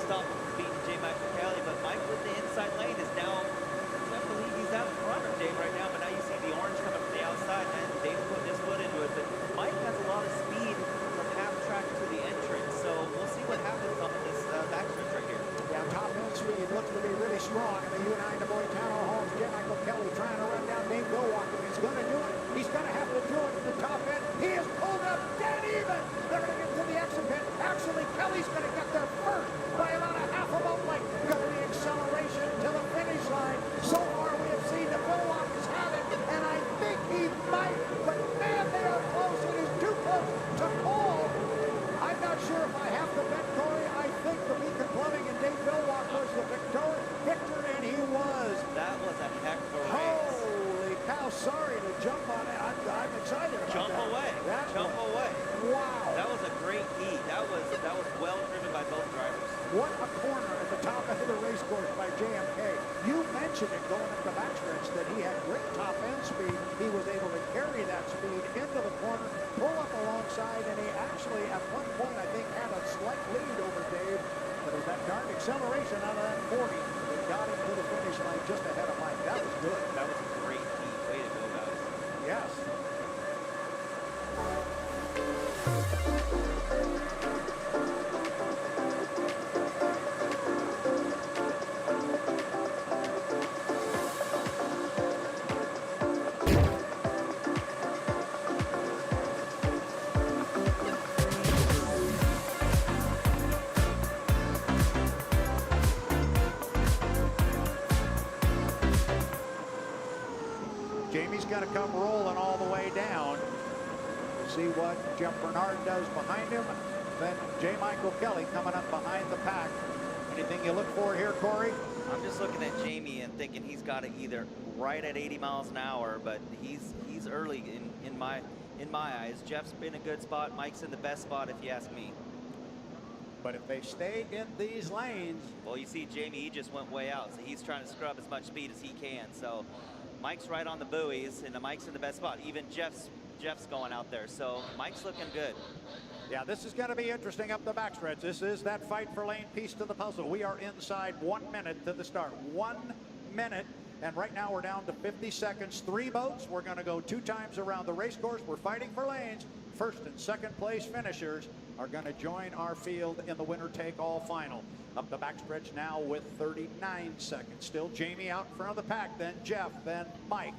stop him from beating J. Michael Kelly. But Mike with the inside lane is now, I believe he's out in front of Dave right now. But now you see the orange coming from the outside, and Dave putting his foot into it. But Mike has a lot of speed from half track to the entrance. So we'll see what happens on this backstretch right here. Yeah, top end speed looks to be really strong in the U9 to Boitano Homes. J. Michael Kelly trying to run down Dave Villwalk. He's going to do it. He's going to have to do it at the top end. He is pulled up dead even. They're going to get to the exit pit. Actually, Kelly's going to get there first by about a half a boat length. Got the acceleration to the finish line. So far, we have seen that Villwalk has had it, and I think he might. But man, they are close. It is too close to call. I'm not sure if I have to bet, Corey. I think the Beacon Plumbing and Dave Villwalk was the victor, and he was. mentioned it going up the backstretch that he had great top end speed. He was able to carry that speed into the corner, pull up alongside, and he actually at one point I think had a slight lead over Dave. But it was that darn acceleration out of that 40 that got him to the finish line just ahead of Mike. That was good. That was a great heat. Way to go, guys. Yes. Jamie's going to come rolling all the way down. See what Jeff Bernard does behind him. Then J. Michael Kelly coming up behind the pack. Anything you look for here, Corey? I'm just looking at Jamie and thinking he's got it either right at 80 miles an hour, but he's early in my eyes. Jeff's been a good spot. Mike's in the best spot, if you ask me. But if they stay in these lanes, well, you see Jamie, he just went way out, so he's trying to scrub as much speed as he can. So Mike's right on the buoys, and Mike's in the best spot. Even Jeff's going out there, so Mike's looking good. Yeah, this is going to be interesting up the backstretch. This is that fight for lane piece to the puzzle. We are inside 1 minute to the start. 1 minute, and right now we're down to 50 seconds. 3 boats. We're going to go 2 times around the race course. We're fighting for lanes. First and second place finishers are going to join our field in the winner-take-all final. Up the backstretch now with 39 seconds. Still Jamie out in front of the pack, then Jeff, then Mike.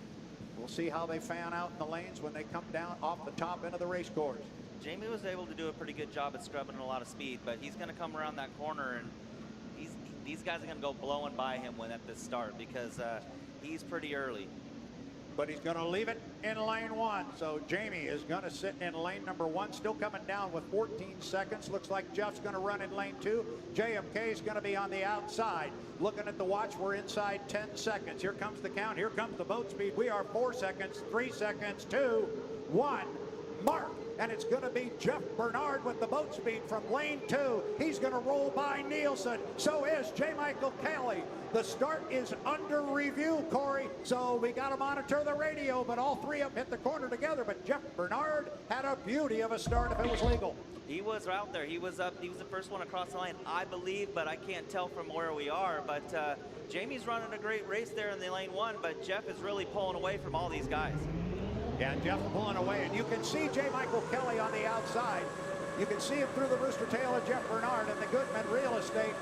We'll see how they fan out in the lanes when they come down off the top end of the race course. Jamie was able to do a pretty good job at scrubbing a lot of speed, but he's going to come around that corner, and these guys are going to go blowing by him when at the start because he's pretty early. But he's going to leave it in lane 1. So Jamie is going to sit in lane number 1, still coming down with 14 seconds. Looks like Jeff's going to run in lane 2. JMK is going to be on the outside. Looking at the watch, we're inside 10 seconds. Here comes the count. Here comes the boat speed. We are 4 seconds, 3 seconds, 2, 1. Mark. And it's going to be Jeff Bernard with the boat speed from lane 2. He's going to roll by Nielsen. So is J. Michael Kelly. The start is under review, Corey. So we got to monitor the radio, but all 3 of them hit the corner together. But Jeff Bernard had a beauty of a start if it was legal. He was out there. He was up. He was the first one across the line, I believe, but I can't tell from where we are. But Jamie's running a great race there in the lane 1, but Jeff is really pulling away from all these guys. Yeah, Jeff pulling away, and you can see J. Michael Kelly on the outside. You can see him through the rooster tail of Jeff Bernard and the Goodman Real Estate.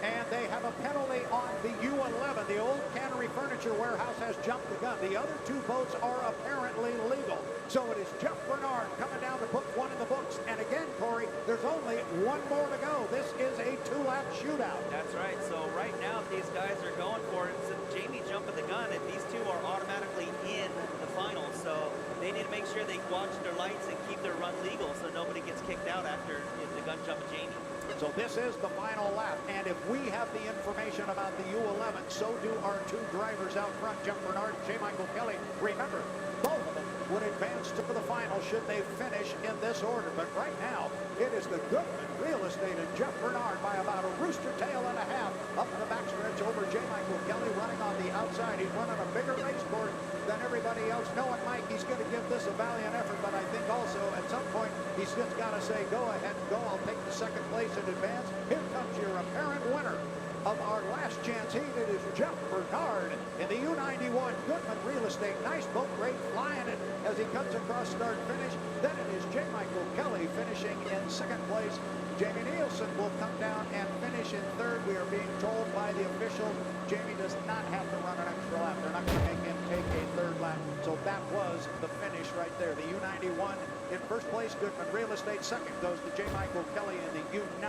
And they have a penalty on the U11. The old Cannery Furniture Warehouse has jumped the gun. The other 2 boats are apparently legal. So it is Jeff Bernard coming down to put 1 in the books. And again, Corey, there's only 1 more to go. This is a 2-lap shootout. That's right. So right now, if these guys are going for it, since Jamie jumping the gun, and these 2 are automatically in the final. So they need to make sure they watch their lights and keep their run legal so nobody gets kicked out after the gun jump of Jamie. So this is the final lap, and if we have the information about the U11, so do our 2 drivers out front, Jeff Bernard and J. Michael Kelly. Remember, both of them would advance to the final should they finish in this order. But right now, it is the Goodman Real Estate and Jeff Bernard by about a rooster tail and a half up the backstretch over J. Michael Kelly running on the outside. He's running a bigger race course than everybody else. Knowing Mike, he's going to give this a valiant effort, but I think also at some point he's just got to say, go ahead and go. I'll take the second place in advance. Here comes your apparent winner of our last chance heat. It is Jeff Bernard in the U91 Goodman Real Estate. Nice boat race, flying it as he cuts across start finish. Then it is J. Michael Kelly finishing in second place. Jamie Nielsen will come down and finish in third. We are being told by the official Jamie does not have to run an extra lap. They're not going to make him take a third lap. So that was the finish right there. The U91 in first place, Goodman Real Estate. Second goes to J. Michael Kelly in the U9.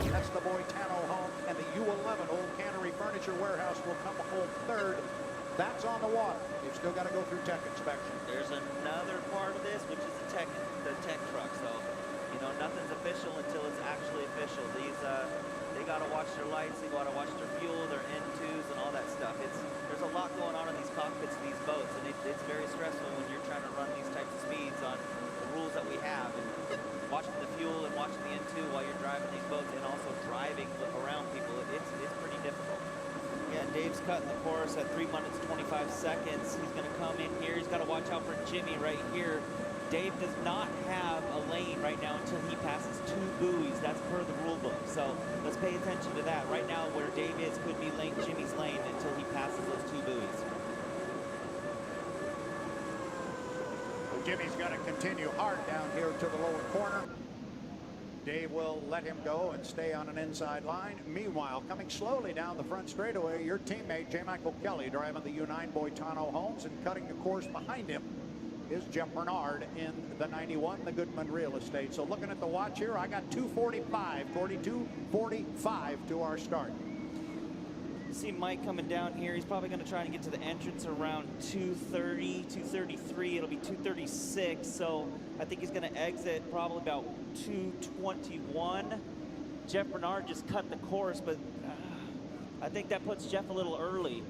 That's the Boitano home. And the U11 Old Cannery Furniture Warehouse will come home third. That's on the water. You've still got to go through tech inspection. There's another part of this, which is the tech truck. So, you know, nothing's official until it's actually official. These, they got to watch their lights, they got to watch their fuel, their N2s, and all that stuff. There's a lot going on in these cockpits of these boats, and it's very stressful when you're trying to run these types of speeds on the rules that we have. And watching the fuel and watching the N2 while you're driving these boats, and also driving around people, it's pretty difficult. Yeah, Dave's cutting the course at 3 minutes 25 seconds. He's going to come in here. He's got to watch out for Jimmy right here. Dave does not have a lane right now until he passes 2 buoys. That's per the rule book. So let's pay attention to that. Right now, where Dave is could be Jimmy's lane until he passes those 2 buoys. Well, Jimmy's going to continue hard down here to the lower corner. Dave will let him go and stay on an inside line. Meanwhile, coming slowly down the front straightaway, your teammate, J. Michael Kelly, driving the U9 Boitano Homes, and cutting the course behind him is Jeff Bernard in the 91, the Goodman Real Estate. So looking at the watch here, I got 2:45, 42:45 to our start. You see Mike coming down here. He's probably going to try and get to the entrance around 2:30, 2:33. It'll be 2:36. So I think he's going to exit probably about 2:21. Jeff Bernard just cut the course, but I think that puts Jeff a little early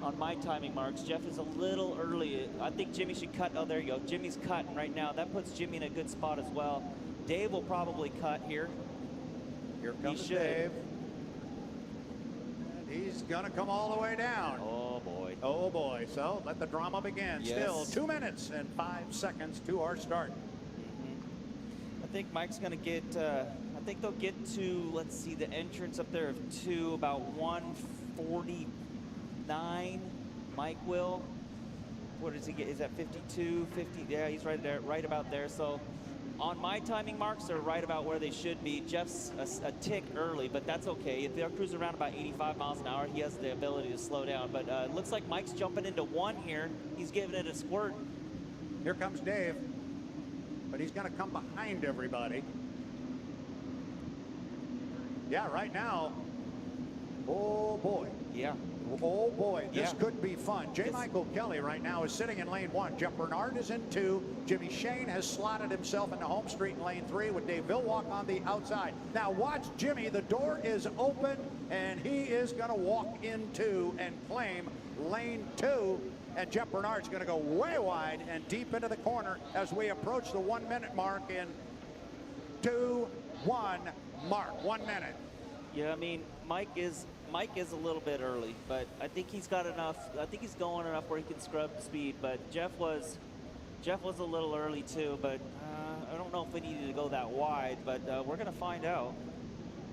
on my timing marks. Jeff is a little early. I think Jimmy should cut. Oh, there you go. Jimmy's cutting right now. That puts Jimmy in a good spot as well. Dave will probably cut here. Here comes Dave. He's going to come all the way down. Oh, boy. Oh, boy. So let the drama begin. Yes. Still 2 minutes and 5 seconds to our start. I think Mike's going to get, I think they'll get to, let's see, the entrance up there of 2, about 1:49. Mike will. What does he get? Is that 52, 50? Yeah, he's right there, right about there. So on my timing marks, they're right about where they should be. Jeff's a tick early, but that's okay. If they're cruising around about 85 miles an hour, he has the ability to slow down. But it looks like Mike's jumping into 1 here. He's giving it a squirt. Here comes Dave, but he's going to come behind everybody. Yeah, right now. Oh, boy. Yeah. Oh, boy, this could be fun. J. Michael Kelly right now is sitting in lane 1. Jeff Bernard is in 2. Jimmy Shane has slotted himself into home street in lane 3 with Dave Villwock on the outside. Now watch Jimmy. The door is open, and he is going to walk into and claim lane 2. And Jeff Bernard's going to go way wide and deep into the corner as we approach the 1 minute mark in 2-1 mark. 1 minute. Yeah, I mean, Mike is a little bit early, but I think he's got enough. I think he's going enough where he can scrub the speed. But Jeff was a little early too. But I don't know if we needed to go that wide. But we're going to find out.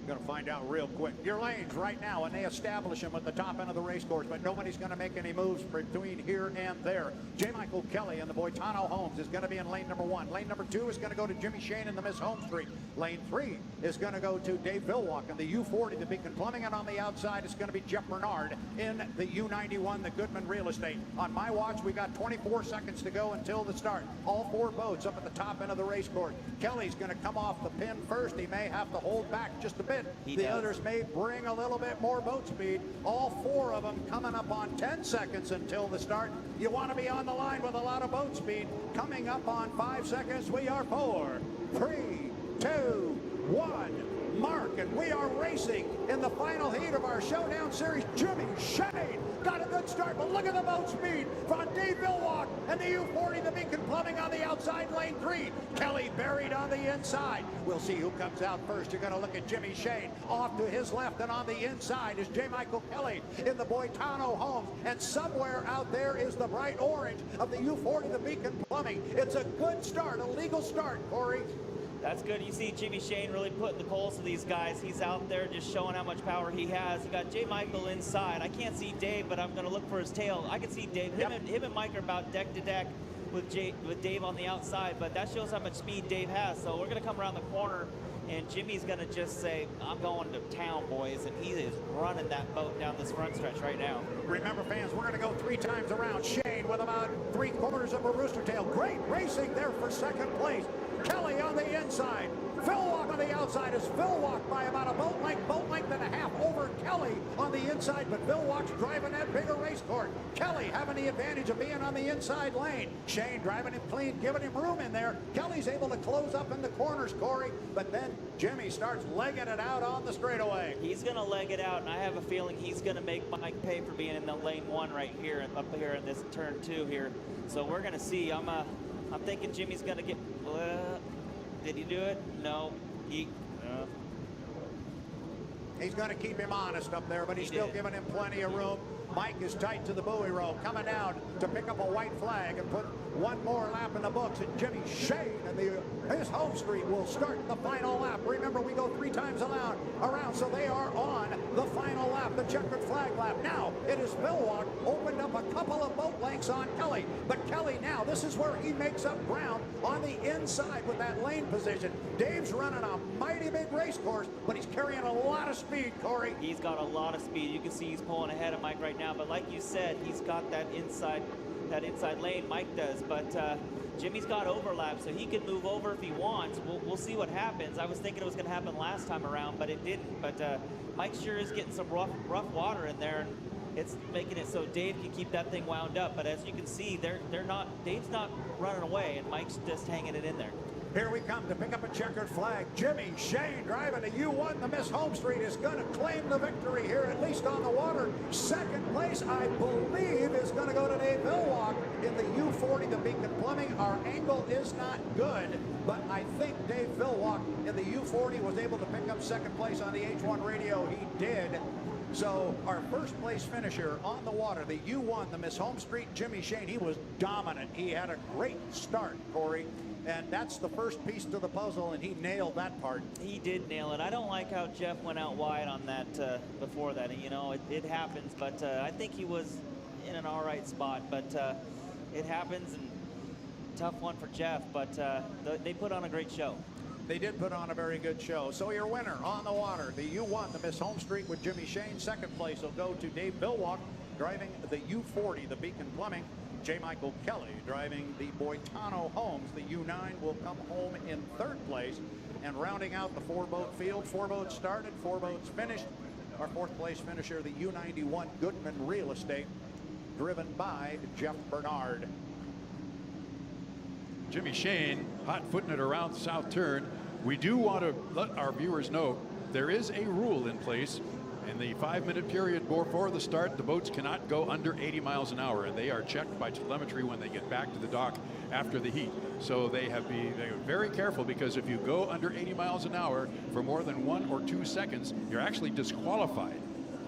Going to find out real quick. Your lanes right now, and they establish them at the top end of the race course, but nobody's going to make any moves between here and there. J. Michael Kelly and the Boitano Homes is going to be in lane number 1. Lane number 2 is going to go to Jimmy Shane and the Miss Home Street. Lane 3 is going to go to Dave Villwock and the U40, the Beacon Plumbing, and on the outside is going to be Jeff Bernard in the U91, the Goodman Real Estate. On my watch, we got 24 seconds to go until the start. All 4 boats up at the top end of the race course. Kelly's going to come off the pin first. He may have to hold back just a bit. The others may bring a little bit more boat speed. All 4 of them coming up on 10 seconds until the start. You want to be on the line with a lot of boat speed. Coming up on 5 seconds, we are 4, 3, 2, 1. Mark, and we are racing in the final heat of our Showdown Series. Jimmy Shane got a good start, but look at the boat speed from Dave Villwock and the U40, the Beacon Plumbing on the outside, lane 3. Kelly buried on the inside. We'll see who comes out first. You're going to look at Jimmy Shane off to his left, and on the inside is J. Michael Kelly in the Boitano Homes, and somewhere out there is the bright orange of the U40, the Beacon Plumbing. It's a good start, a legal start, Corey. That's good. You see Jimmy Shane really putting the coals to these guys. He's out there just showing how much power he has. You got J. Michael inside. I can't see Dave, but I'm going to look for his tail. I can see Dave. Him and Mike are about deck to deck with Dave on the outside, but that shows how much speed Dave has. So we're going to come around the corner, and Jimmy's going to just say, I'm going to town, boys, and he is running that boat down this front stretch right now. Remember, fans, we're going to go 3 times around. Shane with about 3/4 of a rooster tail. Great racing there for second place. Kelly on the inside. Villwock on the outside is Villwock by about a boat length and a half over Kelly on the inside, but Villwock's driving that bigger race course. Kelly having the advantage of being on the inside lane. Shane driving him clean, giving him room in there. Kelly's able to close up in the corners, Corey, but then Jimmy starts legging it out on the straightaway. He's going to leg it out, and I have a feeling he's going to make Mike pay for being in the lane 1 right here, up here in this turn 2 here. So we're going to see. I'm thinking Jimmy's going to get... did he do it? No. He's going to keep him honest up there, but he's still giving him plenty of room. Mike is tight to the buoy rope, coming down to pick up a white flag and put one more lap in the books. And Jimmy Shane and his home street will start the final lap. Remember, we go 3 times around, so they are on the final lap, the checkered flag lap. Now, it is Villwock, opened up a couple of boat lengths on Kelly. But Kelly now, this is where he makes up ground on the inside with that lane position. Dave's running a mighty big race course, but he's carrying a lot of speed, Corey. He's got a lot of speed. You can see he's pulling ahead of Mike right now. But like you said, he's got that inside lane. Mike does, but Jimmy's got overlap, so he can move over if he wants. We'll see what happens. I was thinking it was going to happen last time around, but it didn't. But Mike sure is getting some rough water in there, and it's making it so Dave can keep that thing wound up. But as you can see, Dave's not running away, and Mike's just hanging it in there. Here we come to pick up a checkered flag. Jimmy Shane driving the U1. The Miss Home Street is going to claim the victory here, at least on the water. Second place, I believe, is going to go to Dave Villwock in the U40, the Beacon Plumbing. Our angle is not good, but I think Dave Villwock in the U40 was able to pick up second place on the H1 radio. He did. So our first place finisher on the water, the U1, the Miss Home Street, Jimmy Shane, he was dominant. He had a great start, Corey. And that's the first piece to the puzzle, and he nailed that part. He did nail it. I don't like how Jeff went out wide on that before that. You know, it happens, but I think he was in an all right spot. But it happens, and tough one for Jeff. But they put on a great show. They did put on a very good show. So your winner on the water, the U1, the Miss Home Street with Jimmy Shane. Second place will go to Dave Villwock, driving the U40, the Beacon Plumbing. J. Michael Kelly driving the Boitano Homes. The U9 will come home in third place. And rounding out the 4-boat field, 4 boats started, 4 boats finished. Our fourth place finisher, the U91 Goodman Real Estate, driven by Jeff Bernard. Jimmy Shane hot-footing it around the south turn. We do want to let our viewers know there is a rule in place. In the 5-minute period before the start, the boats cannot go under 80 miles an hour, and they are checked by telemetry when they get back to the dock after the heat. So they are very careful, because if you go under 80 miles an hour for more than 1 or 2 seconds, you're actually disqualified.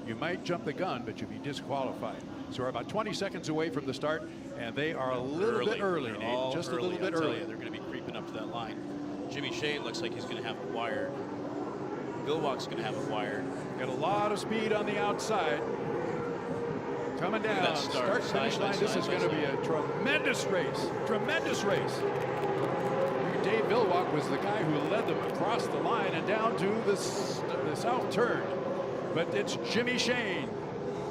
You might jump the gun, but you'll be disqualified. So we're about 20 seconds away from the start, and they are a little bit early, Nate, just a little bit early. They're going to be creeping up to that line. Jimmy Shane looks like he's going to have it wired. Villwock's going to have it wired. Got a lot of speed on the outside. Coming down, start finish line. This is going to be a tremendous race. Tremendous race. Dave Villwock was the guy who led them across the line and down to the south turn. But it's Jimmy Shane.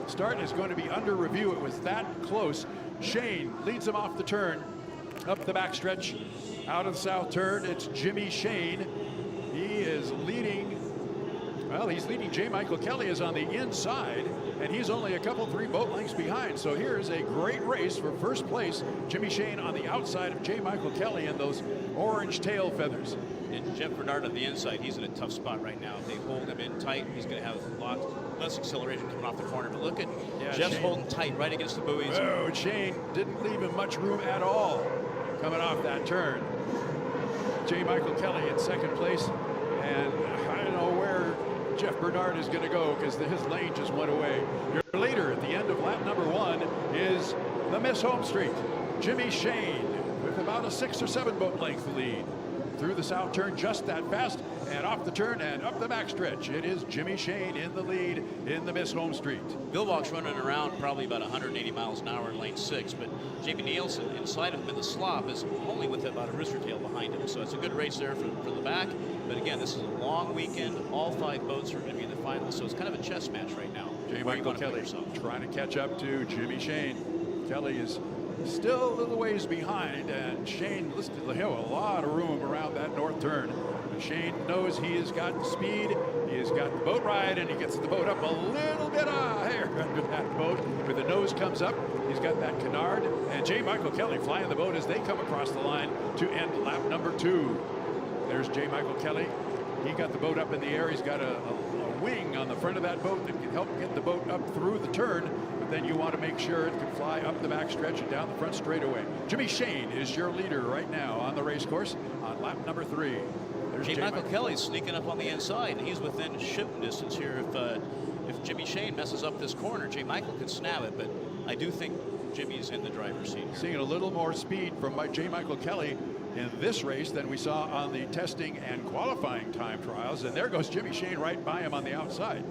Start is going to be under review. It was that close. Shane leads him off the turn, up the backstretch, out of the south turn. It's Jimmy Shane. He is leading. Well, he's leading. J. Michael Kelly is on the inside, and he's only a couple, 3 boat lengths behind. So here's a great race for first place. Jimmy Shane on the outside of J. Michael Kelly in those orange tail feathers. And Jeff Bernard on the inside, he's in a tough spot right now. If they hold him in tight, he's going to have a lot less acceleration coming off the corner. But look at Jeff's holding tight right against the buoys. Oh, Shane didn't leave him much room at all coming off that turn. J. Michael Kelly in second place, and I don't know where Jeff Bernard is going to go, because his lane just went away. Your leader at the end of lap number 1 is the Miss Home Street, Jimmy Shane, with about a 6 or 7 boat length lead. Through the south turn just that fast, and off the turn and up the backstretch. It is Jimmy Shane in the lead in the Miss Home Street. Villwock's running around probably about 180 miles an hour in lane 6, but Jamie Nielsen inside of him in the slop is only with about a rooster tail behind him. So it's a good race there for the back. But again, this is a long weekend. All 5 boats are going to be in the finals, so it's kind of a chess match right now. J. Michael Kelly trying to catch up to Jimmy Shane. Kelly is still a little ways behind, and Shane listed a lot of room around that north turn. But Shane knows he has got speed, he has got the boat ride, and he gets the boat up a little bit higher under that boat. Where the nose comes up, he's got that canard, and J. Michael Kelly flying the boat as they come across the line to end lap number 2. There's J. Michael Kelly. He got the boat up in the air. He's got a wing on the front of that boat that can help get the boat up through the turn. But then you want to make sure it can fly up the backstretch and down the front straightaway. Jimmy Shane is your leader right now on the race course on lap number 3. There's J. Michael Kelly's sneaking up on the inside, and he's within shooting distance here. If Jimmy Shane messes up this corner, J. Michael could snap it, but I do think Jimmy's in the driver's seat here. Seeing a little more speed from J. Michael Kelly in this race than we saw on the testing and qualifying time trials. And there goes Jimmy Shane right by him on the outside.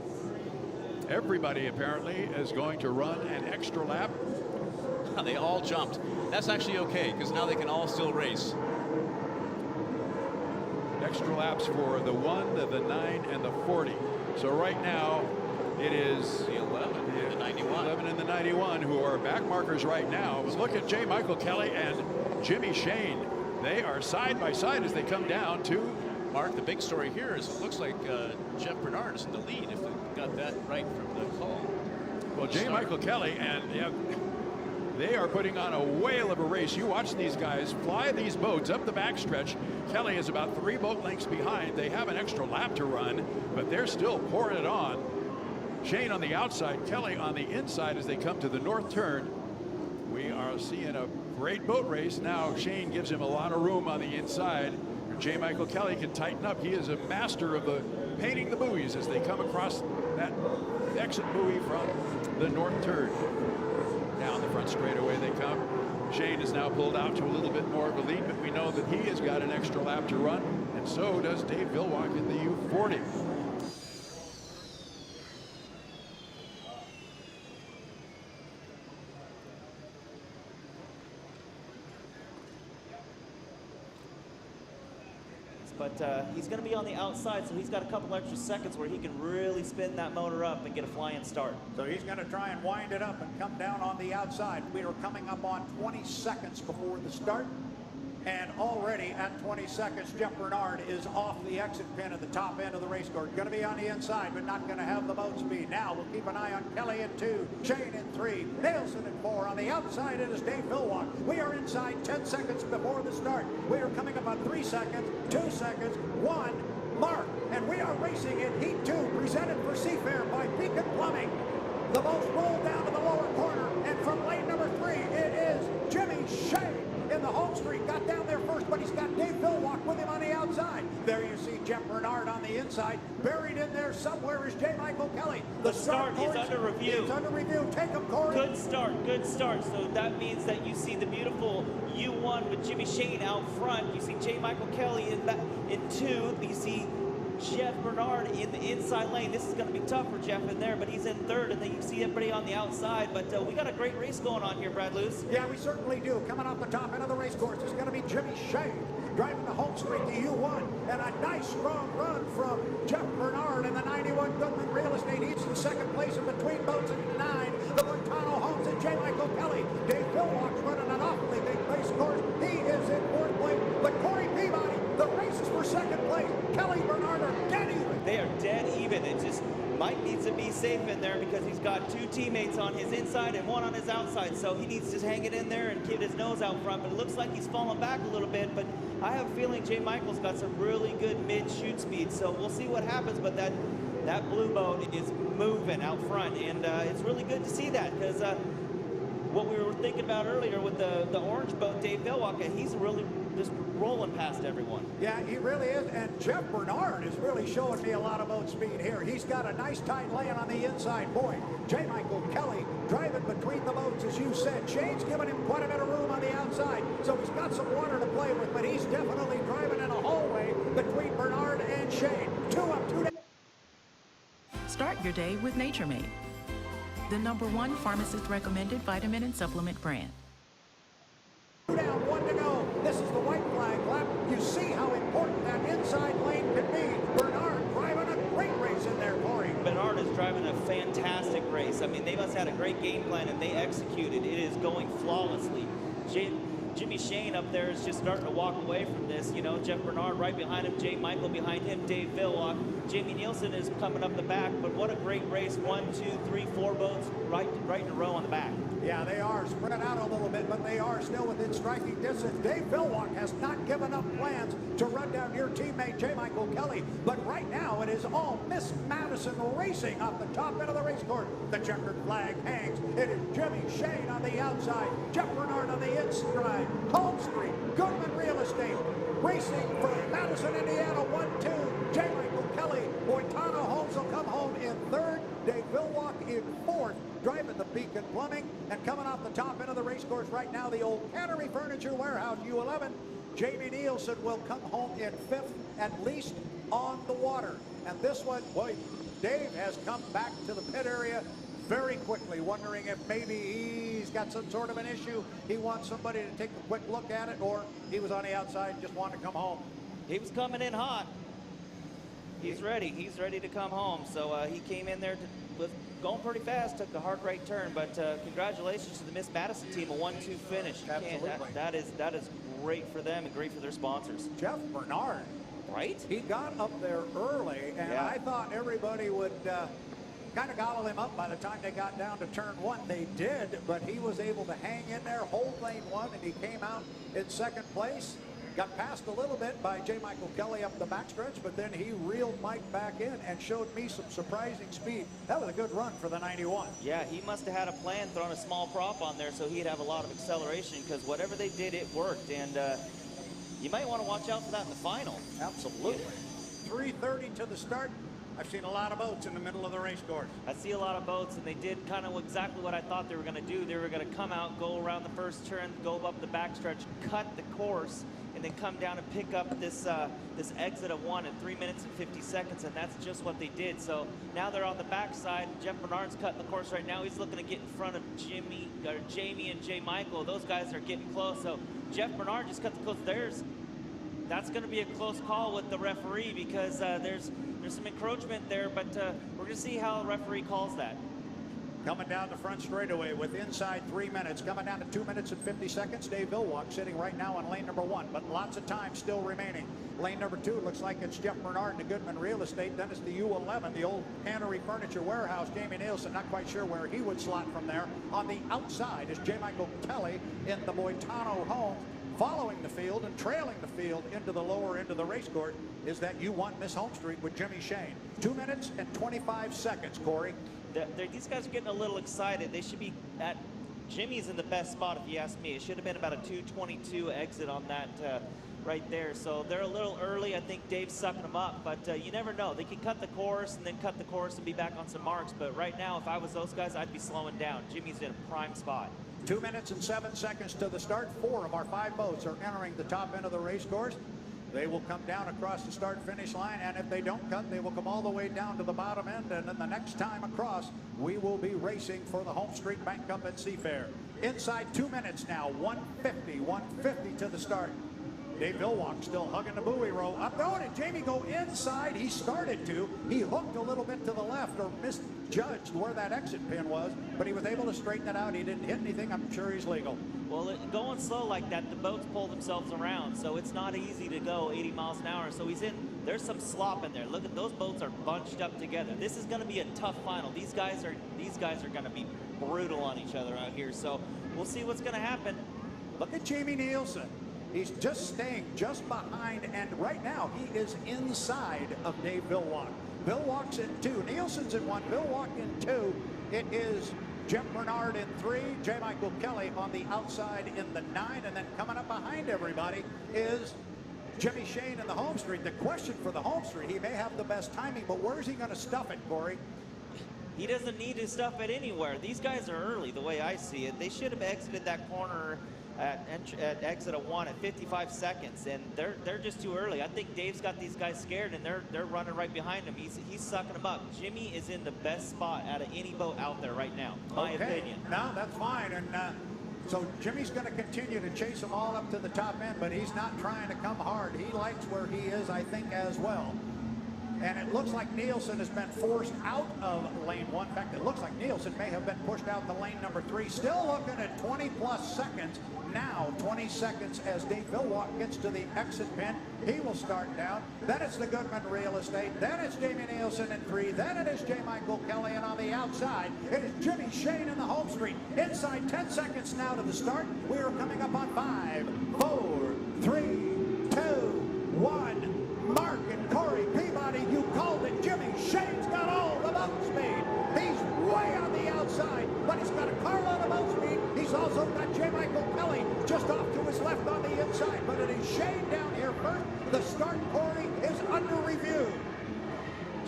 Everybody apparently is going to run an extra lap. They all jumped. That's actually okay, because now they can all still race. Extra laps for the 1, the 9, and the 40. So right now it is the 11 and the 91. 11 and the 91 who are back markers right now. But look at J. Michael Kelly and Jimmy Shane. They are side by side as they come down to. Mark, the big story here is it looks like Jeff Bernard is in the lead, if they got that right from the call. Well, J. Michael Kelly, and they are putting on a whale of a race. You watch these guys fly these boats up the backstretch. Kelly is about 3 boat lengths behind. They have an extra lap to run, but they're still pouring it on. Shane on the outside, Kelly on the inside as they come to the north turn. We are seeing a great boat race. Now Shane gives him a lot of room on the inside. J. Michael Kelly can tighten up. He is a master of painting the buoys as they come across that exit buoy from the north turn. Down the front straightaway they come. Shane is now pulled out to a little bit more of a lead, but we know that he has got an extra lap to run, and so does Dave Villwock in the U40. But he's going to be on the outside, so he's got a couple extra seconds where he can really spin that motor up and get a flying start. So he's going to try and wind it up and come down on the outside. We are coming up on 20 seconds before the start. And already at 20 seconds, Jeff Bernard is off the exit pin at the top end of the race course. Going to be on the inside, but not going to have the boat speed. Now we'll keep an eye on Kelly in 2, Shane in 3, Nielsen in 4. On the outside, it is Dave Villwock. We are inside 10 seconds before the start. We are coming up on 3 seconds, 2 seconds, 1, mark. And we are racing in Heat 2, presented for Seafair by Beacon Plumbing. The boats roll down to the lower corner, and from lane number 3, it is Jimmy Shane. In the home street, got down there first, but he's got Dave Villwock with him on the outside. There you see Jeff Bernard on the inside. Buried in there somewhere is J. Michael Kelly. The start is under review. It's under review. Take him, Corey. Good start, good start. So that means that you see the beautiful U1 with Jimmy Shane out front. You see J. Michael Kelly in 2. You see Jeff Bernard in the inside lane. This is going to be tough for Jeff in there, but he's in 3rd, and then you see everybody on the outside. But we got a great race going on here, Brad Luce. Yeah, we certainly do. Coming off the top end of the race course is going to be Jimmy Shane driving the home street, the U1, and a nice strong run from Jeff Bernard in the 91 Goodman Real Estate. He's in 2nd place in between boats in 9. The Montano Homes and J. Michael Kelly. Dave Villwock's running an awfully big race course. He is in 4th place, but Corey Peabody, the race is for 2nd place. Kelly Bernard are dead even. They are dead even. It just Mike needs to be safe in there because he's got 2 teammates on his inside and 1 on his outside. So he needs to hang it in there and keep his nose out front. But it looks like he's falling back a little bit. But I have a feeling J. Michael's got some really good mid-shoot speed. So we'll see what happens. But that blue boat is moving out front. And it's really good to see that because what we were thinking about earlier with the orange boat, Dave Villwock, he's really just rolling past everyone. Yeah, he really is. And Jeff Bernard is really showing me a lot of boat speed here. He's got a nice tight lane on the inside. Boy, J. Michael Kelly driving between the boats, as you said. Shane's giving him quite a bit of room on the outside, so he's got some water to play with, but he's definitely driving in a hallway between Bernard and Shane. 2 up, 2 down. Start your day with Nature Made, the #1 pharmacist recommended vitamin and supplement brand. 2 down, 1 to go. This is the white flag lap. You see how important that inside lane can be. Bernard driving a great race in there, Corey. Bernard is driving a fantastic race. I mean, they must have had a great game plan, and they executed. It is going flawlessly. Jimmy Shane up there is just starting to walk away from this. You know, Jeff Bernard right behind him, J. Michael behind him, Dave Villwock. Jamie Nielsen is coming up the back, but what a great race. 1, 2, 3, 4 boats right in a row on the back. Yeah, they are spread out a little bit, but they are still within striking distance. Dave Villwock has not given up plans to run down your teammate, J. Michael Kelly. But right now, it is all Miss Madison racing off the top end of the race course. The checkered flag hangs. It is Jimmy Shane on the outside, Jeff Bernard on the inside. Home Street, Goodman Real Estate, racing from Madison, Indiana, in third. Dave Villwock in fourth, driving the Beacon Plumbing. And coming off the top end of the race course right now, the old Cannery Furniture Warehouse U11. Jamie Nielsen will come home in fifth, at least on the water. And this one, boy, Dave has come back to the pit area very quickly, wondering if maybe he's got some sort of an issue. He wants somebody to take a quick look at it, or he was on the outside and just wanted to come home. He was coming in hot. He's ready. He's ready to come home. So he came in there with going pretty fast, took a hard right turn. But congratulations to the Miss Madison team, a 1-2 finish. Absolutely. That is great for them and great for their sponsors. Jeff Bernard. Right? He got up there early, and Yeah. I thought everybody would kind of gobble him up by the time they got down to turn one. They did, but he was able to hang in there, hold lane one, and he came out in second place. Got passed a little bit by J. Michael Kelly up the backstretch, but then he reeled Mike back in and showed me some surprising speed. That was a good run for the 91. Yeah, he must have had a plan, throwing a small prop on there so he'd have a lot of acceleration, because whatever they did, it worked. And you might want to watch out for that in the final. Absolutely. 3:30 to the start. I've seen a lot of boats in the middle of the race course. I see a lot of boats, and they did kind of exactly what I thought they were going to do. They were going to come out, go around the first turn, go up the backstretch, cut the course, and then come down and pick up this this exit of one in 3 minutes and 50 seconds, and that's just what they did. So now they're on the backside. Jeff Bernard's cutting the course right now. He's looking to get in front of Jamie and J. Michael. Those guys are getting close. So Jeff Bernard just cut the course. That's going to be a close call with the referee, because there's some encroachment there, but we're going to see how the referee calls that. Coming down the front straightaway with inside 3 minutes. Coming down to 2 minutes and 50 seconds. Dave Villwock sitting right now on lane number one, but lots of time still remaining. Lane number two looks like it's Jeff Bernard and the Goodman Real Estate. Then it's the U11, the old Cannery Furniture Warehouse. Jamie Nielsen, not quite sure where he would slot from there. On the outside is J. Michael Kelly in the Boitano home. Following the field and trailing the field into the lower end of the race course is that U1 Miss Home Street with Jimmy Shane. 2 minutes and 25 seconds, Corey. These guys are getting a little excited. They should be at Jimmy's in the best spot, if you ask me. It should have been about a 2:22 exit on that right there. So they're a little early. I think Dave's sucking them up, but you never know. They can cut the course and then cut the course and be back on some marks. But right now, if I was those guys, I'd be slowing down. Jimmy's in a prime spot. 2 minutes and 7 seconds to the start. 4 of our 5 boats are entering the top end of the race course. They will come down across the start-finish line, and if they don't cut, they will come all the way down to the bottom end, and then the next time across, we will be racing for the Home Street Bank Cup at Seafair. Inside 2 minutes now, 150 to the start. Dave Villwock still hugging the buoy row. Up going, and Jamie go inside. He started to. He hooked a little bit to the left, or misjudged where that exit pin was, but he was able to straighten it out. He didn't hit anything. I'm sure he's legal. Well, going slow like that, the boats pull themselves around, so it's not easy to go 80 miles an hour. So there's some slop in there. Look at those boats are bunched up together. This is going to be a tough final. These guys are going to be brutal on each other out here. So we'll see what's going to happen. Look at Jamie Nielsen. He's just staying just behind, and right now he is inside of Dave Villwock. Villwock's in 2, Nielsen's in 1, Villwock in 2. It is Jeff Bernard in 3, J. Michael Kelly on the outside in the 9, and then coming up behind everybody is Jimmy Shane in the Home Street. The question for the Home Street, he may have the best timing, but where is he going to stuff it, Corey? He doesn't need to stuff it anywhere. These guys are early, the way I see it. They should have exited that corner at exit of 1 at 55 seconds, and they're just too early. I think Dave's got these guys scared, and they're running right behind him. He's sucking them up. Jimmy is in the best spot out of any boat out there right now, my opinion. No, that's fine, and so Jimmy's going to continue to chase them all up to the top end, but he's not trying to come hard. He likes where he is, I think, as well. And it looks like Nielsen has been forced out of lane 1. In fact, it looks like Nielsen may have been pushed out to lane number 3. Still looking at 20-plus seconds. Now 20 seconds as Dave Villwock gets to the exit pin. He will start down. Then it's the Goodman Real Estate. Then it's Jamie Nielsen in 3. Then it is J. Michael Kelly. And on the outside, it is Jimmy Shane in the Home Street. Inside 10 seconds now to the start. We are coming up on 5, 4, 3, 2, 1. Mark and Corey Peabody, you called it. Jimmy Shane's got all the boat speed. He's way on the outside, but he's got a carload of boat speed. He's also got J. Michael Kelly just off to his left on the inside, but it is Shane down here first. The start, Corey, is under review.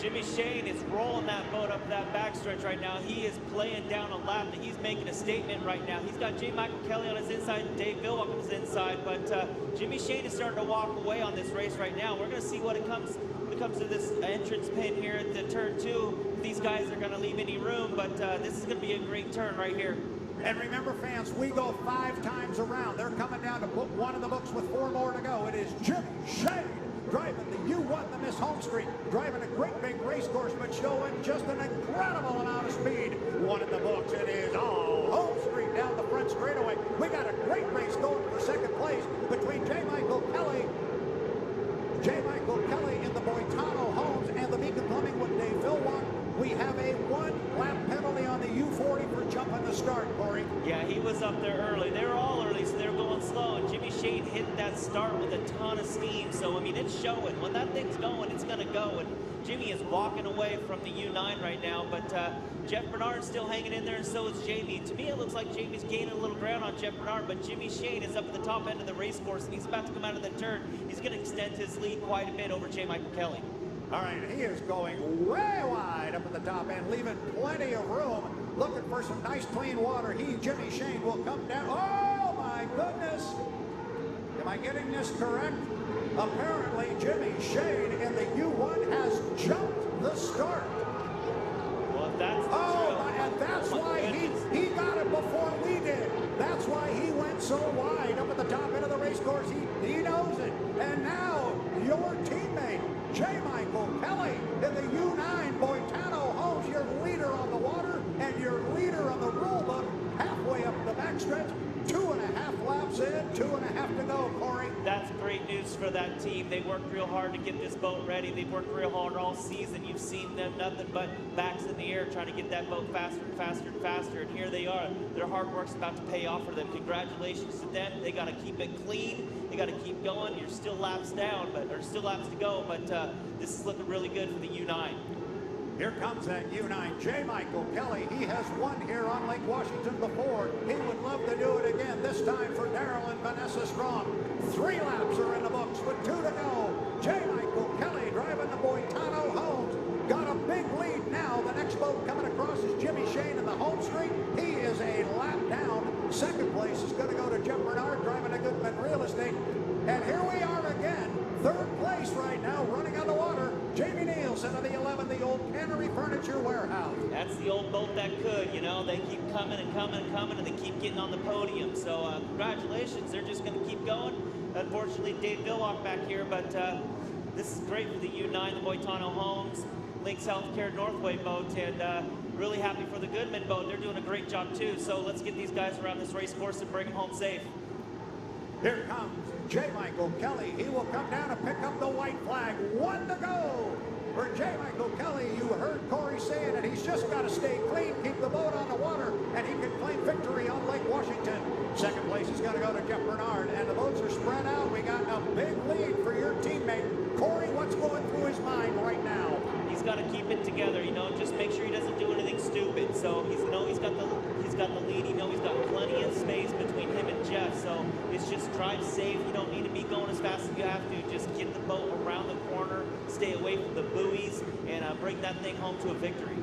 Jimmy Shane is rolling that boat up that backstretch right now. He is playing down a lap, and he's making a statement right now. He's got J. Michael Kelly on his inside and Dave Villwock on his inside, but Jimmy Shane is starting to walk away on this race right now. We're going to see what it comes to this entrance pin here at the turn 2. If these guys are going to leave any room, but this is going to be a great turn right here. And remember, fans, we go 5 times around. They're coming down to book 1 of the books with 4 more to go. It is Jimmy Shane driving the U1, the Miss Home Street, driving a great big race course, but showing just an incredible amount of speed. 1 in the books. It is all Home Street down the front straightaway. We got a great race going for second place between J. Michael Kelly in the Boitano Homes and the Beacon Plumbing with Dave Villwock. We have a 1-lap penalty on the U40 for jumping the start, Corey. Yeah, he was up there early. They were all early, so they were going slow. And Jimmy Shane hit that start with a ton of steam. So, I mean, it's showing. When that thing's going, it's going to go. And Jimmy is walking away from the U9 right now. But Jeff Bernard's still hanging in there, and so is Jamie. To me, it looks like Jamie's gaining a little ground on Jeff Bernard. But Jimmy Shane is up at the top end of the race course, and he's about to come out of the turn. He's going to extend his lead quite a bit over J. Michael Kelly. All right, he is going way wide up at the top end, leaving plenty of room, looking for some nice clean water. Jimmy Shane, will come down. Oh, my goodness. Am I getting this correct? Apparently, Jimmy Shane in the U1 has jumped the start. Well, that's and that's why he got it before we did. That's why he went so wide up at the top end of the race course. He knows it. And now your teammate, J. Michael Kelly in the U9 Boitano Homes, your leader on the water and your leader on the rule book, halfway up the backstretch. 2.5 laps in, 2.5 to go, Corey. That's great news for that team. They worked real hard to get this boat ready. They've worked real hard all season. You've seen them nothing but backs in the air trying to get that boat faster and faster and faster. And here they are. Their hard work's about to pay off for them. Congratulations to them. They got to keep it clean. They got to keep going. You're still laps down, or still laps to go. But this is looking really good for the U9. Here comes that U9, J. Michael Kelly. He has won here on Lake Washington before. He would love to do it again, this time for Daryl and Vanessa Strong. 3 laps are in the books with 2 to go. J. Michael Kelly driving the Boitano Homes. Got a big lead now. The next boat coming across is Jimmy Shane in the Home Street. He is a lap down. Second place is going to go to Jeff Bernard driving a Goodman Real Estate. And here we are again. 3rd place right now, running on the water. Jamie Nielsen of the 11, the old Cannery Furniture Warehouse. That's the old boat that could, you know. They keep coming and coming and coming, and they keep getting on the podium. So congratulations. They're just going to keep going. Unfortunately, Dave Villwock back here, but this is great for the U9, the Boitano Homes, Links Healthcare Northway boat, and really happy for the Goodman boat. They're doing a great job, too. So let's get these guys around this race course and bring them home safe. Here comes J. Michael Kelly. He will come down and pick up the white flag. 1 to go for J. Michael Kelly. You heard Corey saying that he's just got to stay clean, keep the boat on the water, and he can claim victory on Lake Washington. Second place is going to go to Jeff Bernard, and the boats are spread out. We got a big lead for your teammate. Corey, what's going through his mind right now? He's got to keep it together, you know, just make sure he doesn't do anything stupid. So he's got the lead. You know, he's got plenty of space between him and Jeff. So it's just drive safe. You don't need to be going as fast as you have to. Just get the boat around the corner, stay away from the buoys, and bring that thing home to a victory.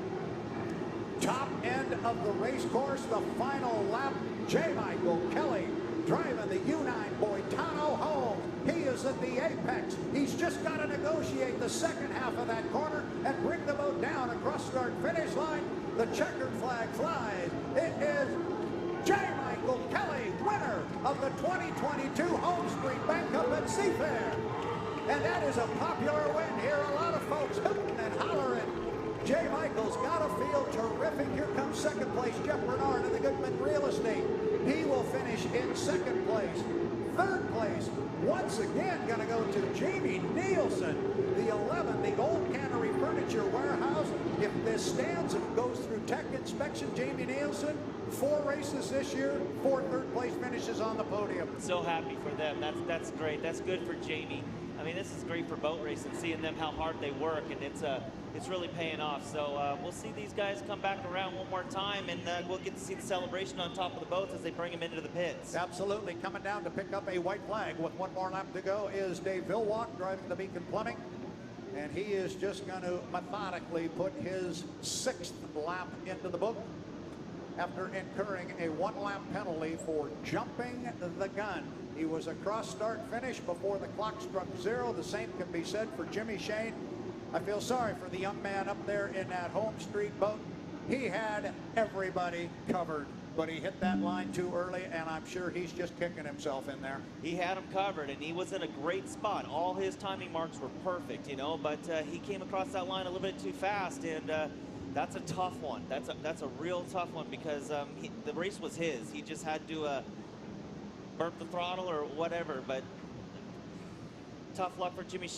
Top end of the race course, the final lap. J. Michael Kelly driving the U9 Boitano Homes. He is at the apex. He's just got to negotiate the second half of that corner and bring the boat down across start-finish line. The checkered flag flies. It is J. Michael Kelly, winner of the 2022 Home Street Bank Cup at Seafair. And that is a popular win here. A lot of folks hooting and hollering. J. Michael's got to feel terrific. Here comes second place, Jeff Bernard of the Goodman Real Estate. He will finish in second place. Third place, once again, going to go to Jamie Nielsen, the 11, the old Cannery Furniture Warehouse. If this stands and goes through tech inspection, Jamie Nielsen, 4 races this year, 4 third-place finishes on the podium. So happy for them. That's great. That's good for Jamie. I mean, this is great for boat racing, seeing them how hard they work, and it's really paying off. So we'll see these guys come back around one more time, and we'll get to see the celebration on top of the boats as they bring them into the pits. Absolutely. Coming down to pick up a white flag with 1 more lap to go is Dave Villwock driving the Beacon Plumbing. and he is just going to methodically put his 6th lap into the book after incurring a 1-lap penalty for jumping the gun. He was a cross start finish before the clock struck 0. The same can be said for Jimmy Shane. I feel sorry for the young man up there in that home street boat. He had everybody covered, but he hit that line too early, and I'm sure he's just kicking himself in there. He had him covered, and he was in a great spot. All his timing marks were perfect, you know, but he came across that line a little bit too fast, and that's a tough one. That's a real tough one because the race was his. He just had to burp the throttle or whatever, but tough luck for Jimmy Shane.